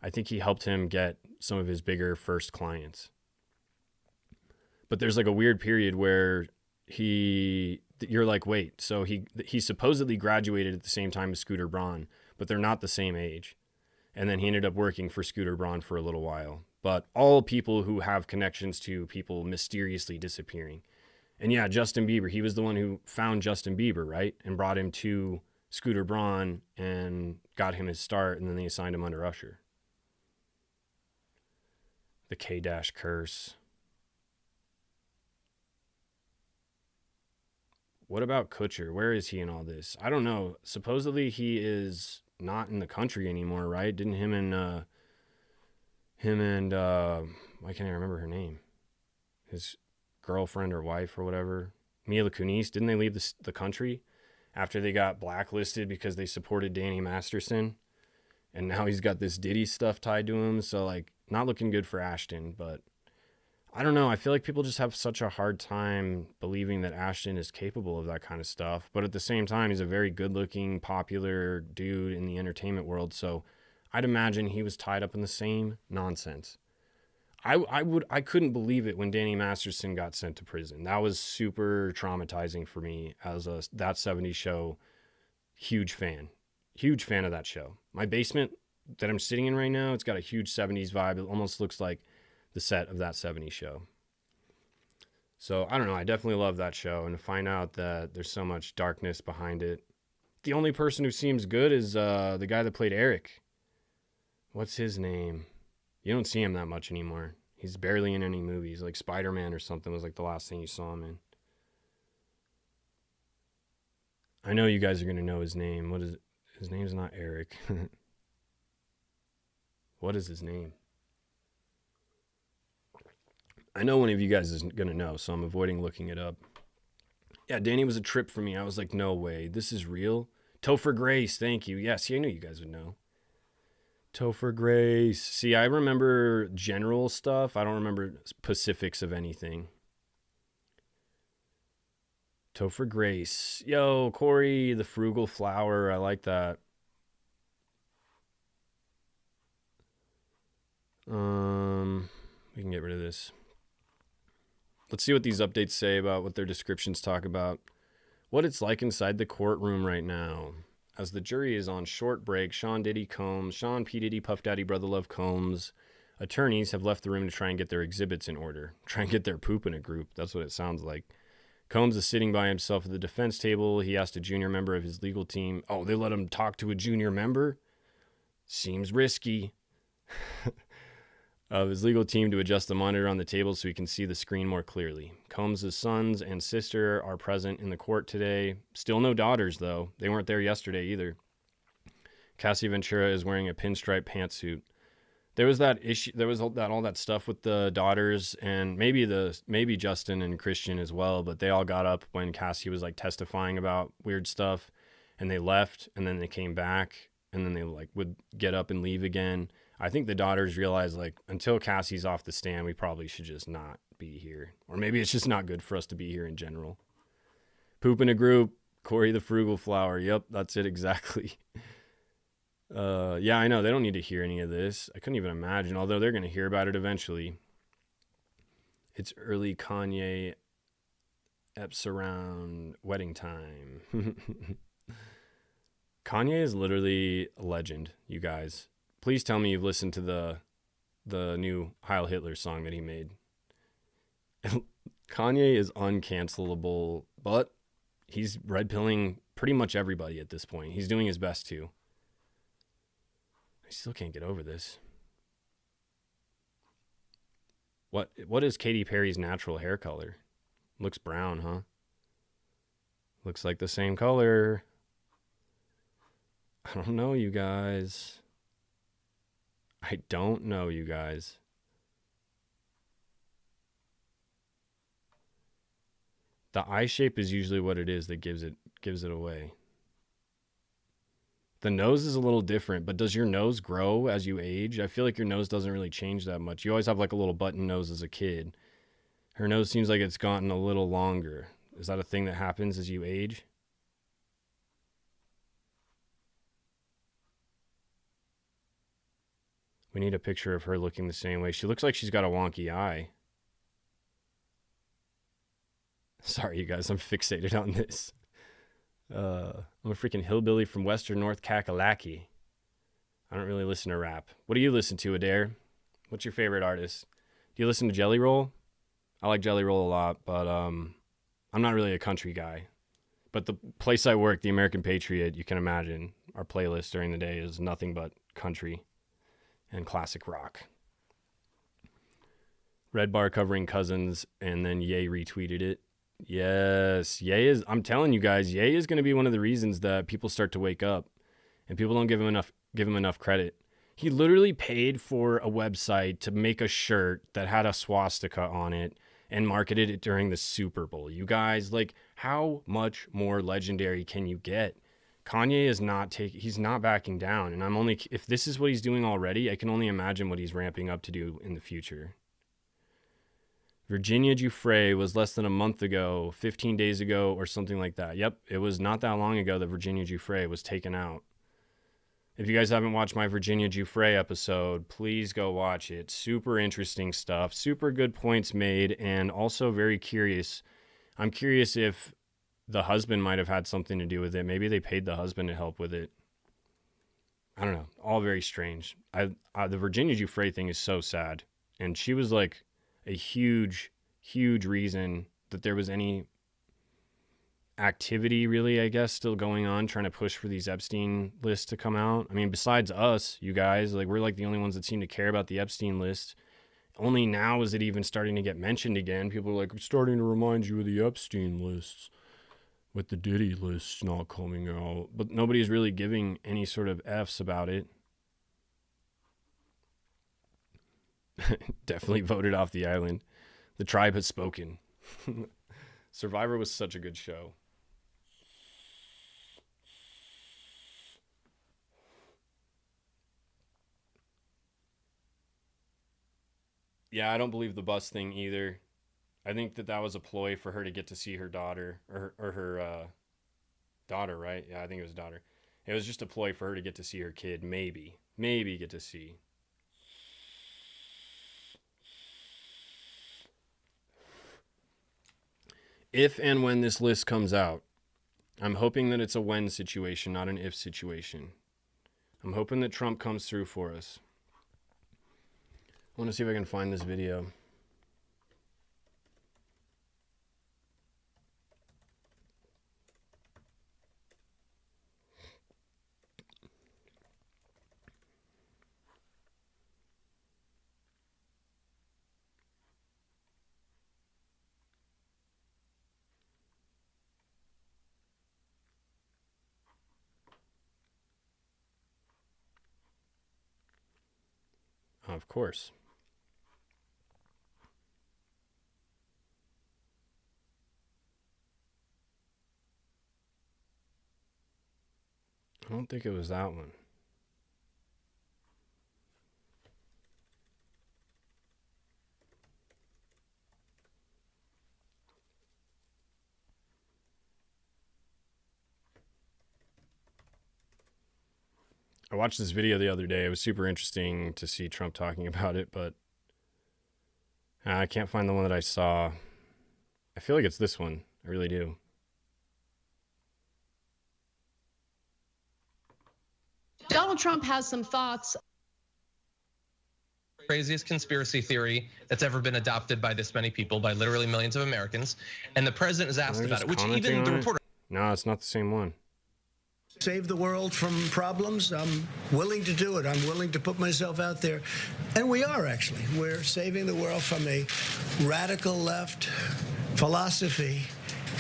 I think he helped him get some of his bigger first clients. But there's like a weird period where you're like, wait, so he supposedly graduated at the same time as Scooter Braun, but they're not the same age. And then he ended up working for Scooter Braun for a little while. But all people who have connections to people mysteriously disappearing. And yeah, Justin Bieber, he was the one who found Justin Bieber, right? And brought him to Scooter Braun and got him his start, and then they assigned him under Usher. The K-Dash curse. What about Kutcher? Where is he in all this? I don't know. Supposedly he is not in the country anymore, right? Didn't him and why can't I remember her name? His girlfriend or wife or whatever, Mila Kunis, didn't they leave the country after they got blacklisted because they supported Danny Masterson? And now he's got this Diddy stuff tied to him. So like, not looking good for Ashton, but I don't know. I feel like people just have such a hard time believing that Ashton is capable of that kind of stuff. But at the same time, he's a very good-looking, popular dude in the entertainment world. So I'd imagine he was tied up in the same nonsense. I couldn't believe it when Danny Masterson got sent to prison. That was super traumatizing for me as a That 70s Show huge fan of that show. My basement that I'm sitting in right now, it's got a huge 70s vibe. It almost looks like the set of That 70s Show. So I don't know. I definitely love that show, and to find out that there's so much darkness behind it. The only person who seems good is the guy that played Eric. What's his name? You don't see him that much anymore. He's barely in any movies. Like Spider-Man or something was like the last thing you saw him in. I know you guys are going to know his name. What is it? His name's not Eric. What is his name? I know one of you guys isn't going to know, so I'm avoiding looking it up. Yeah, Danny was a trip for me. I was like, no way. This is real? Topher Grace, thank you. Yeah, see, I knew you guys would know. Topher Grace. See, I remember general stuff. I don't remember specifics of anything. Topher Grace. Yo, Corey, the frugal flower. I like that. We can get rid of this. Let's see what these updates say about what their descriptions talk about. What it's like inside the courtroom right now. As the jury is on short break, Sean P. Diddy, Puff Daddy, Brother Love Combs, attorneys have left the room to try and get their exhibits in order. Try and get their poop in a group. That's what it sounds like. Combs is sitting by himself at the defense table. He asked a junior member of his legal team, oh, they let him talk to a junior member? Seems risky. Of his legal team to adjust the monitor on the table so he can see the screen more clearly. Combs' sons and sister are present in the court today. Still no daughters, though. They weren't there yesterday either. Cassie Ventura is wearing a pinstripe pantsuit. There was that issue. There was all that stuff with the daughters, and maybe Justin and Christian as well. But they all got up when Cassie was like testifying about weird stuff, and they left, and then they came back, and then they like would get up and leave again. I think the daughters realized, like, until Cassie's off the stand, we probably should just not be here. Or maybe it's just not good for us to be here in general. Poop in a group, Corey the frugal flower. Yep, that's it exactly. Yeah, I know. They don't need to hear any of this. I couldn't even imagine, although they're going to hear about it eventually. It's early Kanye eps around wedding time. Kanye is literally a legend, you guys. Please tell me you've listened to the new Heil Hitler song that he made. Kanye is uncancelable, but he's red pilling pretty much everybody at this point. He's doing his best to. I still can't get over this. What is Katy Perry's natural hair color? Looks brown, huh? Looks like the same color. I don't know, you guys. I don't know, you guys. The eye shape is usually what it is that gives it away. The nose is a little different, but does your nose grow as you age? I feel like your nose doesn't really change that much. You always have like a little button nose as a kid. Her nose seems like it's gotten a little longer. Is that a thing that happens as you age? We need a picture of her looking the same way. She looks like she's got a wonky eye. Sorry, you guys, I'm fixated on this. I'm a freaking hillbilly from Western North Kakalaki. I don't really listen to rap. What do you listen to, Adair? What's your favorite artist? Do you listen to Jelly Roll? I like Jelly Roll a lot, but I'm not really a country guy. But the place I work, the American Patriot, you can imagine, our playlist during the day is nothing but country and classic rock. Red Bar covering Cousins, and then Ye retweeted it. Yes, Ye is, I'm telling you guys, Ye is going to be one of the reasons that people start to wake up and people don't give him enough credit. He literally paid for a website to make a shirt that had a swastika on it and marketed it during the Super Bowl. You guys, like, how much more legendary can you get? Kanye is he's not backing down. And if this is what he's doing already, I can only imagine what he's ramping up to do in the future. Virginia Giuffre was less than a month ago, 15 days ago, or something like that. Yep, it was not that long ago that Virginia Giuffre was taken out. If you guys haven't watched my Virginia Giuffre episode, please go watch it. Super interesting stuff, super good points made, and also very curious. I'm curious if the husband might have had something to do with it. Maybe they paid the husband to help with it. I don't know. All very strange. The Virginia Giuffre thing is so sad. And she was like a huge, huge reason that there was any activity, really, I guess, still going on, trying to push for these Epstein lists to come out. I mean, besides us, you guys, like, we're like the only ones that seem to care about the Epstein list. Only now is it even starting to get mentioned again. People are like, I'm starting to remind you of the Epstein lists with the Diddy lists not coming out. But nobody's really giving any sort of F's about it. Definitely voted off the island. The tribe has spoken. Survivor was such a good show. Yeah, I don't believe the bus thing either. I think that was a ploy for her to get to see her daughter, or her daughter, right? Yeah, I think it was daughter. It was just a ploy for her to get to see her kid, maybe get to see. If and when this list comes out, I'm hoping that it's a when situation, not an if situation. I'm hoping that Trump comes through for us. I want to see if I can find this video. Of course. I don't think it was that one. I watched this video the other day. It was super interesting to see Trump talking about it, but I can't find the one that I saw. I feel like it's this one. I really do. Donald Trump has some thoughts. Craziest conspiracy theory that's ever been adopted by this many people, by literally millions of Americans. And the president is asked about it, which even the reporter. No, it's not the same one. Save the world from problems. I'm willing to do it. I'm willing to put myself out there. And we are, actually. We're saving the world from a radical left philosophy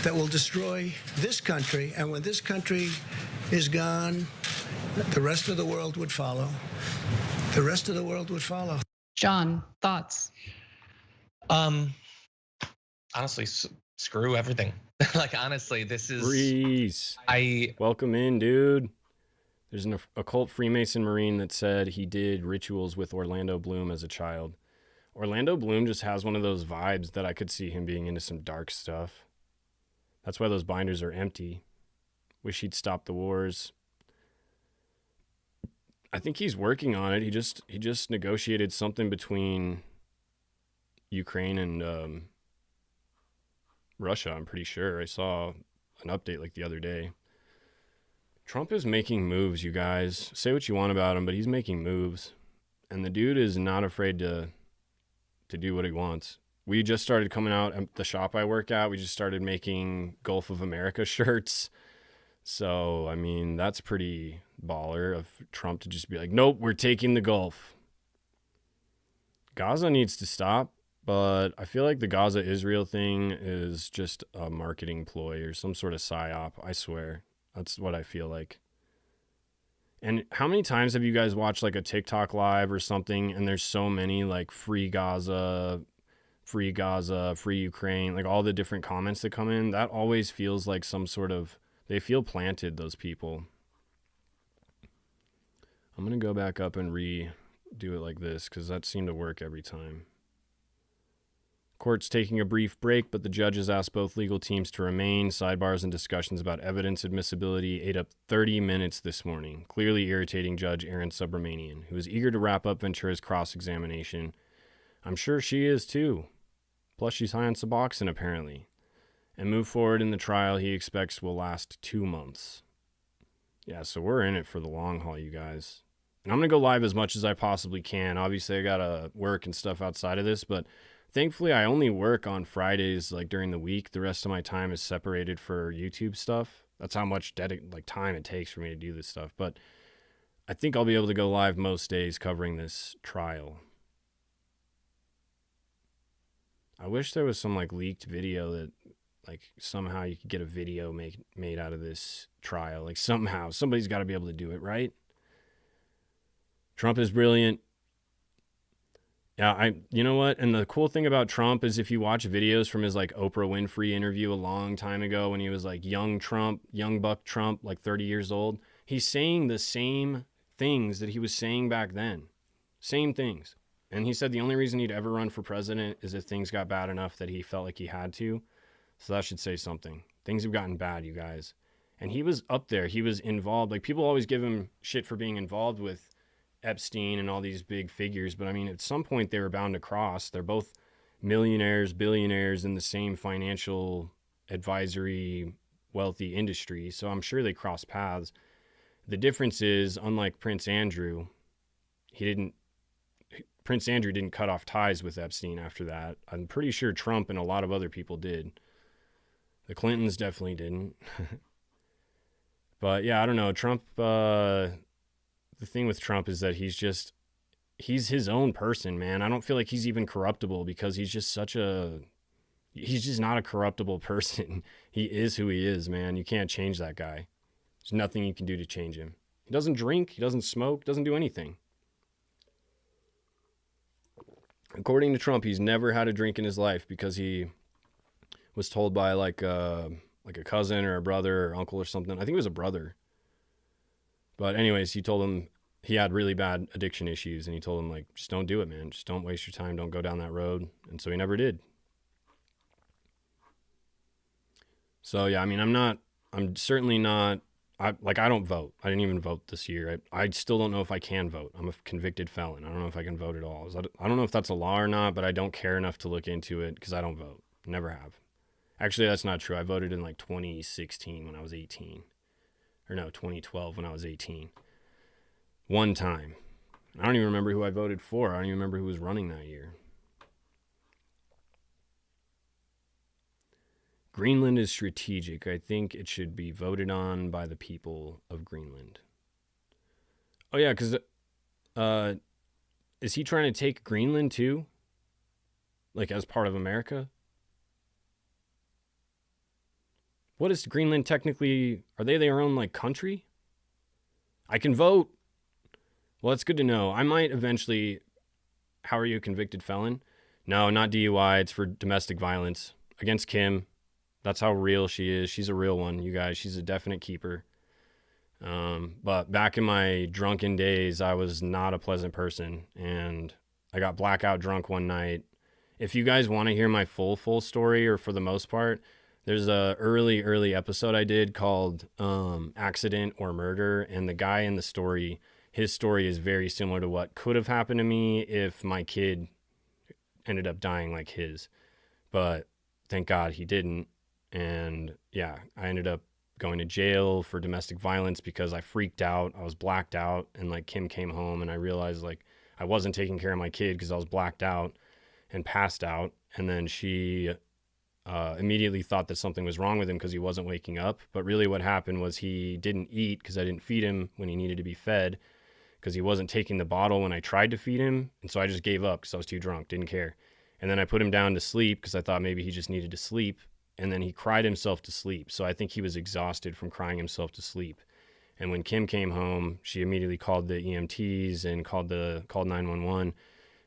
that will destroy this country. And when this country is gone, the rest of the world would follow. The rest of the world would follow. John, thoughts? Honestly, screw everything. Like, honestly, this is... Reese. Welcome in, dude. There's an occult Freemason Marine that said he did rituals with Orlando Bloom as a child. Orlando Bloom just has one of those vibes that I could see him being into some dark stuff. That's why those binders are empty. Wish he'd stop the wars. I think he's working on it. He just negotiated something between Ukraine and Russia, I'm pretty sure. I saw an update like the other day. Trump is making moves, you guys. Say what you want about him, but he's making moves. And the dude is not afraid to do what he wants. We just started coming out at the shop I work at. We just started making Gulf of America shirts. So, I mean, that's pretty baller of Trump to just be like, nope, we're taking the Gulf. Gaza needs to stop. But I feel like the Gaza-Israel thing is just a marketing ploy or some sort of psyop. I swear. That's what I feel like. And how many times have you guys watched like a TikTok live or something and there's so many like free Gaza, free Ukraine, like all the different comments that come in? That always feels like some sort of, they feel planted, those people. I'm going to go back up and redo it like this because that seemed to work every time. Court's taking a brief break, but the judges asked both legal teams to remain. Sidebars and discussions about evidence admissibility ate up 30 minutes this morning, clearly irritating Judge Aaron Subramanian, who is eager to wrap up Ventura's cross-examination. I'm sure she is too. Plus, she's high on Suboxone, apparently. And move forward in the trial he expects will last 2 months. Yeah, so we're in it for the long haul, you guys. And I'm going to go live as much as I possibly can. Obviously, I got to work and stuff outside of this, but thankfully, I only work on Fridays, like during the week. The rest of my time is separated for YouTube stuff. That's how much time it takes for me to do this stuff. But I think I'll be able to go live most days covering this trial. I wish there was some like leaked video that like somehow you could get a video made out of this trial. Like somehow somebody's got to be able to do it, right? Trump is brilliant. Yeah, you know what? And the cool thing about Trump is if you watch videos from his like Oprah Winfrey interview a long time ago when he was like young buck Trump, like 30 years old, he's saying the same things that he was saying back then. Same things. And he said the only reason he'd ever run for president is if things got bad enough that he felt like he had to. So that should say something. Things have gotten bad, you guys. And he was up there. He was involved. Like people always give him shit for being involved with Epstein and all these big figures, but I mean at some point they were bound to cross. They're both millionaires, billionaires in the same financial advisory wealthy industry, so I'm sure they crossed paths. The difference is, unlike Prince Andrew didn't cut off ties with Epstein after that. I'm pretty sure Trump and a lot of other people did. The Clintons definitely didn't. But yeah, I don't know. Trump, the thing with Trump is that he's he's his own person, man. I don't feel like he's even corruptible because he's just not a corruptible person. He is who he is, man. You can't change that guy. There's nothing you can do to change him. He doesn't drink, he doesn't smoke, doesn't do anything. According to Trump, he's never had a drink in his life because he was told by like a cousin or a brother or uncle or something. I think it was a brother. But anyways, he told him he had really bad addiction issues, and he told him, like, just don't do it, man. Just don't waste your time. Don't go down that road. And so he never did. So, yeah, I mean, I'm certainly not, I don't vote. I didn't even vote this year. I still don't know if I can vote. I'm a convicted felon. I don't know if I can vote at all. I don't know if that's a law or not, but I don't care enough to look into it because I don't vote. Never have. Actually, that's not true. I voted in like 2016 when I was 18. Or no, 2012 when I was 18. One time. I don't even remember who I voted for. I don't even remember who was running that year. Greenland is strategic. I think it should be voted on by the people of Greenland. Oh, yeah, because is he trying to take Greenland too? Like as part of America? What is Greenland technically? Are they their own like country? I can vote. Well, it's good to know. I might eventually. How are you a convicted felon? No, not DUI. It's for domestic violence against Kim. That's how real she is. She's a real one, you guys. She's a definite keeper. But back in my drunken days, I was not a pleasant person, and I got blackout drunk one night. If you guys want to hear my full story, or for the most part, there's a early episode I did called Accident or Murder, and the guy in the story, his story is very similar to what could have happened to me if my kid ended up dying like his. But thank God he didn't. And yeah, I ended up going to jail for domestic violence because I freaked out. I was blacked out, and like Kim came home and I realized like I wasn't taking care of my kid because I was blacked out and passed out. And then she immediately thought that something was wrong with him because he wasn't waking up. But really what happened was he didn't eat because I didn't feed him when he needed to be fed, because he wasn't taking the bottle when I tried to feed him. And so I just gave up because I was too drunk, didn't care. And then I put him down to sleep because I thought maybe he just needed to sleep. And then he cried himself to sleep. So I think he was exhausted from crying himself to sleep. And when Kim came home, she immediately called the EMTs and called 911.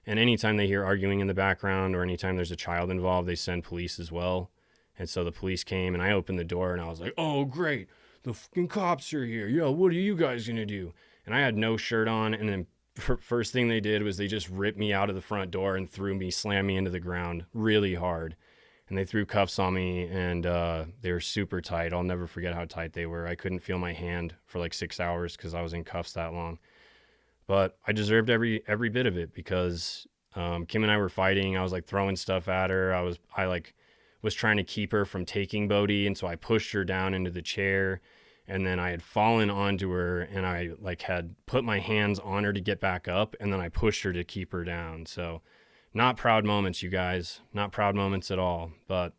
And anytime they hear arguing in the background, or anytime there's a child involved, they send police as well. And so the police came, and I opened the door and I was like, oh, great. The fucking cops are here. Yo, what are you guys going to do? And I had no shirt on. And then first thing they did was they just ripped me out of the front door and slammed me into the ground really hard. And they threw cuffs on me, and they were super tight. I'll never forget how tight they were. I couldn't feel my hand for like 6 hours because I was in cuffs that long. But I deserved every bit of it because Kim and I were fighting. I was like throwing stuff at her. I was trying to keep her from taking Bodhi, and so I pushed her down into the chair. And then I had fallen onto her, and I like had put my hands on her to get back up, and then I pushed her to keep her down. So not proud moments, you guys. Not proud moments at all. But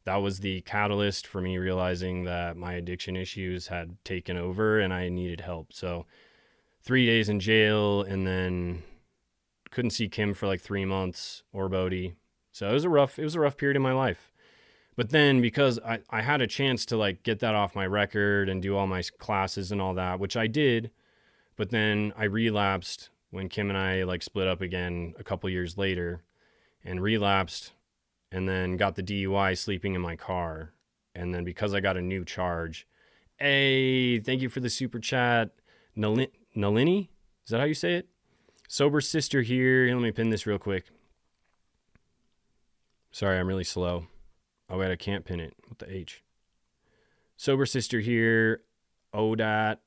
that was the catalyst for me realizing that my addiction issues had taken over and I needed help. So 3 days in jail, and then couldn't see Kim for like 3 months, or Bodhi. So it was a rough period in my life. But then because I had a chance to like get that off my record and do all my classes and all that, which I did, but then I relapsed when Kim and I like split up again a couple years later, and relapsed, and then got the DUI sleeping in my car. And then because I got a new charge, hey, thank you for the super chat, Nalini? Is that how you say it? Sober sister here. Let me pin this real quick. Sorry, I'm really slow. Oh wait, I can't pin it with the H. Sober sister here. ODAT.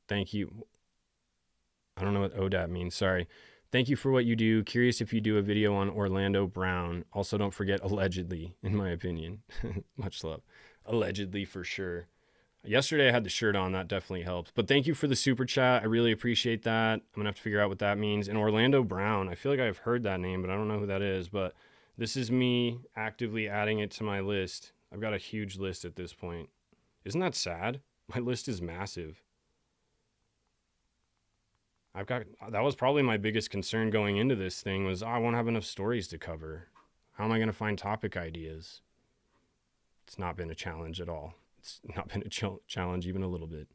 Thank you. I don't know what ODAT means. Sorry. Thank you for what you do. Curious if you do a video on Orlando Brown. Also, don't forget allegedly, in my opinion. Much love. Allegedly for sure. Yesterday I had the shirt on. That definitely helped. But thank you for the super chat. I really appreciate that. I'm going to have to figure out what that means. And Orlando Brown, I feel like I've heard that name, but I don't know who that is. But this is me actively adding it to my list. I've got a huge list at this point. Isn't that sad? My list is massive. That was probably my biggest concern going into this thing was I won't have enough stories to cover. How am I going to find topic ideas? It's not been a challenge at all. It's not been a challenge even a little bit.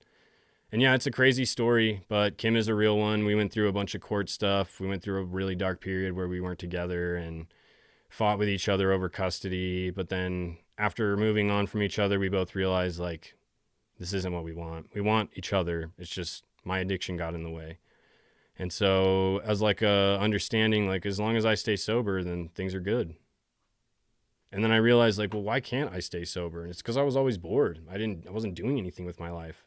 And yeah, it's a crazy story, but Kim is a real one. We went through a bunch of court stuff. We went through a really dark period where we weren't together and fought with each other over custody. But then after moving on from each other, we both realized like, this isn't what we want. We want each other. It's just my addiction got in the way. And so as like a understanding, like as long as I stay sober, then things are good. And then I realized like, well, why can't I stay sober? And it's because I was always bored. I wasn't doing anything with my life.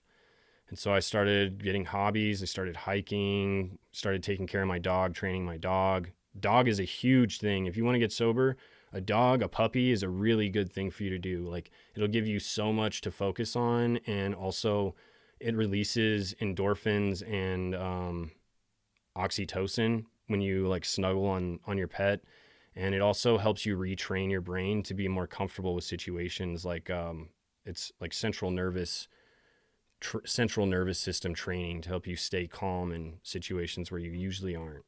And so I started getting hobbies. I started hiking, started taking care of my dog, training my dog. Dog is a huge thing. If you want to get sober, a dog, a puppy is a really good thing for you to do. Like it'll give you so much to focus on. And also it releases endorphins and oxytocin when you like snuggle on your pet, and it also helps you retrain your brain to be more comfortable with situations like it's like central nervous system training to help you stay calm in situations where you usually aren't.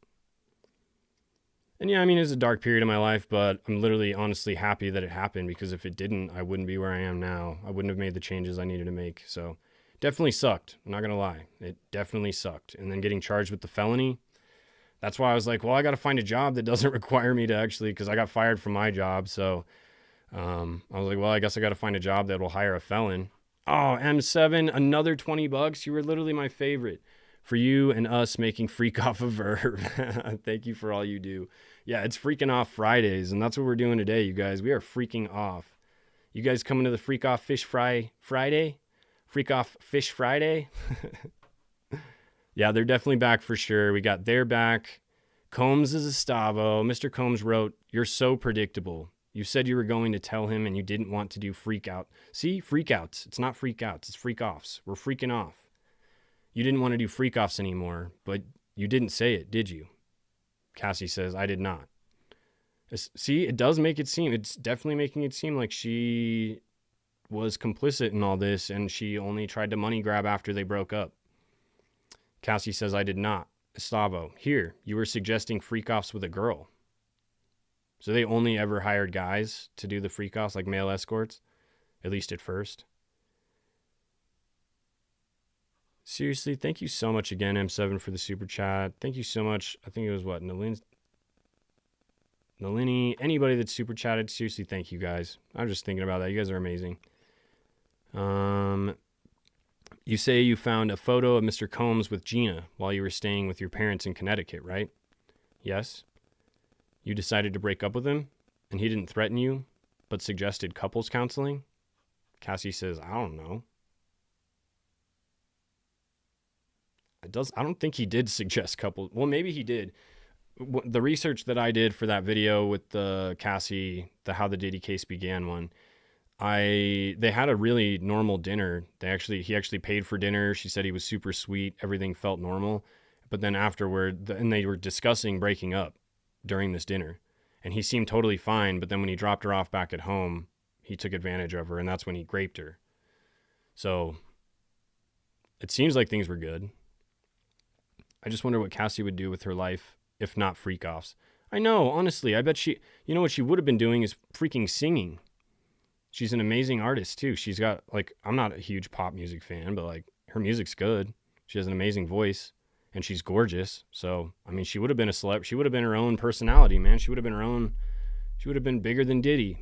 And yeah, I mean, it's a dark period of my life, but I'm literally honestly happy that it happened, because if it didn't, I wouldn't be where I am now. I wouldn't have made the changes I needed to make. So definitely sucked. I'm not going to lie. It definitely sucked. And then getting charged with the felony, that's why I was like, well, I got to find a job that doesn't require me to actually, because I got fired from my job. So I was like, well, I guess I got to find a job that will hire a felon. Oh, M7, another $20. You were literally my favorite. For you and us making Freak Off a verb. Thank you for all you do. Yeah, it's Freaking Off Fridays, and that's what we're doing today, you guys. We are freaking off. You guys coming to the Freak Off Fish Friday? Freak Off Fish Friday? Yeah, they're definitely back for sure. We got their back. Combs is a Stavo. Mr. Combs wrote, "You're so predictable. You said you were going to tell him and you didn't want to do freak out." See, freak outs. It's not freak outs. It's freak offs. We're freaking off. You didn't want to do freak offs anymore, but you didn't say it, did you? Cassie says, I did not. See, it does make it seem, it's definitely making it seem like she was complicit in all this and she only tried to money grab after they broke up. Cassie says, I did not. Estavo, here, you were suggesting freak offs with a girl. So they only ever hired guys to do the freak offs, like male escorts, at least at first. Seriously, thank you so much again, M7, for the super chat. Thank you so much. I think it was what, Nalini, anybody that super chatted. Seriously, thank you guys. I'm just thinking about that. You guys are amazing. You say you found a photo of Mr. Combs with Gina while you were staying with your parents in Connecticut, right? Yes. You decided to break up with him, and he didn't threaten you, but suggested couples counseling? Cassie says, I don't know. I don't think he did suggest couples. Well, maybe he did. The research that I did for that video with the Cassie, the How the Diddy Case Began one, they had a really normal dinner. He actually paid for dinner. She said he was super sweet. Everything felt normal. But then afterward, and they were discussing breaking up during this dinner. And he seemed totally fine. But then when he dropped her off back at home, he took advantage of her. And that's when he raped her. So it seems like things were good. I just wonder what Cassie would do with her life if not freak offs. I know, honestly, I bet you know what she would have been doing is freaking singing. She's an amazing artist too. She's got I'm not a huge pop music fan, but her music's good. She has an amazing voice and she's gorgeous. So, I mean, she would have been a celeb. She would have been her own personality, man. She would have been bigger than Diddy.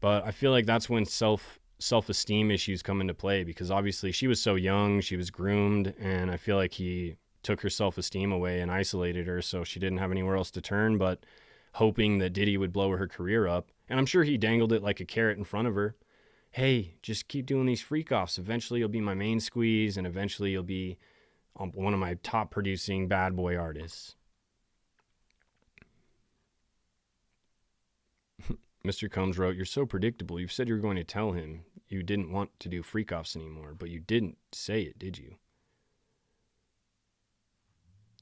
But I feel like that's when self-esteem issues come into play, because obviously she was so young, she was groomed, and I feel like he took her self-esteem away and isolated her, so she didn't have anywhere else to turn but hoping that Diddy would blow her career up. And I'm sure he dangled it like a carrot in front of her. Hey, just keep doing these freak offs. Eventually you'll be my main squeeze, and eventually you'll be one of my top producing bad boy artists. Mr. Combs wrote, "You're so predictable. You've said you were going to tell him you didn't want to do freak offs anymore, but you didn't say it, did you?"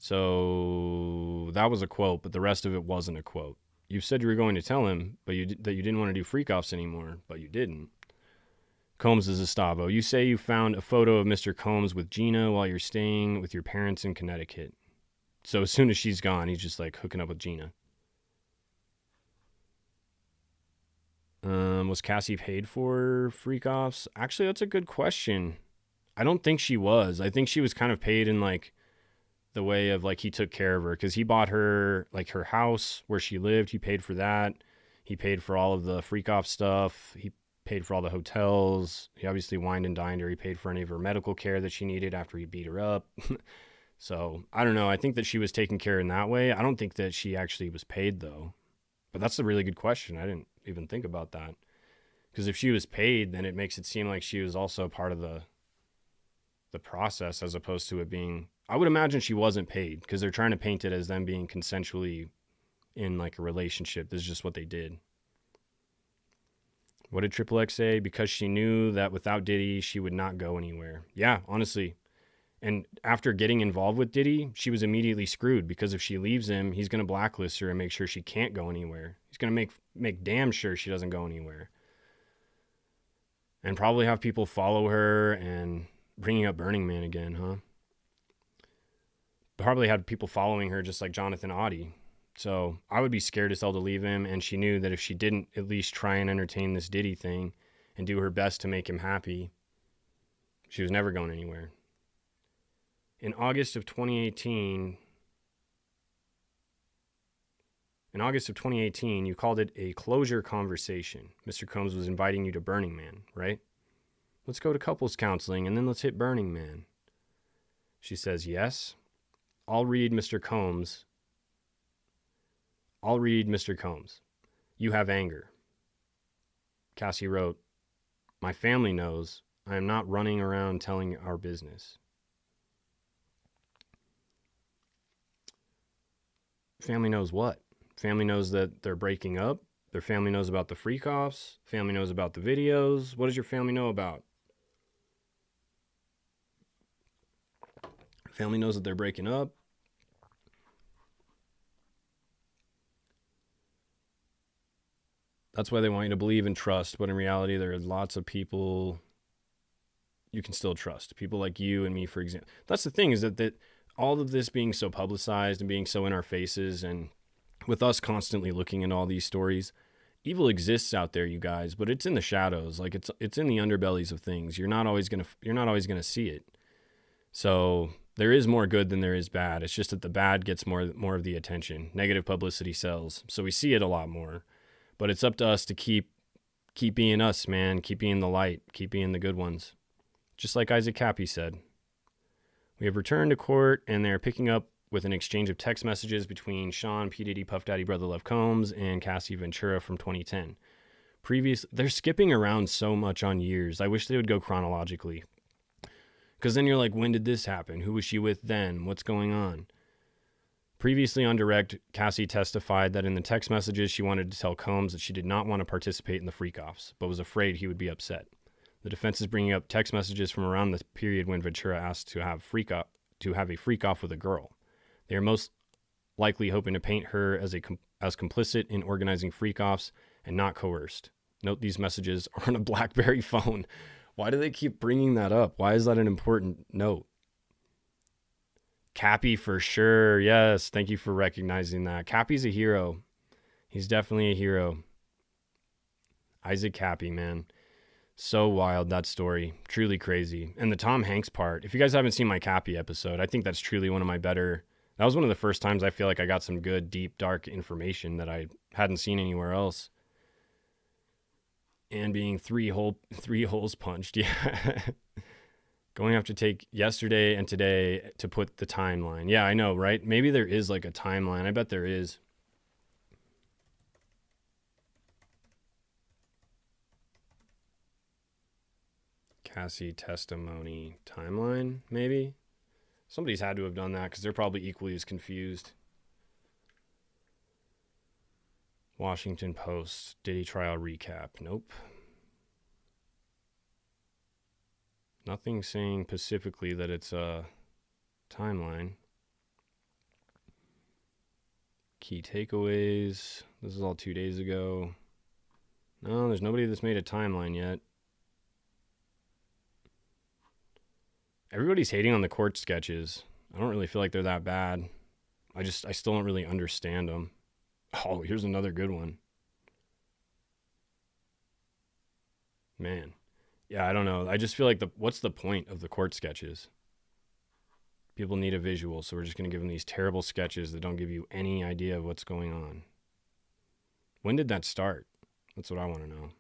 So that was a quote, but the rest of it wasn't a quote. You said you were going to tell him that you didn't want to do freak offs anymore, but you didn't. Combs is a Stavo. You say you found a photo of Mr. Combs with Gina while you're staying with your parents in Connecticut. So as soon as she's gone, he's just hooking up with Gina. Was Cassie paid for freak offs? Actually, that's a good question. I don't think she was. I think she was kind of paid in the way of he took care of her, because he bought her her house where she lived. He paid for that. He paid for all of the freak off stuff. He paid for all the hotels. He obviously wined and dined her. He paid for any of her medical care that she needed after he beat her up. So I don't know. I think that she was taken care of in that way. I don't think that she actually was paid though. But that's a really good question. I didn't even think about that. Because if she was paid, then it makes it seem like she was also part of the process, as opposed to it being... I would imagine she wasn't paid, because they're trying to paint it as them being consensually in a relationship. This is just what they did. What did Triple X say? Because she knew that without Diddy, she would not go anywhere. Yeah, honestly. And after getting involved with Diddy, she was immediately screwed, because if she leaves him, he's going to blacklist her and make sure she can't go anywhere. He's going to make damn sure she doesn't go anywhere. And probably have people follow her and bringing up Burning Man again, huh? Probably had people following her just like Jonathan Audie. So I would be scared as hell to leave him, and she knew that if she didn't at least try and entertain this Diddy thing and do her best to make him happy, she was never going anywhere. In August of 2018, you called it a closure conversation. Mr. Combs was inviting you to Burning Man, right? Let's go to couples counseling and then let's hit Burning Man. She says, yes. I'll read Mr. Combs. You have anger. Cassie wrote, my family knows I am not running around telling our business. Family knows what? Family knows that they're breaking up. Their family knows about the freak offs. Family knows about the videos. What does your family know about? Family knows that they're breaking up. That's why they want you to believe and trust, but in reality, there are lots of people you can still trust. People like you and me, for example. That's the thing, is that all of this being so publicized and being so in our faces, and with us constantly looking at all these stories, evil exists out there, you guys, but it's in the shadows. Like it's in the underbellies of things. You're not always gonna see it. So there is more good than there is bad. It's just that the bad gets more of the attention. Negative publicity sells. So we see it a lot more. But it's up to us to keep being us, man. Keep being the light. Keep being the good ones. Just like Isaac Cappy said. We have returned to court, and they're picking up with an exchange of text messages between Sean, P. Diddy, Puff Daddy, Brother Love Combs, and Cassie Ventura from 2010. They're skipping around so much on years. I wish they would go chronologically. Because then you're like, when did this happen? Who was she with then? What's going on? Previously on direct, Cassie testified that in the text messages, she wanted to tell Combs that she did not want to participate in the freak-offs, but was afraid he would be upset. The defense is bringing up text messages from around the period when Ventura asked to have a freak-off with a girl. They are most likely hoping to paint her as complicit in organizing freak-offs and not coerced. Note these messages are on a BlackBerry phone. Why do they keep bringing that up? Why is that an important note? Cappy for sure. Yes, thank you for recognizing that. Cappy's a hero. He's definitely a hero. Isaac Cappy, man. So wild, that story. Truly crazy. And the Tom Hanks part. If you guys haven't seen my Cappy episode, I think that's truly one of my better... That was one of the first times I feel like I got some good, deep, dark information that I hadn't seen anywhere else. And being three holes punched. Yeah. Going to have to take yesterday and today to put the timeline. Yeah, I know, right? Maybe there is like a timeline. I bet there is. Cassie testimony timeline, maybe? Somebody's had to have done that because they're probably equally as confused. Washington Post, Diddy trial recap. Nope. Nothing saying specifically that it's a timeline. Key takeaways. This is all 2 days ago. No, there's nobody that's made a timeline yet. Everybody's hating on the court sketches. I don't really feel like they're that bad. I still don't really understand them. Oh, here's another good one. Man. Yeah, I don't know. I just feel like what's the point of the court sketches? People need a visual, so we're just going to give them these terrible sketches that don't give you any idea of what's going on. When did that start? That's what I want to know.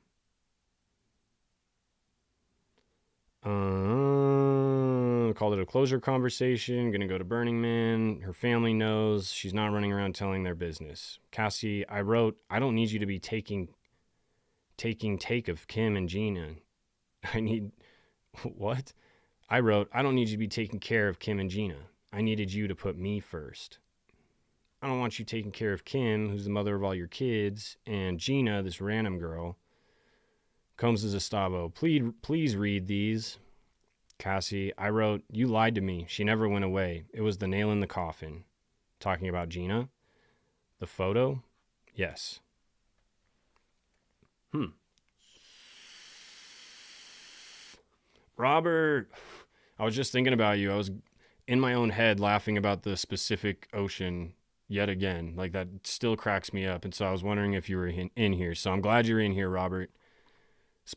Called it a closure conversation. Going to go to Burning Man. Her family knows. She's not running around telling their business. Cassie, I wrote, I don't need you to be taking take of Kim and Gina. What? I wrote, I don't need you to be taking care of Kim and Gina. I needed you to put me first. I don't want you taking care of Kim, who's the mother of all your kids, and Gina, this random girl. Combs is a Stavo. Please read these. Cassie, I wrote, you lied to me. She never went away. It was the nail in the coffin. Talking about Gina. The photo? Yes. Robert, I was just thinking about you. I was in my own head laughing about the Pacific Ocean yet again. Like, that still cracks me up. And so I was wondering if you were in here. So I'm glad you're in here, Robert.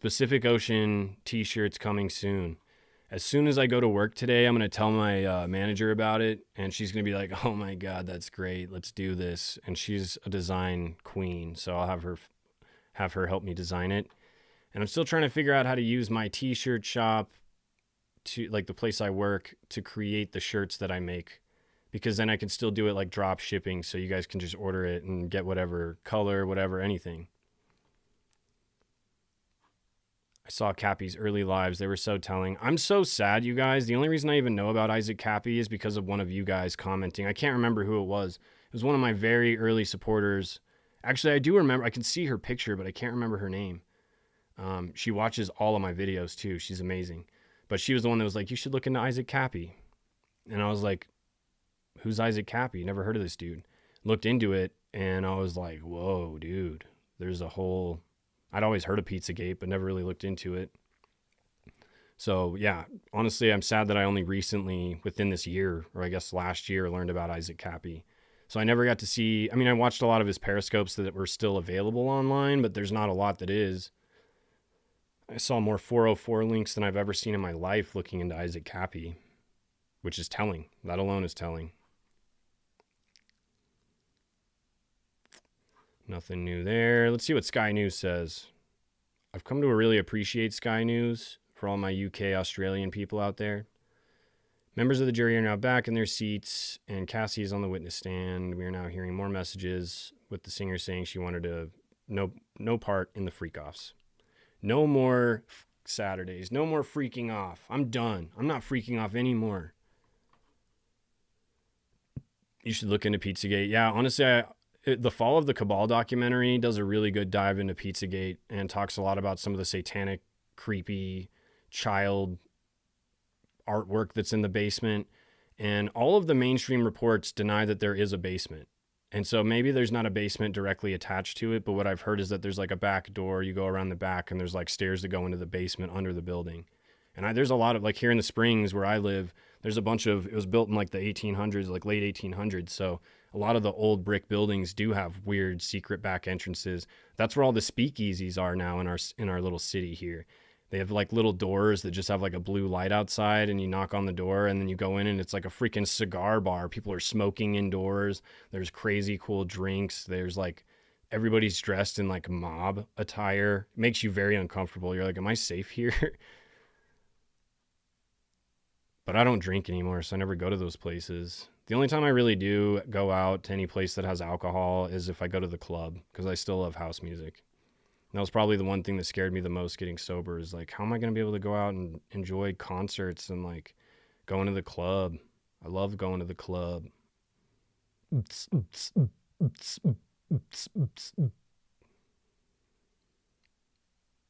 Pacific Ocean t-shirts coming soon. As soon as I go to work today, I'm going to tell my manager about it. And she's going to be like, oh my God, that's great. Let's do this. And she's a design queen. So I'll have her help me design it. And I'm still trying to figure out how to use my t-shirt shop, to like the place I work, to create the shirts that I make, because then I can still do it like drop shipping. So you guys can just order it and get whatever color, whatever, anything. I saw Cappy's early lives. They were so telling. I'm so sad, you guys. The only reason I even know about Isaac Cappy is because of one of you guys commenting. I can't remember who it was. It was one of my very early supporters. Actually, I do remember. I can see her picture, but I can't remember her name. She watches all of my videos too. She's amazing. But she was the one that was like, you should look into Isaac Cappy. And I was like, who's Isaac Cappy? Never heard of this dude. Looked into it, and I was like, whoa, dude. There's a whole... I'd always heard of Pizzagate, but never really looked into it. So, yeah, honestly, I'm sad that I only recently, within this year, or I guess last year, learned about Isaac Cappy. So I never got to see... I mean, I watched a lot of his Periscopes that were still available online, but there's not a lot that is. I saw more 404 links than I've ever seen in my life looking into Isaac Cappy, which is telling. That alone is telling. Nothing new there. Let's see what Sky News says. I've come to really appreciate Sky News for all my UK Australian people out there. Members of the jury are now back in their seats, and Cassie is on the witness stand. We are now hearing more messages with the singer saying she wanted to no part in the freak-offs. No more Saturdays. No more freaking off. I'm done. I'm not freaking off anymore. You should look into Pizzagate. Yeah, honestly, the Fall of the Cabal documentary does a really good dive into Pizzagate and talks a lot about some of the satanic, creepy child artwork that's in the basement. And all of the mainstream reports deny that there is a basement. And so maybe there's not a basement directly attached to it, but what I've heard is that there's like a back door. You go around the back and there's like stairs that go into the basement under the building. And there's a lot of, like here in the Springs where I live, there's a bunch of, it was built in like the 1800s, like late 1800s. So a lot of the old brick buildings do have weird secret back entrances. That's where all the speakeasies are now in our little city here. They have like little doors that just have like a blue light outside, and you knock on the door and then you go in and it's like a freaking cigar bar. People are smoking indoors. There's crazy cool drinks. There's like, everybody's dressed in like mob attire. It makes you very uncomfortable. You're like, am I safe here? But I don't drink anymore, so I never go to those places. The only time I really do go out to any place that has alcohol is if I go to the club, because I still love house music. And that was probably the one thing that scared me the most getting sober, is like, how am I going to be able to go out and enjoy concerts and like going to the club? I love going to the club.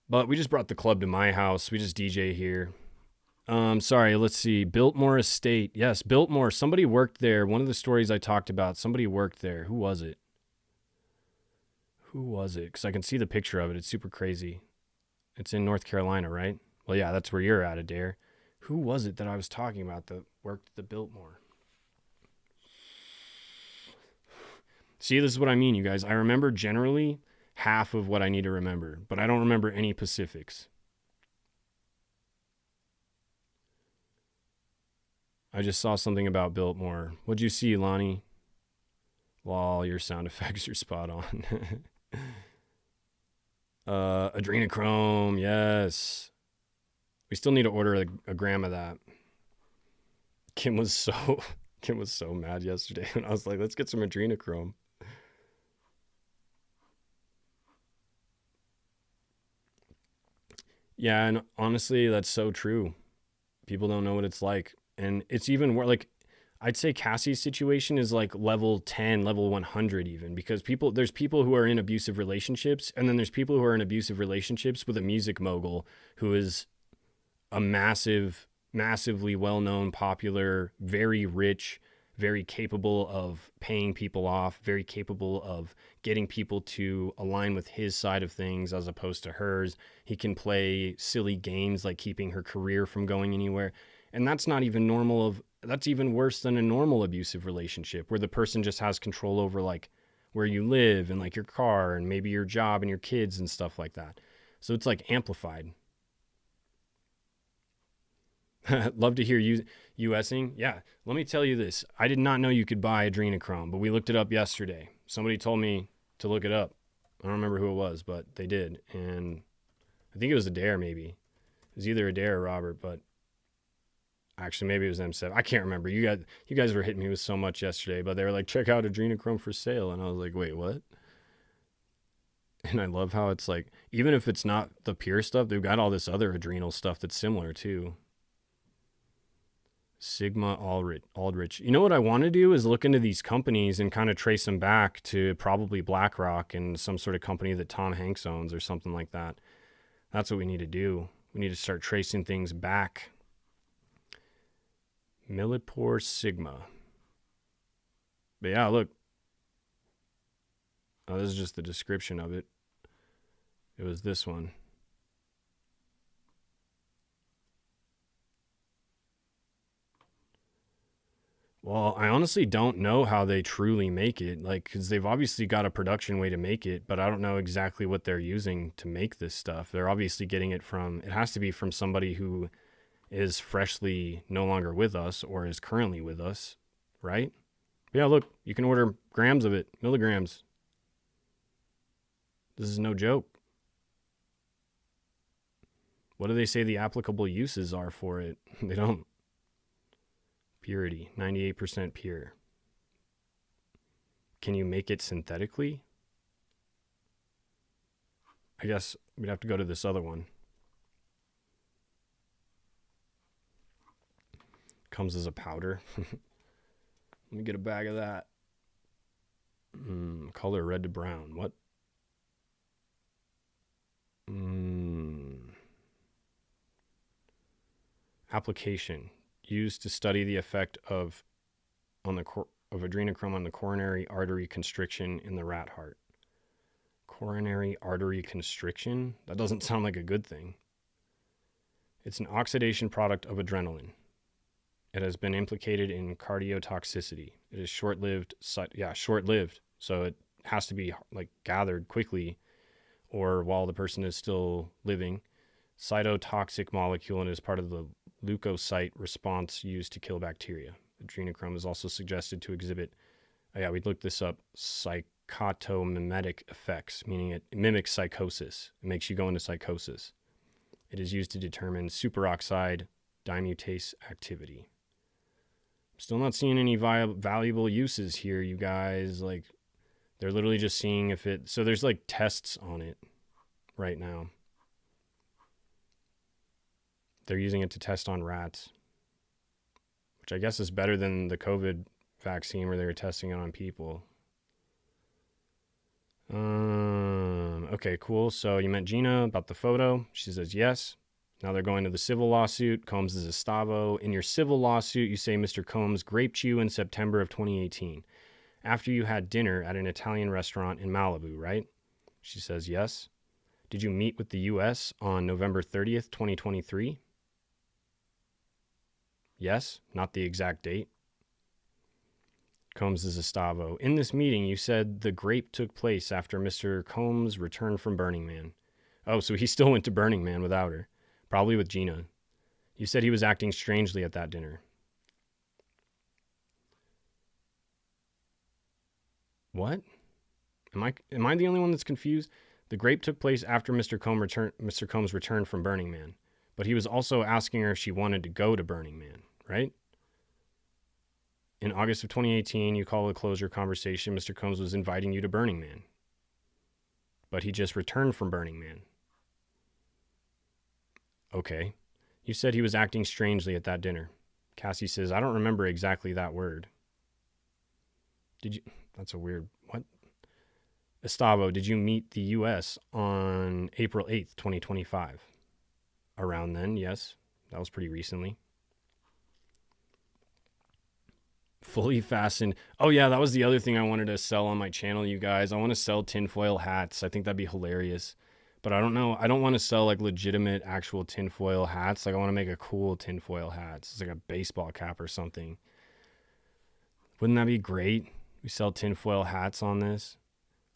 But we just brought the club to my house. We just DJ here. Sorry, let's see. Biltmore Estate. Yes, Biltmore. Somebody worked there. One of the stories I talked about, somebody worked there. Who was it? Who was it? Because I can see the picture of it. It's super crazy. It's in North Carolina, right? Well, yeah, that's where you're at, Adair. Who was it that I was talking about that worked at the Biltmore? See, this is what I mean, you guys. I remember generally half of what I need to remember, but I don't remember any specifics. I just saw something about Biltmore. What'd you see, Lonnie? Lol, your sound effects are spot on. Adrenochrome, yes. We still need to order a gram of that. Kim was so mad yesterday when I was like, let's get some adrenochrome. Yeah, and honestly, that's so true. People don't know what it's like. And it's even more like, I'd say Cassie's situation is like level 10, level 100 even, because there's people who are in abusive relationships, and then there's people who are in abusive relationships with a music mogul who is a massive massively well-known, popular, very rich, very capable of paying people off, very capable of getting people to align with his side of things as opposed to hers. He can play silly games like keeping her career from going anywhere. And that's not even that's even worse than a normal abusive relationship where the person just has control over like where you live and like your car and maybe your job and your kids and stuff like that. So it's like amplified. Love to hear you USing. Yeah, let me tell you this. I did not know you could buy adrenochrome, but we looked it up yesterday. Somebody told me to look it up. I don't remember who it was, but they did. And I think it was Adair maybe. It was either Adair or Robert, but actually maybe it was M7. I can't remember. You guys were hitting me with so much yesterday, but they were like, check out adrenochrome for sale. And I was like, wait, what? And I love how it's like, even if it's not the pure stuff, they've got all this other adrenal stuff that's similar too. Sigma Aldrich. You know what I want to do is look into these companies and kind of trace them back to probably BlackRock and some sort of company that Tom Hanks owns or something like that. That's what we need to do. We need to start tracing things back. Millipore Sigma. But yeah, look. Oh, this is just the description of it. It was this one. Well, I honestly don't know how they truly make it, like, because they've obviously got a production way to make it, but I don't know exactly what they're using to make this stuff. They're obviously getting it from, it has to be from somebody who is freshly no longer with us or is currently with us, right? Yeah, look, you can order grams of it, milligrams. This is no joke. What do they say the applicable uses are for it? They don't. Purity, 98% pure. Can you make it synthetically? I guess we'd have to go to this other one. Comes as a powder. Let me get a bag of that. Color red to brown. What? Application. Used to study the effect of adrenochrome on the coronary artery constriction in the rat heart. Coronary artery constriction? That doesn't sound like a good thing. It's an oxidation product of adrenaline. It has been implicated in cardiotoxicity. It is short-lived. Short-lived. So it has to be like gathered quickly or while the person is still living. Cytotoxic molecule and is part of the leukocyte response used to kill bacteria. Adrenochrome is also suggested to exhibit, we looked this up, psychotomimetic effects, meaning it mimics psychosis. It makes you go into psychosis. It is used to determine superoxide dimutase activity. I'm still not seeing any valuable uses here, you guys. Like, they're literally just seeing if it... So there's like tests on it right now. They're using it to test on rats, which I guess is better than the COVID vaccine where they were testing it on people. Okay, cool. So you met Gina about the photo. She says yes. Now they're going to the civil lawsuit. Combs is Estavo. In your civil lawsuit, you say Mr. Combs raped you in September of 2018 after you had dinner at an Italian restaurant in Malibu, right? She says yes. Did you meet with the U.S. on November 30th, 2023? Yes, not the exact date. Combs is Estavo. In this meeting, you said the grape took place after Mr. Combs returned from Burning Man. Oh, so he still went to Burning Man without her. Probably with Gina. You said he was acting strangely at that dinner. What? Am I the only one that's confused? The grape took place after Mr. Combs returned from Burning Man. But he was also asking her if she wanted to go to Burning Man, right? In August of 2018, you call a closure conversation. Mr. Combs was inviting you to Burning Man. But he just returned from Burning Man. Okay. You said he was acting strangely at that dinner. Cassie says, I don't remember exactly that word. Did you... That's a weird... What? Estavo, did you meet the U.S. on April 8th, 2025? Around then, yes. That was pretty recently. Fully fastened. Oh yeah, that was the other thing I wanted to sell on my channel, you guys. I want to sell tinfoil hats. I think that'd be hilarious. But I don't know. I don't want to sell like legitimate actual tinfoil hats. Like I want to make a cool tinfoil hat. It's like a baseball cap or something. Wouldn't that be great? We sell tinfoil hats on this.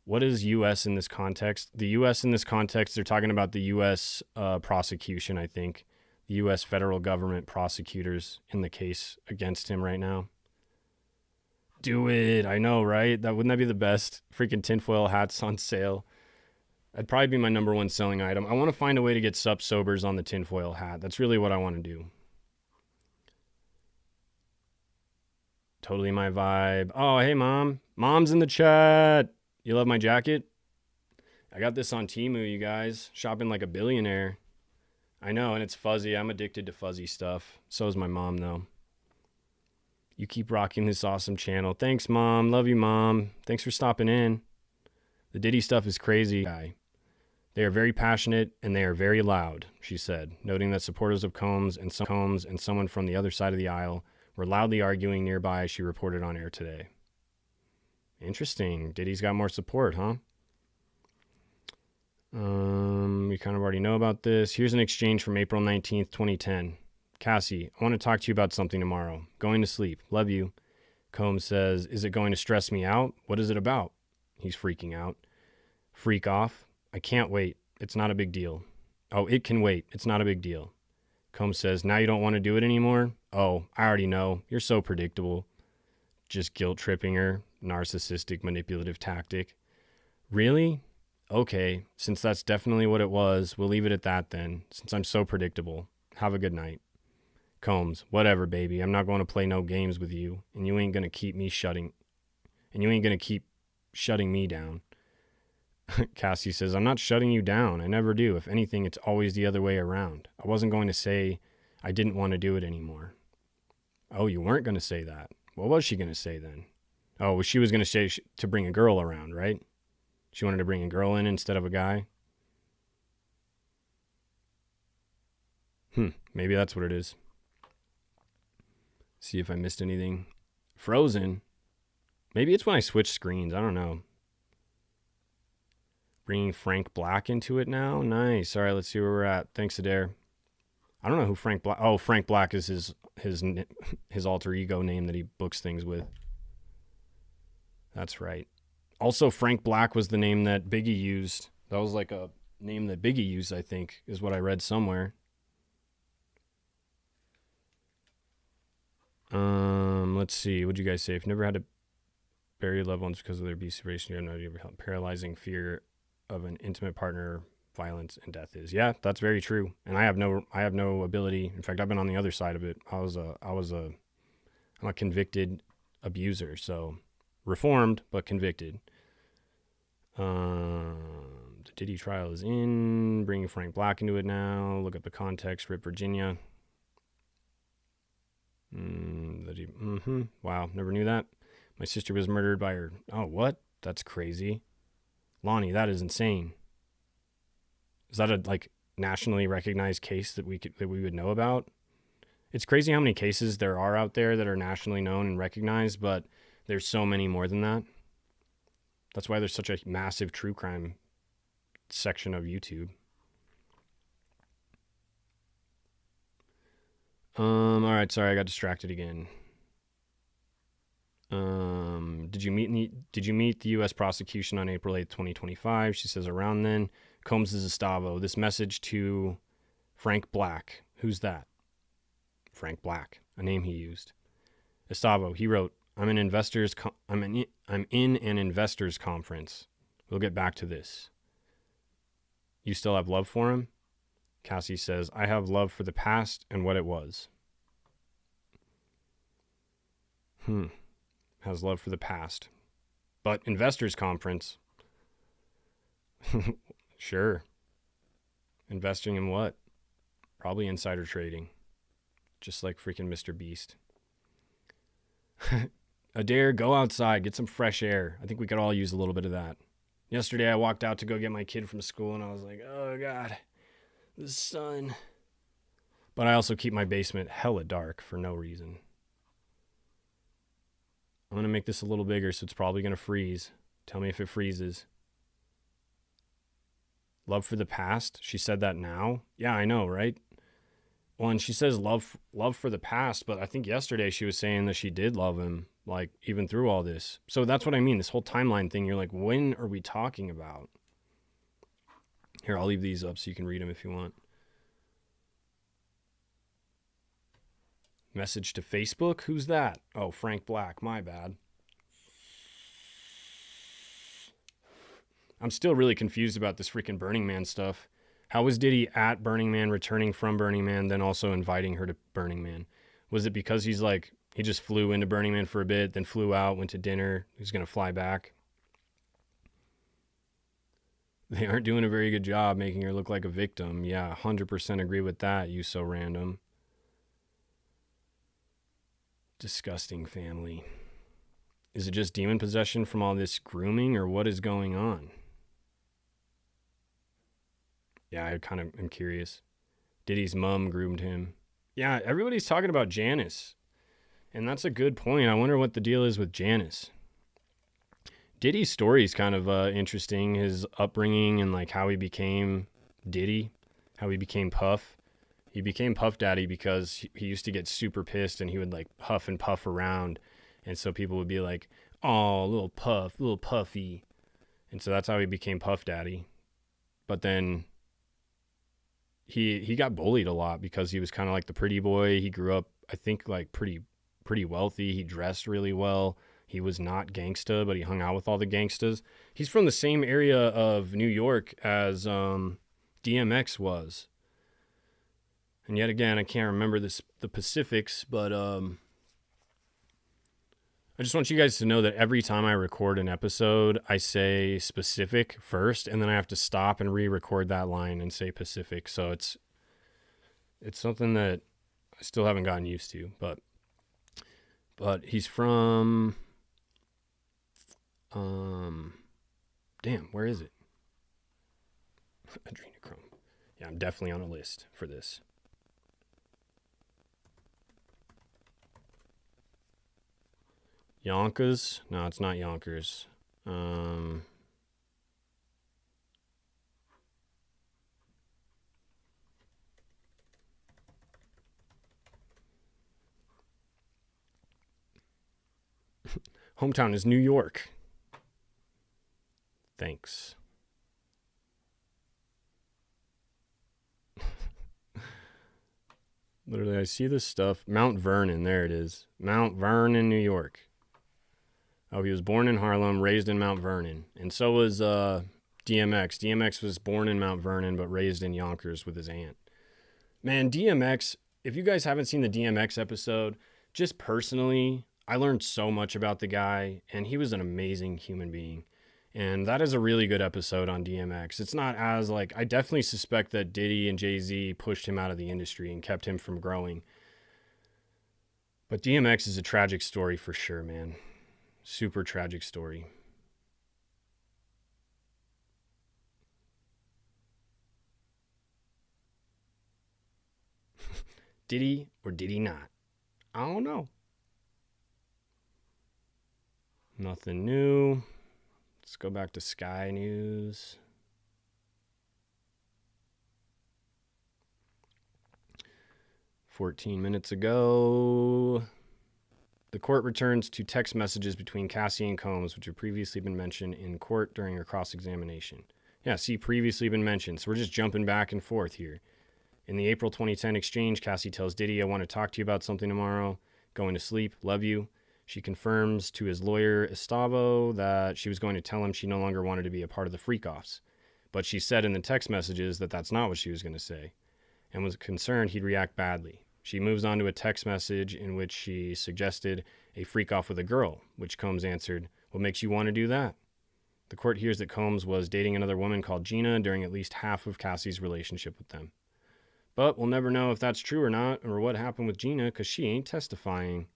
What is U.S. in this context? The U.S. in this context, they're talking about the U.S. Prosecution, I think. The U.S. federal government prosecutors in the case against him right now. Do it. I know, right? Wouldn't that be the best? Freaking tinfoil hats on sale. That'd probably be my number one selling item. I want to find a way to get sup sobers on the tinfoil hat. That's really what I want to do. Totally my vibe. Oh, hey, Mom. Mom's in the chat. You love my jacket? I got this on Temu, you guys. Shopping like a billionaire. I know, and it's fuzzy. I'm addicted to fuzzy stuff. So is my mom, though. You keep rocking this awesome channel. Thanks, Mom. Love you, Mom. Thanks for stopping in. The Diddy stuff is crazy. They are very passionate and they are very loud, she said, noting that supporters of Combs and someone from the other side of the aisle were loudly arguing nearby, she reported on air today. Interesting. Diddy's got more support, huh? We kind of already know about this. Here's an exchange from April 19th, 2010. Cassie, I want to talk to you about something tomorrow. Going to sleep. Love you. Combs says, is it going to stress me out? What is it about? He's freaking out. Freak off. I can't wait. It's not a big deal. Oh, it can wait. It's not a big deal. Combs says, now you don't want to do it anymore? Oh, I already know. You're so predictable. Just guilt tripping her. Narcissistic manipulative tactic. Really? Okay. Since that's definitely what it was, we'll leave it at that then. Since I'm so predictable. Have a good night. Combs, whatever, baby. I'm not going to play no games with you, and you ain't going to keep shutting me down. Cassie says, I'm not shutting you down. I never do. If anything, it's always the other way around. I wasn't going to say I didn't want to do it anymore. Oh, you weren't going to say that. What was she going to say then? Oh, she was going to say to bring a girl around, right? She wanted to bring a girl in instead of a guy. Maybe that's what it is. See if I missed anything. Frozen. Maybe it's when I switch screens. I don't know. Bringing Frank Black into it now. Nice. All right, let's see where we're at. Thanks, Adair. I don't know who Frank Black. Oh, Frank Black is his alter ego name that he books things with. That's right. Also, Frank Black was the name that Biggie used. That was like a name that Biggie used, I think, is what I read somewhere. Let's see. What'd you guys say? If you never had to bury loved ones because of their abuse situation, you have no idea how paralyzing fear of an intimate partner, violence, and death is. Yeah, that's very true. And I have no ability. In fact, I've been on the other side of it. I'm a convicted abuser, so reformed but convicted. The Diddy trial is in. Bringing Frank Black into it now. Look up the context. Rip Virginia. Wow, never knew that. My sister was murdered by her. Oh, what? That's crazy. Lonnie, that is insane. Is that a nationally recognized case that we would know about? It's crazy how many cases there are out there that are nationally known and recognized, but there's so many more than that. That's why there's such a massive true crime section of YouTube. All right, sorry, I got distracted again. Did you meet the U.S. prosecution on April 8th, 2025? She says around then. Combs is Estavo. This message to Frank Black. Who's that? Frank Black, a name he used. Estavo, he wrote, I'm in an investors conference. We'll get back to this. You still have love for him? Cassie says, I have love for the past and what it was. Has love for the past. But investors conference. Sure. Investing in what? Probably insider trading. Just like freaking Mr. Beast. Adair, go outside, get some fresh air. I think we could all use a little bit of that. Yesterday I walked out to go get my kid from school and I was like, oh God, the sun. But I also keep my basement hella dark for no reason. I'm going to make this a little bigger, so it's probably going to freeze. Tell me if it freezes. Love for the past? She said that now? Yeah, I know, right? Well, and she says love for the past, but I think yesterday she was saying that she did love him, like, even through all this. So that's what I mean, this whole timeline thing. You're like, when are we talking about? Here, I'll leave these up so you can read them if you want. Message to Facebook? Who's that? Oh, Frank Black. My bad. I'm still really confused about this freaking Burning Man stuff. How was Diddy at Burning Man, returning from Burning Man, then also inviting her to Burning Man? Was it because he's like, he just flew into Burning Man for a bit, then flew out, went to dinner, he's going to fly back? They aren't doing a very good job making her look like a victim. Yeah, 100% agree with that, you so random. Disgusting family. Is it just demon possession from all this grooming, or what is going on? Yeah, I kind of am curious. Diddy's mom groomed him. Yeah, everybody's talking about Janice. And that's a good point. I wonder what the deal is with Janice. Diddy's story is kind of interesting. His upbringing and like how he became Diddy, how he became Puff. He became Puff Daddy because he used to get super pissed and he would like huff and puff around. And so people would be like, oh, little Puff, little Puffy. And so that's how he became Puff Daddy. But then he got bullied a lot because he was kind of like the pretty boy. He grew up, I think, like pretty wealthy. He dressed really well. He was not gangsta, but he hung out with all the gangstas. He's from the same area of New York as DMX was. And yet again, I can't remember the specifics, but I just want you guys to know that every time I record an episode, I say specific first, and then I have to stop and re-record that line and say Pacific. So it's something that I still haven't gotten used to, but he's from damn, where is it? Adrenochrome. Yeah, I'm definitely on a list for this. Yonkers? No, it's not Yonkers. Hometown is New York. Thanks. Literally, I see this stuff. Mount Vernon, there it is. Mount Vernon, New York. Oh, he was born in Harlem, raised in Mount Vernon. And so was DMX. DMX was born in Mount Vernon, but raised in Yonkers with his aunt. Man, DMX, if you guys haven't seen the DMX episode, just personally, I learned so much about the guy, and he was an amazing human being. And that is a really good episode on DMX. It's not as, like, I definitely suspect that Diddy and Jay-Z pushed him out of the industry and kept him from growing. But DMX is a tragic story for sure, man. Super tragic story. Did he or did he not? I don't know. Nothing new. Let's go back to Sky News. "14 minutes ago. The court returns to text messages between Cassie and Combs, which had previously been mentioned in court during her cross-examination." Yeah, see, previously been mentioned. So we're just jumping back and forth here. In the April 2010 exchange, Cassie tells Diddy, "I want to talk to you about something tomorrow. Going to sleep. Love you." She confirms to his lawyer, Estavo, that she was going to tell him she no longer wanted to be a part of the freak-offs. But she said in the text messages that that's not what she was going to say, and was concerned he'd react badly. She moves on to a text message in which she suggested a freak-off with a girl, which Combs answered, "What makes you want to do that?" The court hears that Combs was dating another woman called Gina during at least half of Cassie's relationship with them. But we'll never know if that's true or not, or what happened with Gina, because she ain't testifying.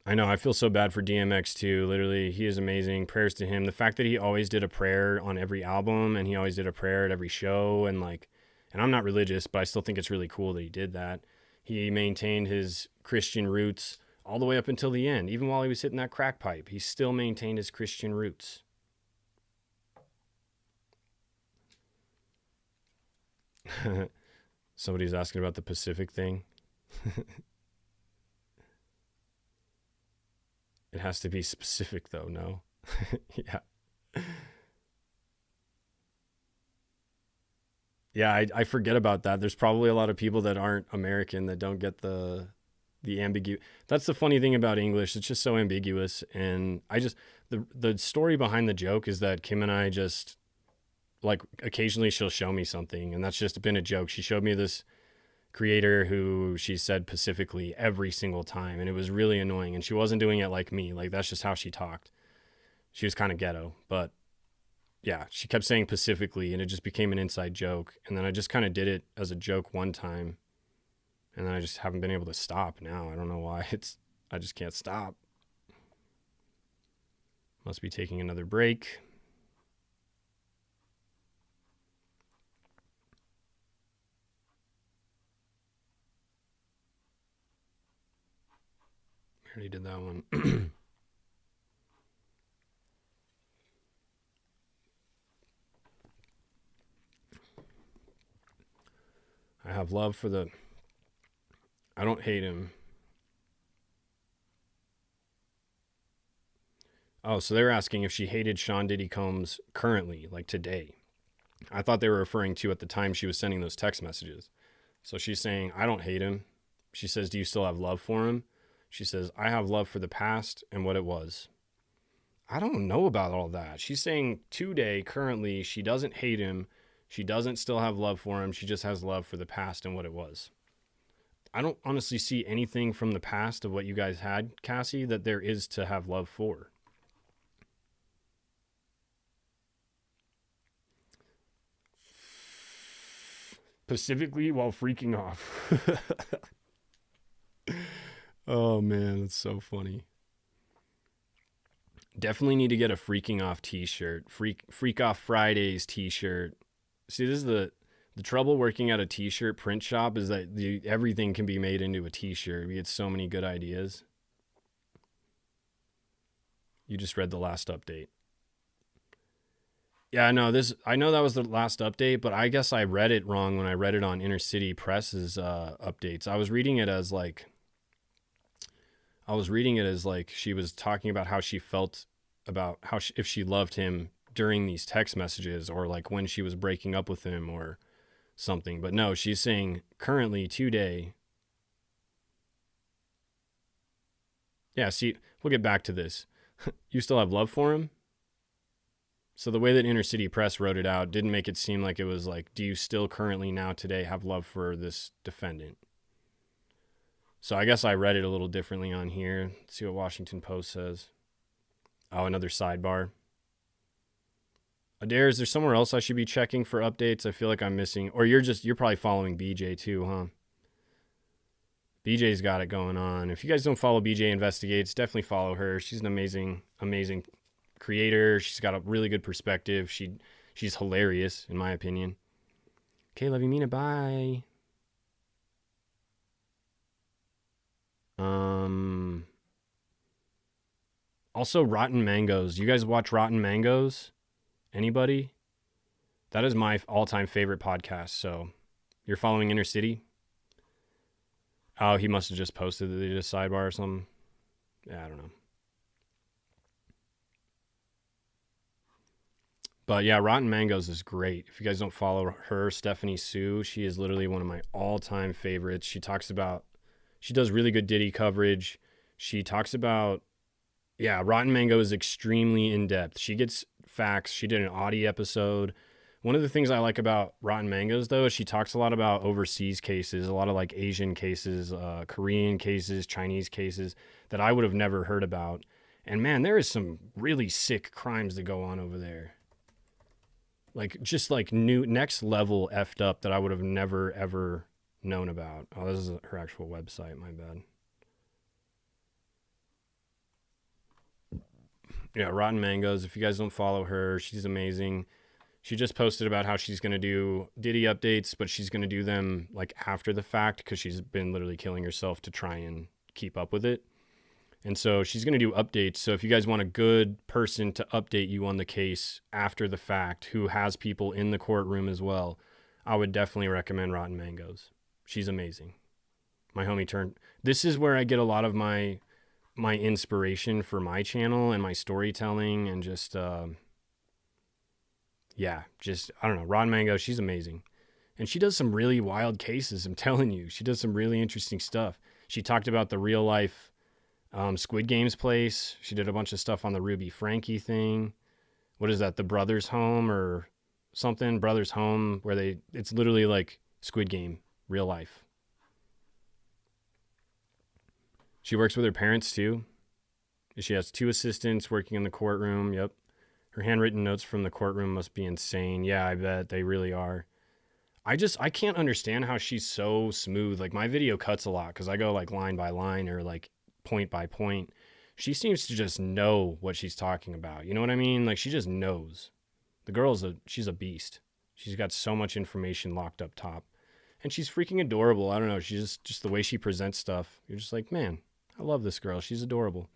I know, I feel so bad for DMX too. Literally, he is amazing. Prayers to him. The fact that he always did a prayer on every album, and he always did a prayer at every show, and like And I'm not religious, but I still think it's really cool that he did that. He maintained his Christian roots all the way up until the end. Even while he was hitting that crack pipe, he still maintained his Christian roots. Somebody's asking about the Pacific thing. It has to be specific, though, no? Yeah. Yeah, I forget about that. There's probably a lot of people that aren't American that don't get the ambiguity. That's the funny thing about English. It's just so ambiguous. And the story behind the joke is that Kim and I just, like, occasionally she'll show me something, and that's just been a joke. She showed me this creator who she said Pacifically every single time, and it was really annoying. And she wasn't doing it like me. Like, that's just how she talked. She was kind of ghetto, but yeah, she kept saying Pacifically, and it just became an inside joke. And then I just kind of did it as a joke one time, and then I just haven't been able to stop now. I don't know why. I just can't stop. Must be taking another break. I already did that one. I have love for the... I don't hate him. Oh, so they're asking if she hated Sean Diddy Combs currently, like today. I thought they were referring to at the time she was sending those text messages. So she's saying, I don't hate him. She says, do you still have love for him? She says, I have love for the past and what it was. I don't know about all that. She's saying today, currently, she doesn't hate him. She doesn't still have love for him. She just has love for the past and what it was. I don't honestly see anything from the past of what you guys had, Cassie, that there is to have love for. Specifically while freaking off. Oh, man, that's so funny. Definitely need to get a freaking off t-shirt. Freak Off Fridays t-shirt. See, this is the trouble working at a t-shirt print shop is that everything can be made into a t-shirt. We get so many good ideas. You just read the last update. Yeah, I know that was the last update, but I guess I read it wrong when I read it on Inner City Press's updates. I was reading it as like she was talking about how she felt about if she loved him during these text messages or like when she was breaking up with him or something. But no, she's saying currently today. Yeah, see, we'll get back to this. You still have love for him? So the way that Inner City Press wrote it out didn't make it seem like it was like, do you still currently now today have love for this defendant? So I guess I read it a little differently on here. Let's see what Washington Post says. Oh, another sidebar. Adair, is there somewhere else I should be checking for updates? I feel like I'm missing. Or you're probably following BJ too, huh? BJ's got it going on. If you guys don't follow BJ Investigates, definitely follow her. She's an amazing, amazing creator. She's got a really good perspective. She's hilarious, in my opinion. Okay, love you, Mina. Bye. Also, Rotten Mangoes. You guys watch Rotten Mangoes? Anybody? That is my all-time favorite podcast. So, you're following Inner City? Oh, he must have just posted that they did a sidebar or something. Yeah, I don't know. But yeah, Rotten Mangoes is great. If you guys don't follow her, Stephanie Sue, she is literally one of my all-time favorites. She does really good Diddy coverage. She talks about, Rotten Mango is extremely in-depth. She gets facts. She did an Audie episode. One of the things I like about Rotten Mangoes, though, is she talks a lot about overseas cases, a lot of like Asian cases, Korean cases, Chinese cases that I would have never heard about. And man, there is some really sick crimes that go on over there. Like, just like new next level effed up that I would have never, ever known about. Oh, this is her actual website. My bad. Yeah, Rotten Mangoes. If you guys don't follow her, she's amazing. She just posted about how she's going to do Diddy updates, but she's going to do them like after the fact because she's been literally killing herself to try and keep up with it. And so she's going to do updates. So if you guys want a good person to update you on the case after the fact, who has people in the courtroom as well, I would definitely recommend Rotten Mangoes. She's amazing. My homie turned. This is where I get a lot of my inspiration for my channel and my storytelling and just, I don't know. Rotten Mango, she's amazing. And she does some really wild cases. I'm telling you, she does some really interesting stuff. She talked about the real life Squid Games place. She did a bunch of stuff on the Ruby Frankie thing. What is that? The Brothers Home or something? Brothers Home, where it's literally like Squid Game, real life. She works with her parents too. She has 2 assistants working in the courtroom. Yep. Her handwritten notes from the courtroom must be insane. Yeah, I bet they really are. I can't understand how she's so smooth. Like my video cuts a lot because I go like line by line or like point by point. She seems to just know what she's talking about. You know what I mean? Like she just knows. The girl's she's a beast. She's got so much information locked up top. And she's freaking adorable. I don't know. She's just the way she presents stuff. You're just like, man, I love this girl. She's adorable.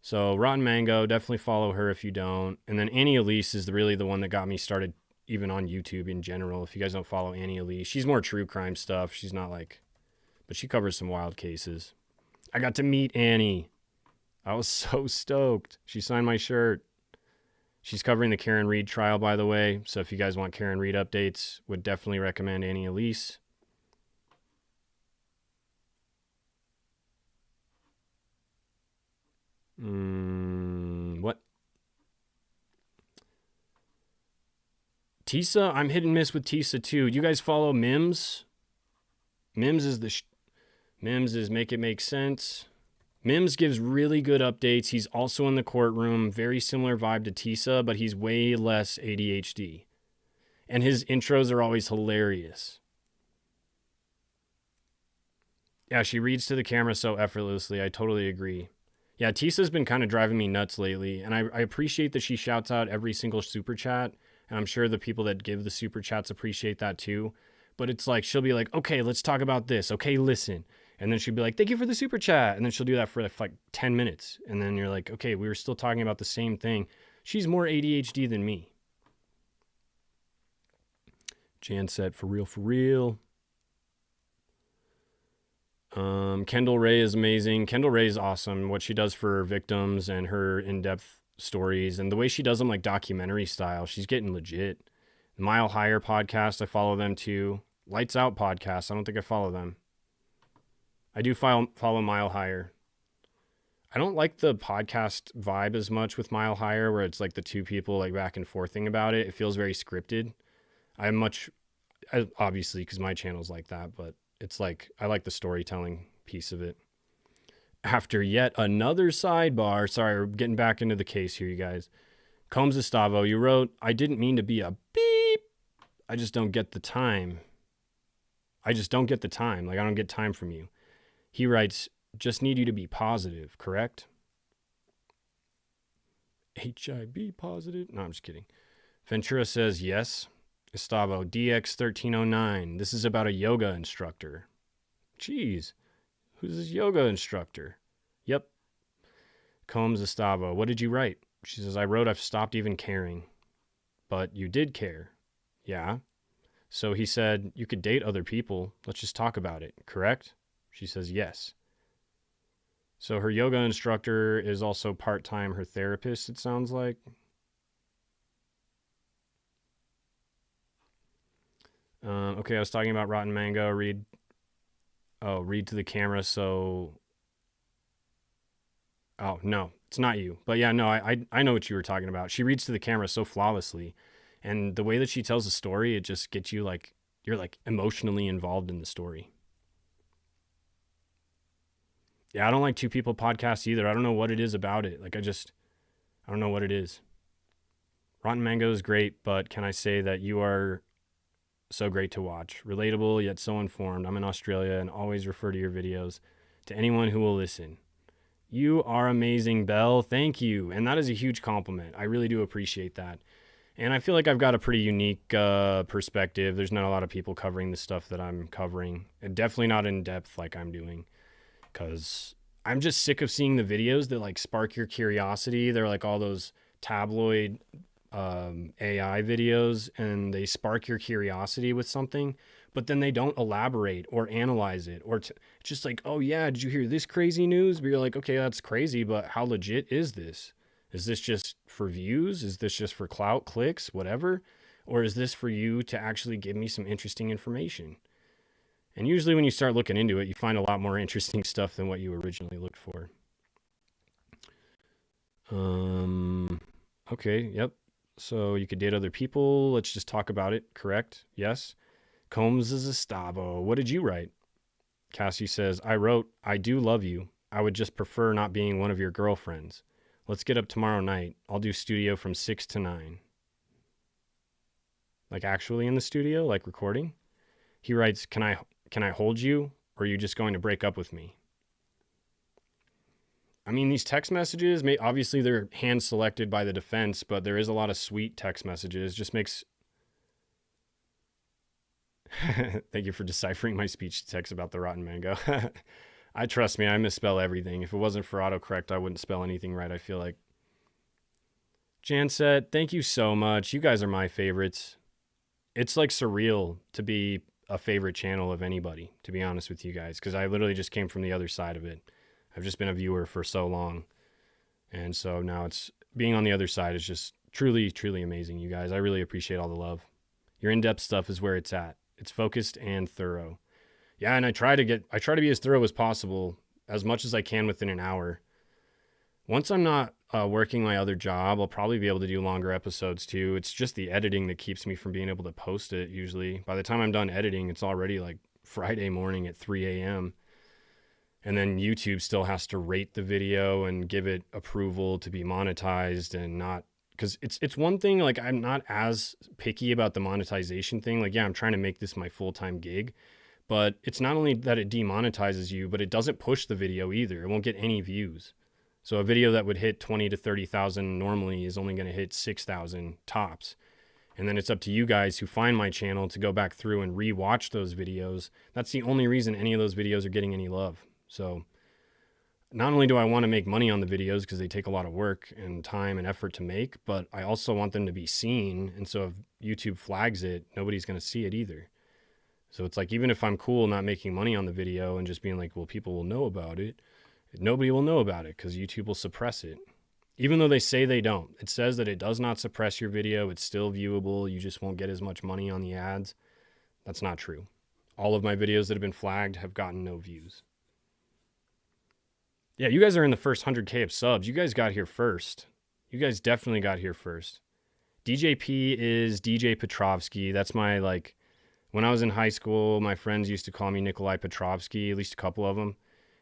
So Rotten Mango, definitely follow her if you don't. And then Annie Elise is really the one that got me started even on YouTube in general. If you guys don't follow Annie Elise, she's more true crime stuff. She's not like, but she covers some wild cases. I got to meet Annie. I was so stoked. She signed my shirt. She's covering the Karen Reed trial, by the way. So if you guys want Karen Reed updates, would definitely recommend Annie Elise. What? Tisa, I'm hit and miss with Tisa too. You guys follow Mims? Mims is Mims is Make It Make Sense. Mims gives really good updates. He's also in the courtroom. Very similar vibe to Tisa, but he's way less ADHD. And his intros are always hilarious. Yeah, she reads to the camera so effortlessly. I totally agree. Yeah, Tisa's been kind of driving me nuts lately, and I appreciate that she shouts out every single super chat, and I'm sure the people that give the super chats appreciate that too. But it's like, she'll be like, okay, let's talk about this. Okay, listen. And then she'll be like, thank you for the super chat. And then she'll do that for like 10 minutes. And then you're like, okay, we were still talking about the same thing. She's more ADHD than me. Jan said, for real, for real. Kendall Ray is amazing. Kendall Ray is awesome. What she does for victims and her in-depth stories and the way she does them like documentary style. She's getting legit. Mile Higher podcast, I follow them too. Lights Out podcast, I don't think I follow them. I do follow Mile Higher. I don't like the podcast vibe as much with Mile Higher, where it's like the 2 people like back and forthing about it. It feels very scripted. Obviously, because my channel's like that, but it's like, I like the storytelling piece of it. After yet another sidebar, sorry, we're getting back into the case here, you guys. Combs Estavo, you wrote, I didn't mean to be a beep. I just don't get the time. Like, I don't get time from you. He writes, just need you to be positive, correct? HIB positive? No, I'm just kidding. Ventura says, yes. Estavo, DX1309. This is about a yoga instructor. Jeez. Who's this yoga instructor? Yep. Combs Estavo, what did you write? She says, I wrote I've stopped even caring. But you did care. Yeah. So he said, you could date other people. Let's just talk about it, correct? She says, yes. So her yoga instructor is also part-time her therapist, it sounds like. Okay, I was talking about Rotten Mango. Read to the camera, so... Oh, no, it's not you. But yeah, no, I know what you were talking about. She reads to the camera so flawlessly. And the way that she tells the story, it just gets you like, you're like emotionally involved in the story. Yeah, I don't like 2 people podcasts either. I don't know what it is about it. Like, I don't know what it is. Rotten Mango is great, but can I say that you are so great to watch. Relatable, yet so informed. I'm in Australia and always refer to your videos to anyone who will listen. You are amazing, Belle. Thank you. And that is a huge compliment. I really do appreciate that. And I feel like I've got a pretty unique perspective. There's not a lot of people covering the stuff that I'm covering. And definitely not in depth like I'm doing. Because I'm just sick of seeing the videos that like spark your curiosity. They're like all those tabloid AI videos, and they spark your curiosity with something, but then they don't elaborate or analyze it, or just like, oh yeah, did you hear this crazy news? But you're like, okay, that's crazy, but how legit is this? Is this just for views? Is this just for clout, clicks, whatever? Or is this for you to actually give me some interesting information? And usually when you start looking into it, you find a lot more interesting stuff than what you originally looked for. Okay, yep. So you could date other people. Let's just talk about it. Correct? Yes. Combs is a stavo. What did you write? Cassie says, I wrote, I do love you. I would just prefer not being one of your girlfriends. Let's get up tomorrow night. I'll do studio from 6 to 9. Like actually in the studio, like recording? He writes, can I hold you, or are you just going to break up with me? I mean, these text messages, obviously they're hand selected by the defense, but there is a lot of sweet text messages. Just makes... Thank you for deciphering my speech to text about the rotten mango. Trust me, I misspell everything. If it wasn't for autocorrect, I wouldn't spell anything right, I feel like. Janset, thank you so much. You guys are my favorites. It's like surreal to be a favorite channel of anybody, to be honest with you guys, because I literally just came from the other side of it. I've just been a viewer for so long. And so now it's being on the other side is just truly, truly amazing, you guys. I really appreciate all the love. Your in-depth stuff is where it's at. It's focused and thorough. Yeah, and I try to be as thorough as possible, as much as I can within an hour. Once I'm not working my other job, I'll probably be able to do longer episodes too. It's just the editing that keeps me from being able to post it usually. By the time I'm done editing, it's already like Friday morning at 3 a.m. And then YouTube still has to rate the video and give it approval to be monetized, and not, because it's one thing, like I'm not as picky about the monetization thing. Like, yeah, I'm trying to make this my full-time gig, but it's not only that it demonetizes you, but it doesn't push the video either. It won't get any views. So a video that would hit 20 to 30,000 normally is only going to hit 6,000 tops. And then it's up to you guys who find my channel to go back through and re-watch those videos. That's the only reason any of those videos are getting any love. So not only do I want to make money on the videos because they take a lot of work and time and effort to make, but I also want them to be seen. And so if YouTube flags it, nobody's going to see it either. So it's like, even if I'm cool not making money on the video and just being like, well, people will know about it, nobody will know about it because YouTube will suppress it. Even though they say they don't. It says that it does not suppress your video. It's still viewable. You just won't get as much money on the ads. That's not true. All of my videos that have been flagged have gotten no views. Yeah, you guys are in the first 100K of subs. You guys got here first. You guys definitely got here first. DJP is DJ Petrovsky. That's my, like, when I was in high school, my friends used to call me Nikolai Petrovsky, at least a couple of them.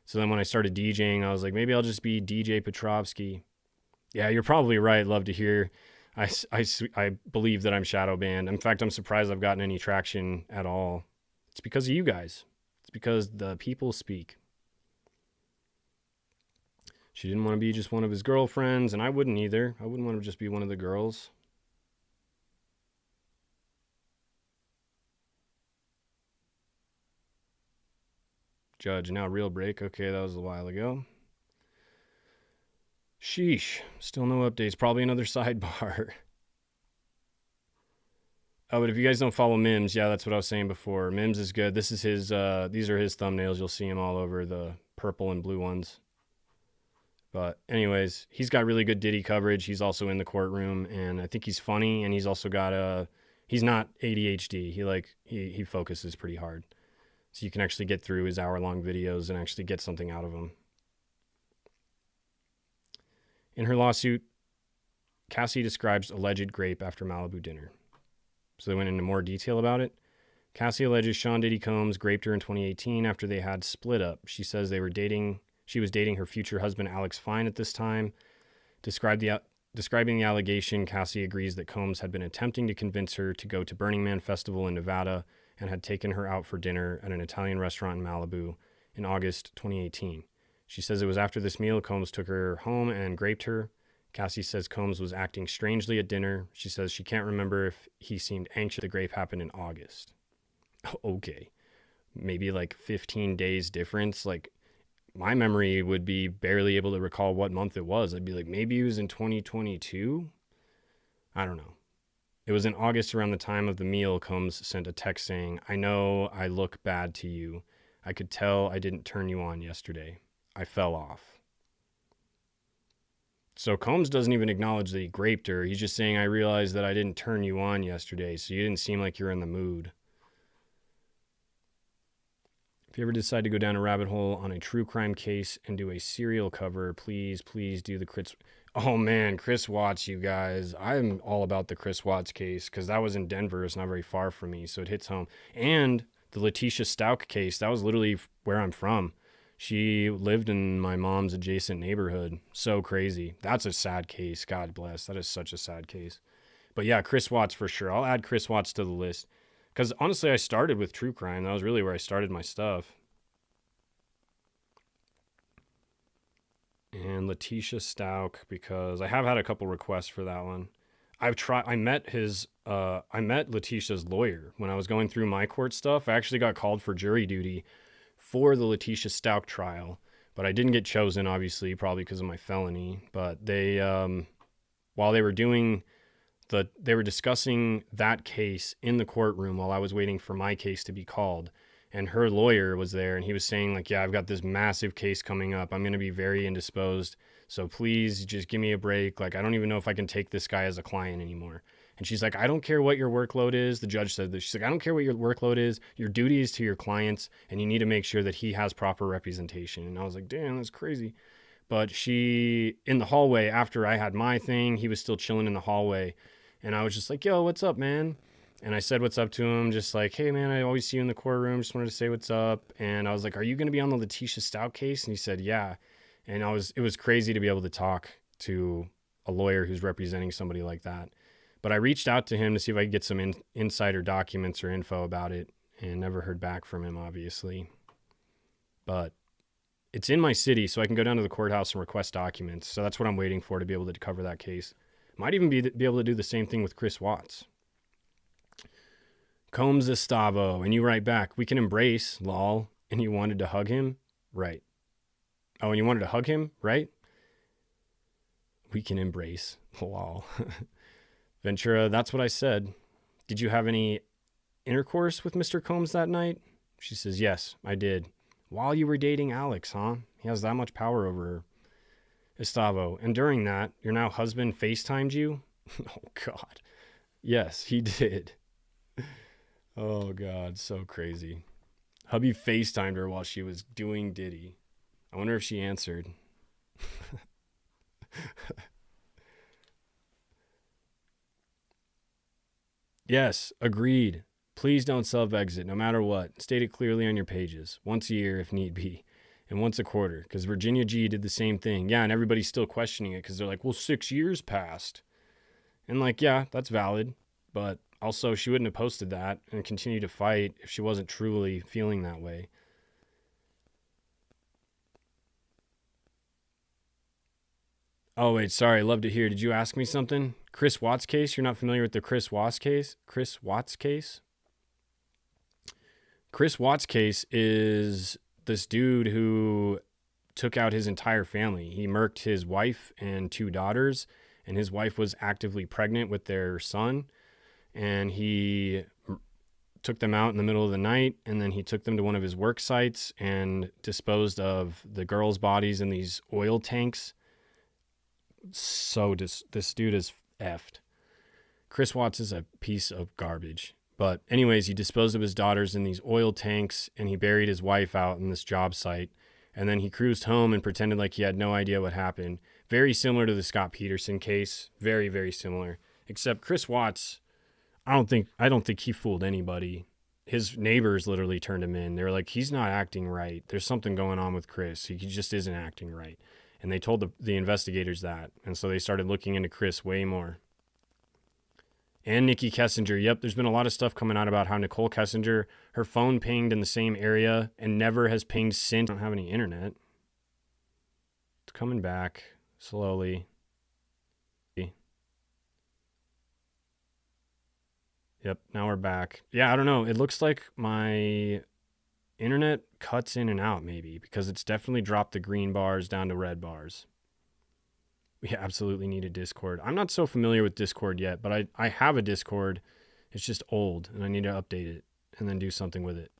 So then when I started DJing, I was like, maybe I'll just be DJ Petrovsky. Yeah, you're probably right. Love to hear. I believe that I'm shadow banned. In fact, I'm surprised I've gotten any traction at all. It's because of you guys. It's because the people speak. She didn't want to be just one of his girlfriends, and I wouldn't either. I wouldn't want to just be one of the girls. Judge, now real break. Okay, that was a while ago. Sheesh. Still no updates. Probably another sidebar. Oh, but if you guys don't follow Mims, yeah, that's what I was saying before. Mims is good. This is his, these are his thumbnails. You'll see him all over, the purple and blue ones. But anyways, he's got really good Diddy coverage. He's also in the courtroom, and I think he's funny, and he's also got he's not ADHD. He focuses pretty hard. So you can actually get through his hour-long videos and actually get something out of them. In her lawsuit, Cassie describes alleged grape after Malibu dinner. So they went into more detail about it. Cassie alleges Sean Diddy Combs raped her in 2018 after they had split up. She says they were dating. She was dating her future husband, Alex Fine, at this time. Describing the allegation, Cassie agrees that Combs had been attempting to convince her to go to Burning Man Festival in Nevada and had taken her out for dinner at an Italian restaurant in Malibu in August 2018. She says it was after this meal, Combs took her home and raped her. Cassie says Combs was acting strangely at dinner. She says she can't remember if he seemed anxious. The grape happened in August. Okay. Maybe like 15 days difference. Like, my memory would be barely able to recall what month it was. I'd be like, maybe it was in 2022? I don't know. It was in August around the time of the meal. Combs sent a text saying, I know I look bad to you. I could tell I didn't turn you on yesterday. I fell off. So Combs doesn't even acknowledge that he graped her. He's just saying, I realized that I didn't turn you on yesterday, so you didn't seem like you're in the mood. If you ever decide to go down a rabbit hole on a true crime case and do a serial cover, please do the Chris. Oh man, Chris Watts, you guys. I'm all about the Chris Watts case because that was in Denver. It's not very far from me, so it hits home. And the Letitia Stout case, that was literally where I'm from. She lived in my mom's adjacent neighborhood. So crazy. That's a sad case. God bless. That is such a sad case. But yeah, Chris Watts for sure. I'll add Chris Watts to the list. Because honestly, I started with true crime. That was really where I started my stuff. And Letitia Stout, because I have had a couple requests for that one. I met Letitia's lawyer when I was going through my court stuff. I actually got called for jury duty for the Letitia Stout trial, but I didn't get chosen, obviously, probably because of my felony. But they, while they were discussing that case in the courtroom while I was waiting for my case to be called, and her lawyer was there, and he was saying like, yeah, I've got this massive case coming up. I'm going to be very indisposed. So please just give me a break. Like, I don't even know if I can take this guy as a client anymore. And she's like, I don't care what your workload is. The judge said this. She's like, I don't care what your workload is. Your duty is to your clients, and you need to make sure that he has proper representation. And I was like, damn, that's crazy. But she, in the hallway, after I had my thing, he was still chilling in the hallway. And I was just like, yo, what's up, man? And I said what's up to him, just like, hey, man, I always see you in the courtroom. Just wanted to say what's up. And I was like, are you going to be on the Letitia Stout case? And he said, yeah. And it was crazy to be able to talk to a lawyer who's representing somebody like that. But I reached out to him to see if I could get some insider documents or info about it, and never heard back from him, obviously. But it's in my city, so I can go down to the courthouse and request documents. So that's what I'm waiting for to be able to cover that case. Might even be able to do the same thing with Chris Watts. Combs Estavo, and you write back, we can embrace, lol, and you wanted to hug him? Right. Oh, and you wanted to hug him? Right? We can embrace, lol. Ventura, that's what I said. Did you have any intercourse with Mr. Combs that night? She says, yes, I did. While you were dating Alex, huh? He has that much power over her. Estavo, and during that, your now husband FaceTimed you? Oh, God. Yes, he did. Oh, God, so crazy. Hubby FaceTimed her while she was doing Diddy. I wonder if she answered. Yes, agreed. Please don't self-exit, no matter what. State it clearly on your pages. Once a year, if need be. And once a quarter. Because Virginia G did the same thing. Yeah, and everybody's still questioning it because they're like, well, 6 years passed. And like, yeah, that's valid. But also, she wouldn't have posted that and continued to fight if she wasn't truly feeling that way. Oh, wait, sorry. Love to hear. Did you ask me something? Chris Watts case? You're not familiar with the Chris Watts case? Chris Watts case? Chris Watts case is this dude who took out his entire family. He murked his wife and 2 daughters, and his wife was actively pregnant with their son. And he took them out in the middle of the night, and then he took them to one of his work sites and disposed of the girls' bodies in these oil tanks. So this dude is effed. Chris Watts is a piece of garbage. But anyways, he disposed of his daughters in these oil tanks, and he buried his wife out in this job site. And then he cruised home and pretended like he had no idea what happened. Very similar to the Scott Peterson case. Very, very similar. Except Chris Watts, I don't think he fooled anybody. His neighbors literally turned him in. They were like, he's not acting right. There's something going on with Chris. He just isn't acting right. And they told the investigators that. And so they started looking into Chris way more. And Nikki Kessinger. Yep, there's been a lot of stuff coming out about how Nicole Kessinger, her phone pinged in the same area and never has pinged since. I don't have any internet. It's coming back slowly. Yep, now we're back. Yeah, I don't know. It looks like my internet cuts in and out maybe because it's definitely dropped the green bars down to red bars. We absolutely need a Discord. I'm not so familiar with Discord yet, but I have a Discord. It's just old and I need to update it and then do something with it.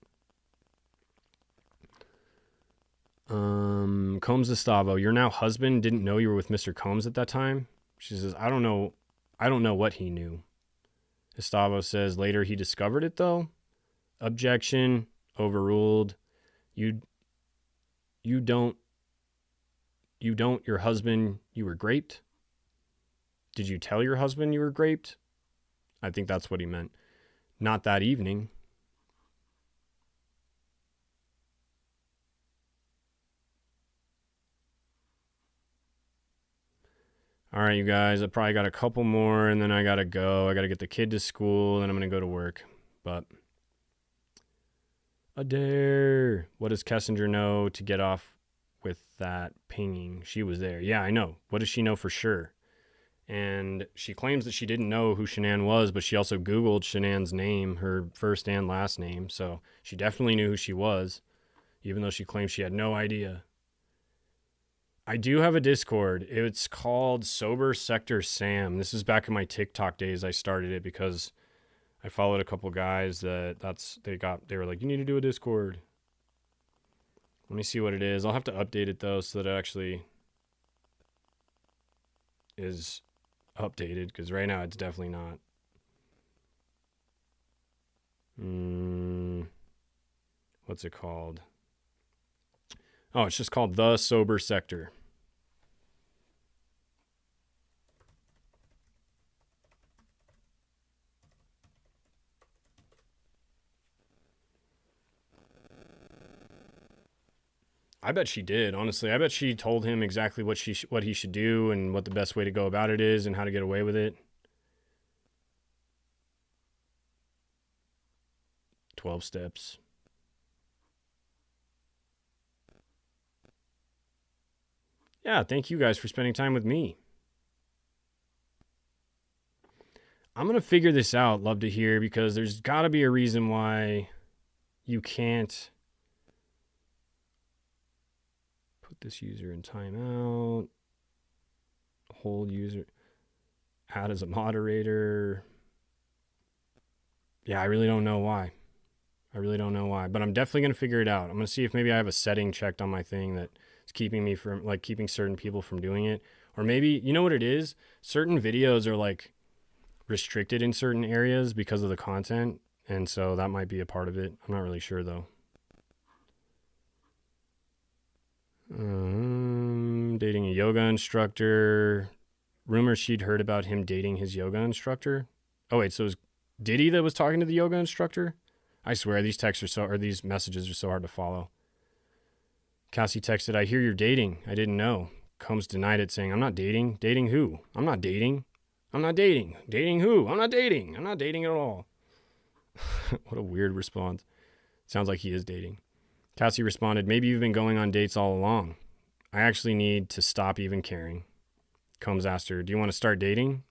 Combs Estavo, your now husband didn't know you were with Mr. Combs at that time? She says, I don't know what he knew. Estavo says, later he discovered it though. Objection, overruled. You don't, your husband, you were graped? Did you tell your husband you were graped? I think that's what he meant. Not that evening. All right, you guys, I probably got a couple more and then I got to go. I got to get the kid to school and I'm going to go to work. But Adair, what does Kessinger know to get off with that pinging? She was there. Yeah, I know. What does she know for sure? And she claims that she didn't know who Shanann was, but she also Googled Shanann's name, her first and last name. So she definitely knew who she was, even though she claims she had no idea. I do have a Discord. It's called Sober Sector Sam. This is back in my TikTok days. I started it because I followed a couple guys they were like, you need to do a Discord. Let me see what it is. I'll have to update it though so that it actually is updated because right now it's definitely not. What's it called? Oh, it's just called The Sober Sector. I bet she did, honestly. I bet she told him exactly what he should do and what the best way to go about it is and how to get away with it. 12 steps. Yeah, thank you guys for spending time with me. I'm going to figure this out, love to hear, because there's got to be a reason why you can't put this user in timeout, hold user, add as a moderator. Yeah, I really don't know why. But I'm definitely going to figure it out. I'm going to see if maybe I have a setting checked on my thing that is keeping me from, like, keeping certain people from doing it. Or maybe, you know what it is? Certain videos are, like, restricted in certain areas because of the content. And so that might be a part of it. I'm not really sure, though. Dating a yoga instructor. Rumors she'd heard about him dating his yoga instructor. Oh, wait, so it was Diddy that was talking to the yoga instructor? I swear, these these messages are so hard to follow. Cassie texted, I hear you're dating. I didn't know. Combs denied it, saying, I'm not dating. Dating who? I'm not dating. I'm not dating. Dating who? I'm not dating. I'm not dating at all. What a weird response. Sounds like he is dating. Cassie responded, maybe you've been going on dates all along. I actually need to stop even caring. Combs asked her, do you want to start dating?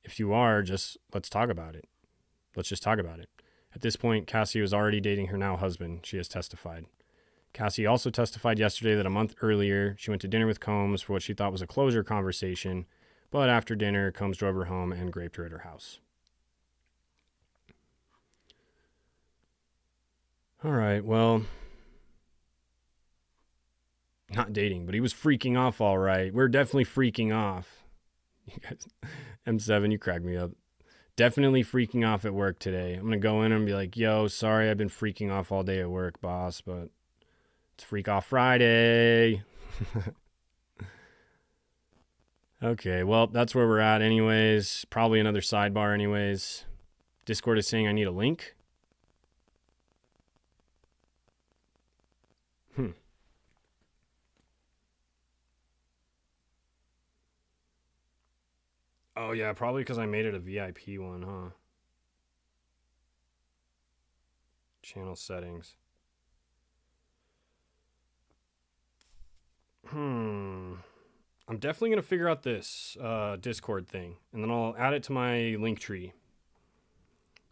If you are, let's talk about it. Let's just talk about it. At this point, Cassie was already dating her now husband, she has testified. Cassie also testified yesterday that a month earlier, she went to dinner with Combs for what she thought was a closure conversation, but after dinner, Combs drove her home and raped her at her house. All right, well, not dating, but he was freaking off all right. We're definitely freaking off. You guys, M7, you cracked me up. Definitely freaking off at work today. I'm going to go in and be like, yo, sorry, I've been freaking off all day at work, boss, but it's Freak Off Friday. Okay, well, that's where we're at anyways. Probably another sidebar anyways. Discord is saying I need a link. Oh, yeah, probably because I made it a VIP one, huh? Channel settings. I'm definitely going to figure out this Discord thing, and then I'll add it to my link tree.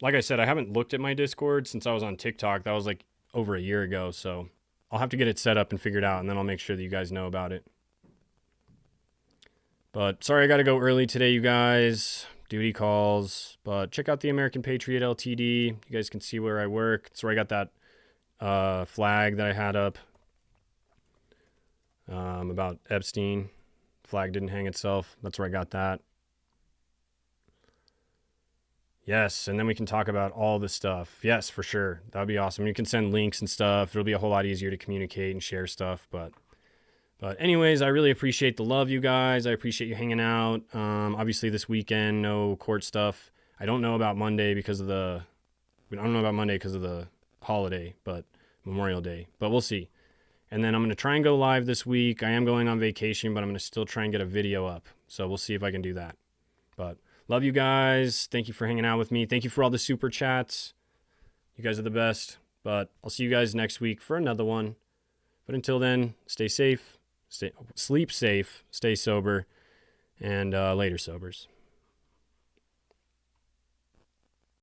like I said, I haven't looked at my Discord since I was on TikTok. That was like over a year ago. So I'll have to get it set up and figured out, and then I'll make sure that you guys know about it. But sorry, I got to go early today, you guys. Duty calls. But check out the American Patriot LTD. You guys can see where I work. That's where I got that flag that I had up about Epstein. Flag didn't hang itself. That's where I got that. Yes, and then we can talk about all this stuff. Yes, for sure. That would be awesome. You can send links and stuff. It'll be a whole lot easier to communicate and share stuff. But anyways, I really appreciate the love, you guys. I appreciate you hanging out. Obviously, this weekend, no court stuff. I don't know about Monday because of the holiday, but Memorial Day. But we'll see. And then I'm going to try and go live this week. I am going on vacation, but I'm going to still try and get a video up. So we'll see if I can do that. But love you guys. Thank you for hanging out with me. Thank you for all the super chats. You guys are the best. But I'll see you guys next week for another one. But until then, stay safe, sleep safe, stay sober, and later, sobers.